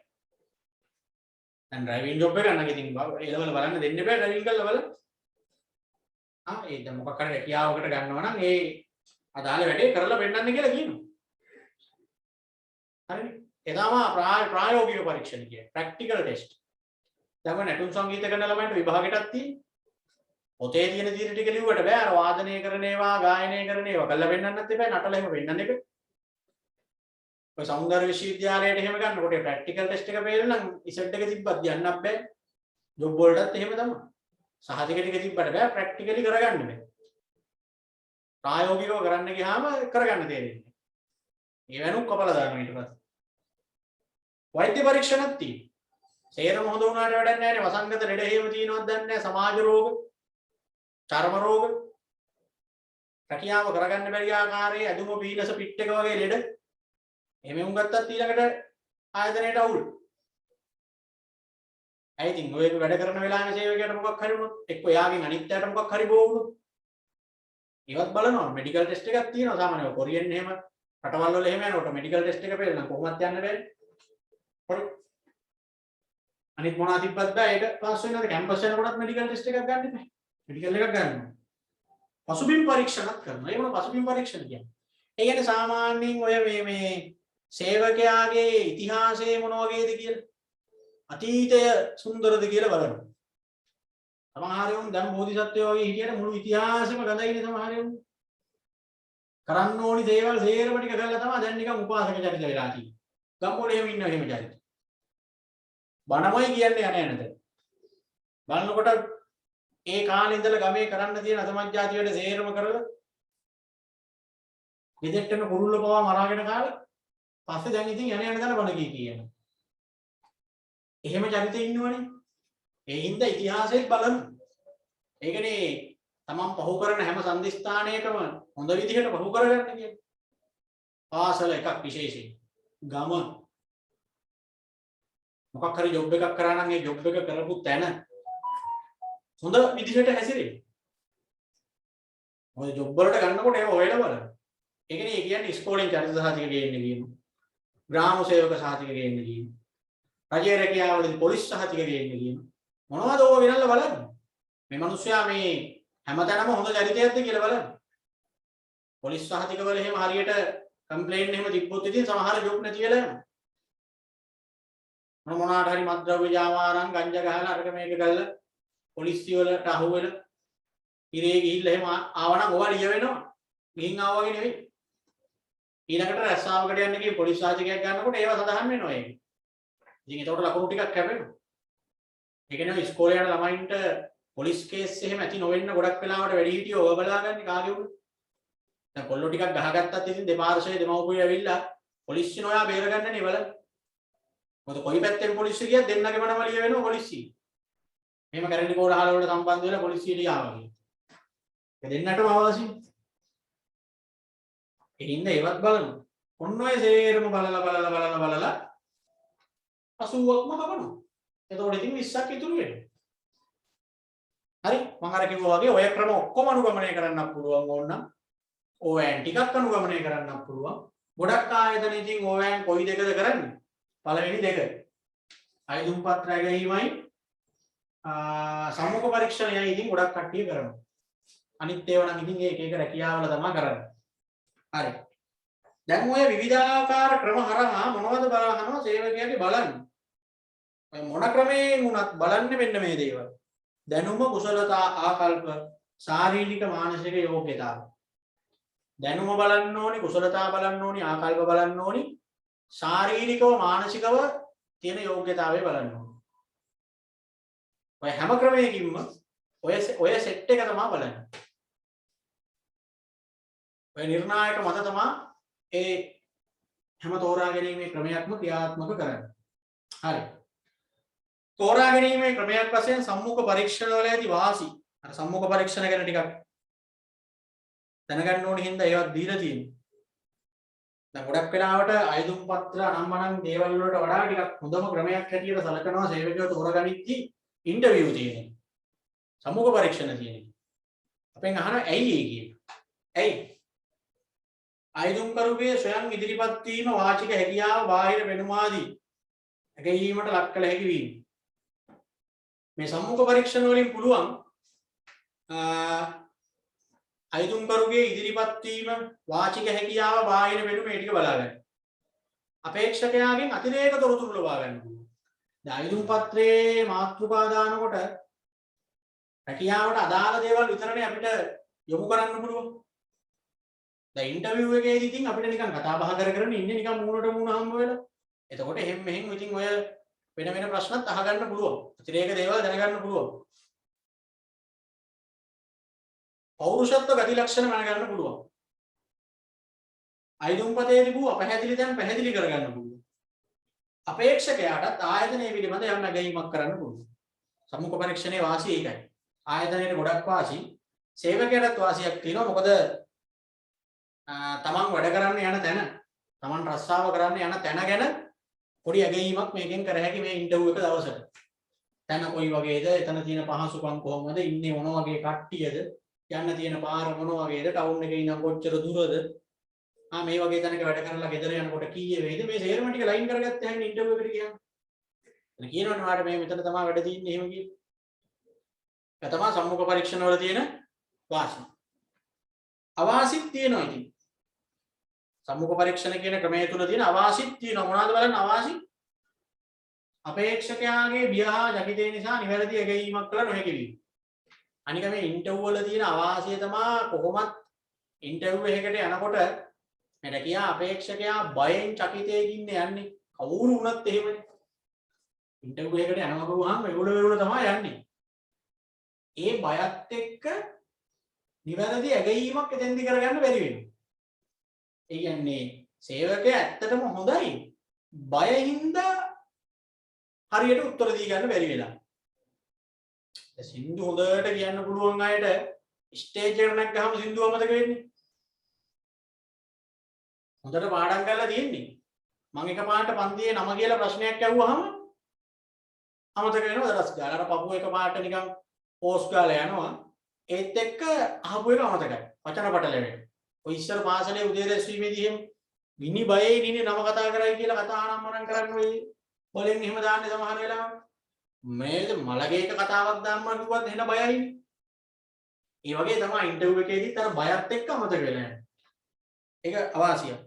දැන් ඩ්‍රයිවිං ජොබ් එක ගන්න ඉතින් ඒ ලෙවල් බලන්න දෙන්න බෑ ඩ්‍රයිවිං කරලා බලන්න. ඒ දැන් මොකක් හරි රැකියාවකට ගන්නවා නම් ඒ අදාළ වැඩේ කරලා පෙන්නන්න කියලා කියනවා. හරිනේ. ඒ තමයි ප්‍රායෝගික පරීක්ෂණ කියන්නේ ප්‍රැක්ටිකල් ටෙස්ට්. දැන් මම නැටුම් සංගීත කරන ළමයින්ට විභාගෙටත් තියෙන්නේ. පොතේ තියෙන දින ටික ලිව්වට බෑ අර වාදනය කරන ඒවා ගායනය කරන ඒවා කළා වෙන්නන්නත් එපා නටලා එහෙම වෙන්නන්න එපා. ඔය සෞන්දර්ය විශ්වවිද්‍යාලයට එහෙම ගන්නකොට ප්‍රැක්ටිකල් ටෙස්ට් එක පෙරලා නම් ඉසෙට් එක තිබ්බත් යන්නත් බෑ. ජොබ් වලටත් එහෙම තමයි. සහතික ටික තිබ්බට බෑ ප්‍රැක්ටිකලි කරගන්න බෑ. ප්‍රායෝගිකව කරන්න ගියාම කරගන්න තේරෙන්නේ. ඒ වෙනුම් කපලා දානවා ඊට පස්සේ. වෛද්‍ය පරීක්ෂණත් තියෙනවා. සේරම හොඳ වුණාට වැඩක් නැහැ නේ. වසංගත ලෙඩ හේම තියෙනවද දන්නේ නැහැ. සමාජ රෝග, චර්ම රෝග, රැකියාව කරගන්න බැරි ආකාරයේ ඇදුම පීනස පිට් එක වගේ ලෙඩ. එහෙම උන් ගත්තත් ඊළඟට ආයතනයට අවුල්. ඇයි ඉතින් ඔය වැඩ කරන වෙලාවේ සේවකයාට මොකක් හරි වුණොත් එක්ක එයාගෙන් අනිත්‍යයට මොකක් හරි බෝ වුණොත් ඒවත් බලනවා. මෙඩිකල් ටෙස්ට් එකක් තියෙනවා සාමාන්‍යව. කොරියන් එහෙම රටවල් වල එහෙම යනකොට මෙඩිකල් ටෙස්ට් එක පෙරලා කොහොමවත් යන්න බැහැ. හරි. අනිත් මොනවා තිබ්බත් බෑ ඒක පාස් වෙනවාද කැම්පස් යනකොටත් මෙඩිකල් ටෙස්ට් එකක් ගන්න එපා. මෙඩිකල් එකක් ගන්නවා. පසුබිම් පරීක්ෂණත් කරනවා. ඒ මොන පසුබිම් පරීක්ෂණ කියන්නේ? ඒ කියන්නේ සාමාන්‍යයෙන් ඔය මේ සේවකයාගේ ඉතිහාසයේ මොන වගේද කියලා අතීතය සුන්දරද කියලා බලනවා. සමහර උන් දැන් බෝධිසත්වයෝ වගේ හිටියට මුළු ඉතිහාසෙම ගඳයිනේ සමහර උන්. කරන්න ඕනි දේවල් සේරම ටික කරලා තමයි දැන් නිකන් උපාසක චරිත වෙලා තියෙන්නේ. ගම්වල එහෙම ඉන්නවා එහෙම චරිත. බණමයි කියන්නේ යන්නේ නැත. බලනකොට ඒ කාලේ ඉඳලා ගමේ කරන්න තියෙන අසමජ්ජාති වැඩ සේරම කරලා ගෙදෙට්ටම කුරුල්ල පවා මරාගෙන කාලා පස්සේ දැන් ඉතින් යන දන බණ කියනවා. එහෙම චරිත ඉන්නවනේ. ඒ හින්දා ඉතිහාසෙත් බලන්න. ඒකනේ තමන් පහු කරන හැම සම්දිස්ථානයකම හොඳ විදිහට පහු කරගන්න කියන්නේ. පාසල එකක් විශේෂයෙන්. ගම මොකක් හරි ජොබ් එකක් කරා නම් ඒ ජොබ් එක කරපු තැන හොඳ විදිහට හැසිරෙන්න. මොකද ජොබ් වලට ගන්නකොට ඒක හොයලා බලන්න. ඒකනේ ඒ කියන්නේ ඉස්කෝලෙන් චරිත සහතික ගේන්න කියනවා. ග්‍රාම සේවක සහතික ගේන්න කියනවා. රජයේ රැකියාවලදී පොලිස් සහතික ගේන්න කියනවා. මොනවද ඕව වෙනල්ලා බලන්න. මේ මිනිස්සයා මේ හැමතැනම හොඳ චරිතයක්ද කියලා බලන්න. පොලිස් සහතික වල එහෙම හරියට කම්ප්ලේන්ට් එහෙම තිබ්බොත් ඉතින් සමහර ජොබ් නැති වෙලා යනවා. මොනවාට හරි මත්ද්‍රව්‍ය ජාවාරම් ගංජා ගහලා අරක මේක කරලා පොලිසිය වලට අහු වෙලා ඉරේ ගිහිල්ලා එහෙම ආවනම් ඕවා ලිය වෙනවා. ගිහින් ආවා වගේ නෙවෙයි. ඊළඟට රැස්සාවකට යන්න ගිහින් පොලිස් සාධකයක් ගන්නකොට ඒවා සඳහන් වෙනවා ඒක. ඉතින් ඒකට ලකුණු ටිකක් කැපෙනවා. ඒ කියන්නේ ඉස්කෝලේ යන ළමයින්ට පොලිස් කේස් එහෙම ඇති නොවෙන්න ගොඩක් වෙලාවට වැඩි හිටියෝ ඔය බලාගන්නේ කාගේ උඩ. දැන් කොල්ලෝ ටිකක් ගහගත්තත් ඉතින් දෙපාර්ශ්වයේ දෙමව්පියෝ ඇවිල්ලා පොලිසිය නොයා බේරගන්නනේ බලන්න. මොකද කොයි පැත්තෙන් පොලිසිය ගියත් දෙන්නගේම නම ලිය වෙනවා පොලිසිය. මෙහෙම කැරණි කෝරහල වලට සම්බන්ධ වෙලා පොලිසියට ආවා කියන්නේ. ඒ දෙන්නටම අවශ්‍යයි. ඒ හින්දා ඒවත් බලනවා. ඔන්න ඔය සේරම බලලා 80ක්ම කපනවා. එතකොට ඉතින් 20ක් ඉතුරු වෙනවා. හරි මම අර කිව්වා වගේ ඔය ක්‍රම ඔක්කොම අනුගමනය කරන්නත් පුළුවන් ඕනනම් ඕයන් ටිකක් අනුගමනය කරන්නත් පුළුවන් ගොඩක් ආයතන ඉතින් ඕයන් කොයි දෙකද කරන්නේ පළවෙනි දෙක අයදුම්පත් රැගීමයි සම්මුඛ පරීක්ෂණයයි ඉතින් ගොඩක් කට්ටිය කරනවා අනිත් ඒවා නම් ඉතින් ඒක රැකියාවල තමයි කරන්නේ හරි දැන් ඔය විවිධාකාර ක්‍රම හරහා මොනවද බලහනවා සේවකයාගේ බලන්නේ ඔය මොන ක්‍රමයෙන් වුණත් බලන්නේ මෙන්න මේ දේවල් දැනුම කුසලතා ආකල්ප ශාරීරික මානසික යෝග්‍යතාව දැනුම බලන්න ඕනි කුසලතා බලන්න ඕනි ආකල්ප බලන්න ඕනි ශාරීරිකව මානසිකව තියෙන යෝග්‍යතාවය බලන්න ඕනි ඔය හැම ක්‍රමයකින්ම ඔය සෙට් එක තමයි බලන්නේ ඔය නිර්ණායක මත තමයි ඒ හැම තෝරා ගැනීමේ ක්‍රමයක්ම ක්‍රියාත්මක කරන්නේ හරි තෝරා ගැනීමේ ක්‍රමයක් වශයෙන් සම්මුඛ පරීක්ෂණ වල ඇති වාසි අර සම්මුඛ පරීක්ෂණ ගැන ටිකක් දැනගන්න ඕනේ හින්දා ඒවත් දීලා තියෙනවා දැන් ගොඩක් වෙලාවට අයදුම් පත්‍ර අනම්මනම් දේවල් වලට වඩා ටිකක් හොඳම ක්‍රමයක් හැටියට සලකනවා සේවකයෝ තෝරගනිද්දී ඉන්ටර්විව් තියෙනවා සම්මුඛ පරීක්ෂණ තියෙනවා අපෙන් අහන ඇයි ඒ කියන්නේ ඇයි අයදුම්කරුගේ ස්වයං ඉදිරිපත් වීම වාචික හැකියාව බාහිර වෙනුම ආදී ඇගීමට ලක් කළ හැකි වීම මේ සම්මුඛ පරීක්ෂණ වලින් පුළුවන් අයදුම්කරුගේ ඉදිරිපත් වීම වාචික හැකියාව බාහිර වෙනුම මේ ටික බලා ගන්න. අපේක්ෂකයාගෙන් අතිරේක තොරතුරු ලබා ගන්න පුළුවන්. දැන් අයදුම් පත්‍රයේ මාතෘකා දානකොට හැකියාවට අදාළ දේවල් විතරනේ අපිට යොමු කරන්න පුළුවන්. දැන් ඉන්ටර්විව් එකේදී ඉතින් අපිට නිකන් කතා බහ කරගෙන ඉන්නේ නිකන් මූණට මූණ හම්බ වෙලා. එතකොට එහෙම මෙහෙම ඉතින් ඔය වෙන ප්‍රශ්නත් අහගන්න පුළුවන්. අතිරේක දේවල් දැනගන්න පුළුවන්. පෞරුෂත්ව ගති ලක්ෂණ මනගන්න පුළුවන්. අයදුම්පතේ තිබූ අපහැදිලි තැන් පැහැදිලි කරගන්න පුළුවන්. අපේක්ෂකයාටත් ආයතනය පිළිබඳ යම් නැගීමක් කරන්න පුළුවන්. සම්මුඛ පරීක්ෂණයේ වාසිය ඒකයි. ආයතනයේ ගොඩක් වාසි සේවකයාටත් වාසියක් තියෙනවා. මොකද තමන් වැඩ කරන්න යන තැන, තමන් රස්සාව කරන්න යන තැන ගැන පොඩි ඇගීමක් මේකෙන් කර හැකි මේ ඉන්ටර්විව් එක දවසට. තැන කොයි වගේද, එතන තියෙන පහසුකම් කොහොමද, ඉන්නේ මොන වගේ කට්ටියද, යන්න තියෙන පාර මොන වගේද, ටවුන් එකේ ඉඳන් කොච්චර දුරද, මේ වගේ තැනක වැඩ කරලා ගෙදර යනකොට කීයේ වේද, මේ සේරම ටික ලයින් කරගත්ත හැම ඉන්ටර්විව් එකට ගියාම. එතන කියනවනේ මාට මේ මෙතන තමයි වැඩ තියෙන්නේ එහෙම කියන. ඒක තමයි සම්මුඛ පරීක්ෂණ වල තියෙන වාසි. අවාසිත් තියෙනවා ඉතින්. සම්මුඛ පරීක්ෂණ කියන ක්‍රමය තුල තියෙන අවාසිත් තියෙනවා. මොනවද බලන්න අවාසි? අපේක්ෂකයාගේ බිය හා ජකිතේ නිසා නිවැරදි ඇගීමක් කළ නොහැකි වීම. අනික මේ ඉන්ටර්විව් වල තියෙන අවාසිය තමයි කොහොමත් ඉන්ටර්විව් එකකට යනකොට මට කියා අපේක්ෂකයා බයෙන් චකිතයකින් යන්නේ. කවුරු වුණත් එහෙමනේ. ඉන්ටර්විව් එකකට යනවා ගුවාම වෙවුල තමයි යන්නේ. ඒ බයත් එක්ක නිවැරදි ඇගීමක් එතෙන්දි කරගන්න බැරි වෙනවා. ඒ කියන්නේ සේවකයා ඇත්තටම හොඳයි. බයින්ද හරියට උත්තර දී ගන්න බැරි වෙලා. සින්දු හොඳට කියන්න පුළුවන් අයට ස්ටේජ් එකට නැග්ගහම සින්දුව අමතක වෙන්නේ. හොඳට පාඩම් කරලා තියෙන්නේ. මම එකපාරට පන්තියේ නම කියලා ප්‍රශ්නයක් ඇහුවහම අමතක වෙනවා දරස් ගාලා. අර පපුව එකපාරට නිකන් පෝස්ට් ගාලා යනවා. ඒත් එක්ක අහපු එක අමතකයි. වචන පටලැවෙනවා. ඔය ඉස්සර පාසලේ උදේ රැස්වීමේදී එහෙම විනි බයේ නිනේ නම කතා කරයි කියලා කතා ආනම්මනම් කරන්නේ ඔය බලෙන් එහෙම දාන්නේ සමහර වෙලාවට. මේක මලගේක කතාවක් දාන්න කිව්වත් එහෙන බයයි. ඒ වගේ තමයි ඉන්ටර්විව් එකේදීත් අර බයත් එක්ක අමතක වෙලා යනවා. ඒක අවාසියක්.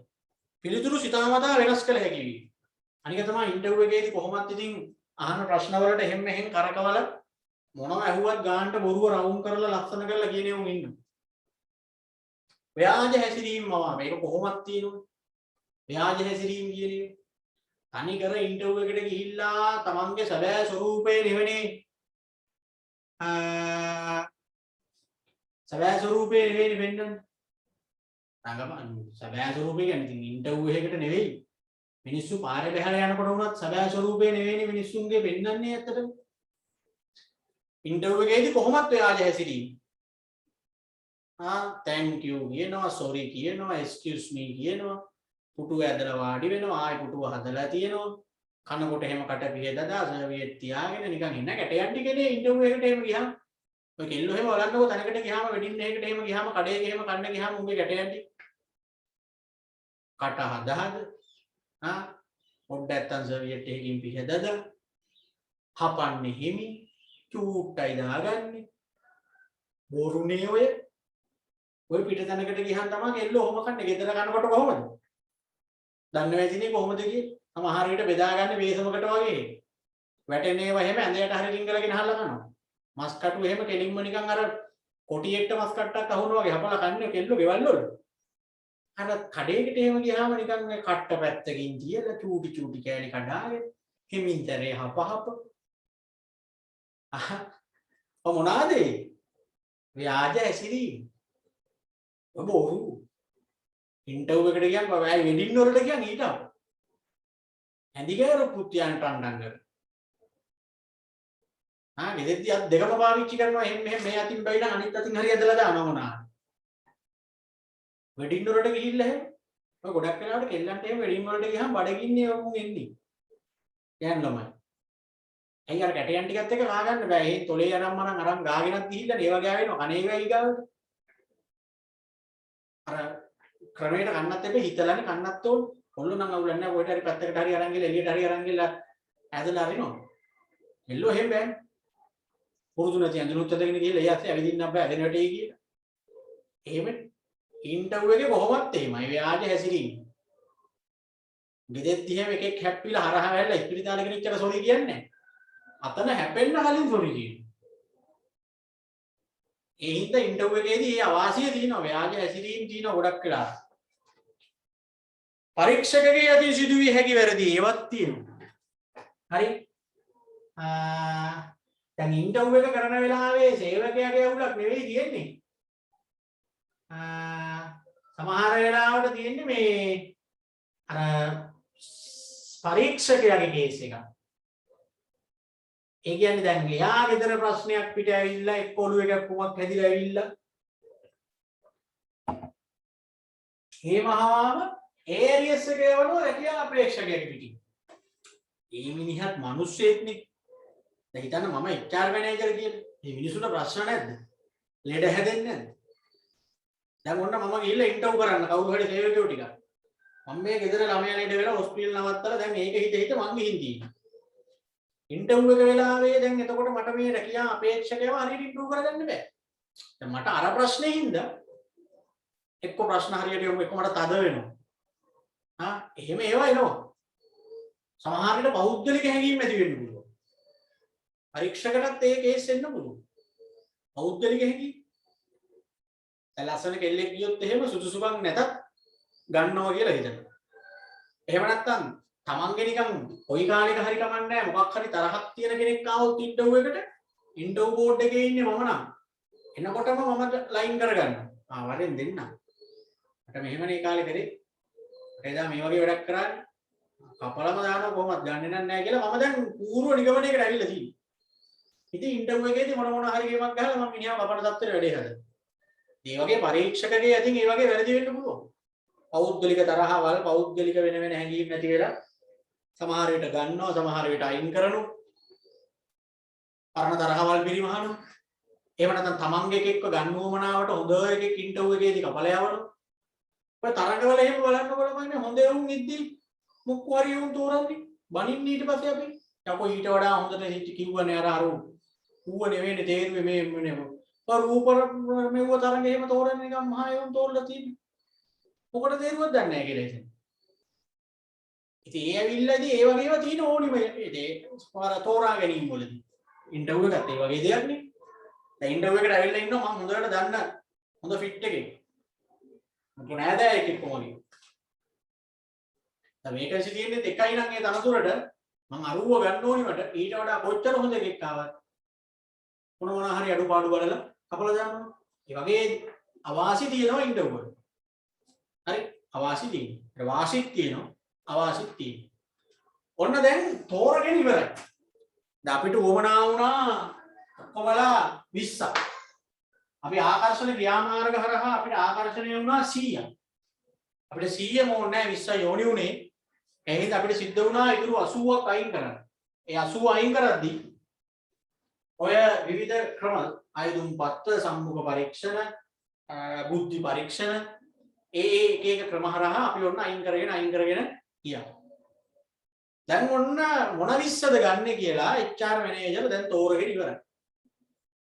පිළිතුරු සිතාමතා වෙනස් කළ හැකි වී. අනික තමයි ඉන්ටර්විව් එකේදී කොහොමත් ඉතින් අහන ප්‍රශ්න වලට එහෙම මෙහෙන් කරකවල මොනවා ඇහුවත් ගානට බොරුව රවුම් කරලා ලස්සන කරලා කියන උන් ඉන්නවා. ව්‍යාජ හැසිරීම මේක කොහොමත් තියෙනවා. ව්‍යාජ හැසිරීම කියන්නේ තනි කර ඉන්ටර්විව් එකට ගිහිල්ලා තමන්ගේ සැබෑ ස්වරූපය නෙවෙයි සැබෑ ස්වරූපය නෙවෙයි වෙන්නන්නේ. රංගපන් සැබෑ ස්වරූපය කියන්නේ ඉතින් ඉන්ටර්විව් එකකට නෙවෙයි. මිනිස්සු පාරේ බහැලා යනකොට වුණත් සැබෑ ස්වරූපය නෙවෙයි මිනිස්සුන්ගේ වෙන්නන්නේ ඇත්තටම. ඉන්ටර්විව් එකේදී කොහොමත් ව්‍යාජ හැසිරීම. thank you කියනවා, sorry කියනවා, excuse me කියනවා. පුටුව ඇදලා වාඩි වෙනවා, ආයෙ පුටුව හදලා තියෙනවා. කනකොට එහෙම කට පිහේ දදා සර්වියෙත් තියාගෙන නිකන් ඉන්න කැටයන් ටිකනේ ඉන්ටර්විව් එකට එහෙම ගියාම ඔය කෙල්ලෝ එහෙම බලන්නකෝ තැනකට ගියාම වෙඩින් එකකට එහෙම ගියාම කඩේක එහෙම කන්න ගියාම උඹේ ගැටයන්ටි කට හදහද පොඩ්ඩක් නැත්තම් සර්වියට් එකකින් පිහදද හපන්නේ හිමි චූට්ටයි දාගන්නේ බොරුනේ ඔය පිට තැනකට ගියහම තමයි කෙල්ලෝ ඔහොම කන්නේ ගෙදර කනකොට කොහොමද දන්නේ නැතිනේ කොහොමද කියේ සමහර විට බෙදාගන්නේ වේසමකට වගේ වැටෙන ඒවා එහෙම ඇඳයට හරි රිංගලගෙන අහලා කනවා මස් කටු එහෙම කෙලින්ම නිකන් අර කොටියෙක්ට මස් කට්ටක් අහුනවා වගේ හපලා කන්නේ කෙල්ලෝ ගෙවල් වල අර කඩේකට එහෙම ගියාම නිකන් මේ කට්ට පැත්තකින් තියලා චූටි චූටි කෑලි කඩාගෙන හිමින්තරේ හපහප ඔය මොනවාද ව්‍යාජ ඇසිරීම ඔබ ඔහු ඉන්ටර්වයුව එකට ගියන් බෑ වෙඩින් වලට ගියන් ඊට ඇඳිගේර පුත්යන්ට අඬන් කර ගෙදෙද්දි අත් දෙකම පාවිච්චි කරනවා එහෙම මෙහෙම මේ අතින් බයිලා අනිත් අතින් හරි ඇදලා දානවා මොනවා වෙඩින් වලට ගිහිල්ලා එහෙම ඔය ගොඩක් වෙලාවට කෙල්ලන්ට එහෙම වෙඩින් වලට ගියහම බඩගින්නේ වුන් එන්නේ යන් ළමයි ඇයි අර කැටයන් ටිකත් එක ගා ගන්න බෑ ඒ තොලේ අරන් මනම් අරන් ගාගෙනත් ගිහිල්ලා ඒව ගෑවෙනවා අනේ වෙයි ගාවට අර ක්‍රමයට කන්නත් එපේ හිතලානේ කන්නත් ඕන කොල්ල නම් අවුලක් නැහැ කොහෙට හරි පැත්තකට හරි අරන් ගිහලා එළියට හරි අරන් ගිහලා ඇදලා අරිනවා එල්ලෝ එහෙම බෑ පුරුදු නැති අඳුනුත් ඇදගෙන ගිහලා ඒ ඇස්සේ ඇවිදින්න බෑ ඇදෙන වැටේ කියලා එහෙම ඉන්ටර්වයුව එකේ කොහොමත් එහෙමයි ව්‍යාජ හැසිරීම ගෙදෙත් එහෙම එකෙක් හැප්පිලා හරහා වැල්ලා ඉස්පිරිතාලේ ගෙනිච්චට සෝරි කියන්නේ අතන හැපෙන්න කලින් සෝරි කියනවා ඒ හින්දා ඉන්ටර්වයුව එකේදී ඒ අවාසිය තියෙනවා ව්‍යාජ හැසිරීම තියෙනවා ගොඩක් වෙලා පරීක්ෂකගේ යටි සිදුවිය හැකි වැරදි ඒවත් තියෙනවා හරි දැන් ඉන්ටර්වයුව එක කරන වෙලාවේ සේවකයාගේ අවුලක් නෙවෙයි තියෙන්නේ සමහර වෙලාවට තියෙන්නේ මේ අර පරීක්ෂකයාගේ කේස් එකක් ඒ කියන්නේ දැන් එයා ගෙදර ප්‍රශ්නයක් පිට ඇවිල්ලා එක්ක ඔළුව එකක් කොමක් හැදිලා ඇවිල්ලා එහෙමම ඒරියස් එකේ වල රැකියා අපේක්ෂකයෙක් පිටින් ඒ මිනිහත් මිනිස්සෙක්නේ දැන් හිතන්න මම HR මැනේජර් කියලා මේ මිනිසුන්ට ප්‍රශ්න නැද්ද ලෙඩ හැදෙන්නේ නැද්ද දැන් ඔන්න මම ගිහිල්ලා ඉන්ටර්වයුව කරන්න කවුරු හරි සේවකයෝ ටික මම මේ ගෙදර ළමයා ලෙඩ වෙලා හොස්පිටල් නවත්තලා දැන් මේක හිත මං ගිහින් තියෙනවා ඉන්ටර්වයුව එක වෙලාවේ දැන් එතකොට මට මේ රැකියා අපේක්ෂකයව හරියට ඉම්ප්‍රූව් කරගන්න බෑ දැන් මට අර ප්‍රශ්නේ හින්දා එක්ක ප්‍රශ්න හරියට යමු එක්ක මට තද වෙනවා එහෙම ඒවා එනවා සමහර විට පෞද්ගලික හැඟීම් ඇති වෙන්න පුළුවන් පරීක්ෂකටත් ඒ කේස් එන්න පුළුවන් පෞද්ගලික හැඟීම් දැන් ලස්සන කෙල්ලෙක් ගියොත් එහෙම සුදුසුකම් නැතත් ගන්නවා කියලා හිතනවා එහෙම නැත්නම් තමන්ගේ නිකන් කොයි කාලෙක හරි කමන්නේ නැහැ මොකක් හරි තරහක් තියෙන කෙනෙක් ආවොත් ඉන්ටර්වයුව එකට ඉන්ටර්වයුව බෝඩ් එකේ ඉන්නේ මම නම් එනකොටම මම ලයින් කරගන්නවා වරෙන් දෙන්න මට මෙහෙමනේ කාලේ කරේ එදා මේ වගේ වැඩක් කරන්නේ කපලම දානවා කොහොමද ගන්නෙ නැහැ කියලා මම දැන් පූර්ව නිගමනයකට ඇවිල්ලා තියෙනවා ඉතින් ඉන්ටර්වයුව එකේදී මොන හරි ගේමක් ගහලා මම මිනිහා කපන තත්ත්වෙට වැඩේ හදලා මේ වගේ පරීක්ෂකගේ අතින් මේ වගේ වැරදි වෙන්න පුළුවන් පෞද්ගලික තරහවල් පෞද්ගලික වෙන හැඟීම් නැති වෙලා සමහර විට ගන්නවා සමහර විට අයින් කරනවා පරණ තරහවල් පිරිමහනවා එහෙම නැත්නම් තමන්ගේ එකෙක්ව ගන්නවමනාවට හොඳ එකෙක් ඉන්ටර්වයුව එකේදී කපලා යවනවා ඔය තරඟවල එහෙම බලන්නකොට මම හොඳ එවුන් ඉද්දි මුක්කු හරි එවුන් තෝරන්නේ බනින්න ඊට පස්සේ අපි යකෝ ඊට වඩා හොඳට හිට කිව්වනේ අර ඌව නෙවෙයි තේරුවේ මේ රූප මෙව්ව තරඟ එහෙම තෝරන්නේ නිකන් මහා එවුන් තෝරලා තියෙන්නේ මොකටද තේරුවත් දන්නේ නැහැ කියලා ඉතින් ඉතින් ඒ ඇවිල්ලාදී ඒ වගේම තියෙන ඕනිම ඒ තෝරා ගැනීම වලදී ඉන්ටර්වියු එකත් ඒ වගේ දෙයක් නේ දැන් ඉන්ටර්වියු එකට ඇවිල්ලා ඉන්නවා මම හොඳට දන්න හොඳ ෆිට් එකේ මම නෑදෑයෙක් එක්ක මොකද දැන් වේකන්සි තියෙන්නේ එකයි නම් ඒ තනතුරට මම අරුව ගන්න ඕනි මට ඊට වඩා කොච්චර හොඳ එකෙක් ආවත් මොන හරි අඩුපාඩු බලලා කපලා දානවා ඒ වගේ අවාසි තියෙනවා ඉන්ටර්වියු වල හරි අවාසි තියෙනවා ඒ වාසිත් තියෙනවා අවාසිත් තියෙනවා ඔන්න දැන් තෝරගෙන ඉවරයි දැන් අපිට වමනා වුණා කොමලා 20ක් අපි ආකර්ෂණ ක්‍රියාමාර්ග හරහා අපිට ආකර්ෂණය වුණා 100ක් අපිට 100ම ඕනේ නැහැ 20 යෝනි උනේ එහෙනම් අපිට සිද්ධ වුණා ඉතුරු 80ක් අයින් කරන්න ඒ 80 අයින් කරද්දී ඔය විවිධ ක්‍රම අයදුම්පත් සම්මුඛ පරීක්ෂණ බුද්ධි පරීක්ෂණ එක එක ක්‍රම හරහා අපි ඔන්න අයින් කරගෙන ගියා. දැන් ඔන්න මොන විශ්සද ගන්න කියලා HR මැනේජර් දැන් තෝරගෙන ඉවරයි.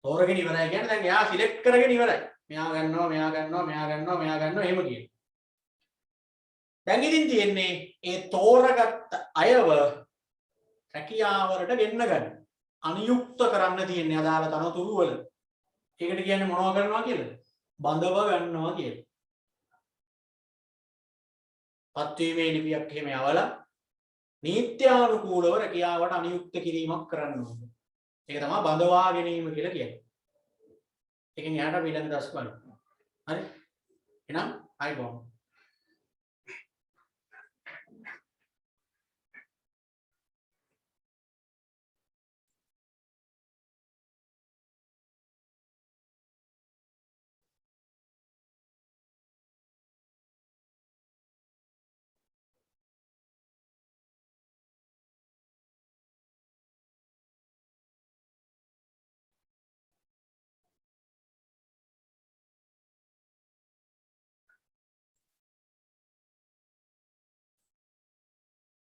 තෝරගෙන ඉවරයි කියන්නේ දැන් එයා සිලෙක්ට් කරගෙන ඉවරයි. මෙයා ගන්නවා එහෙම කියන. දැන් ඉතින් තියෙන්නේ ඒ තෝරගත්ත අයව රැකියාවලට ගෙන්න ගන්න. අනියුක්ත කරන්න තියෙන්නේ අදාළ තනතුරු වල. ඒකට කියන්නේ මොනව කරනවා කියලාද? බඳව ගන්නවා කියලා. පත්වීමේ ලිපියක් එහෙම යවලා නීත්‍යානුකූලව රැකියාවට අනියුක්ත කිරීමක් කරන්න ඕනේ. ඒක තමයි බඳවා ගැනීම කියලා කියන්නේ. ඒකෙන් එහාට ඊළඟ දශක බලන්න. හරි? එහෙනම් ආයි බොන්න.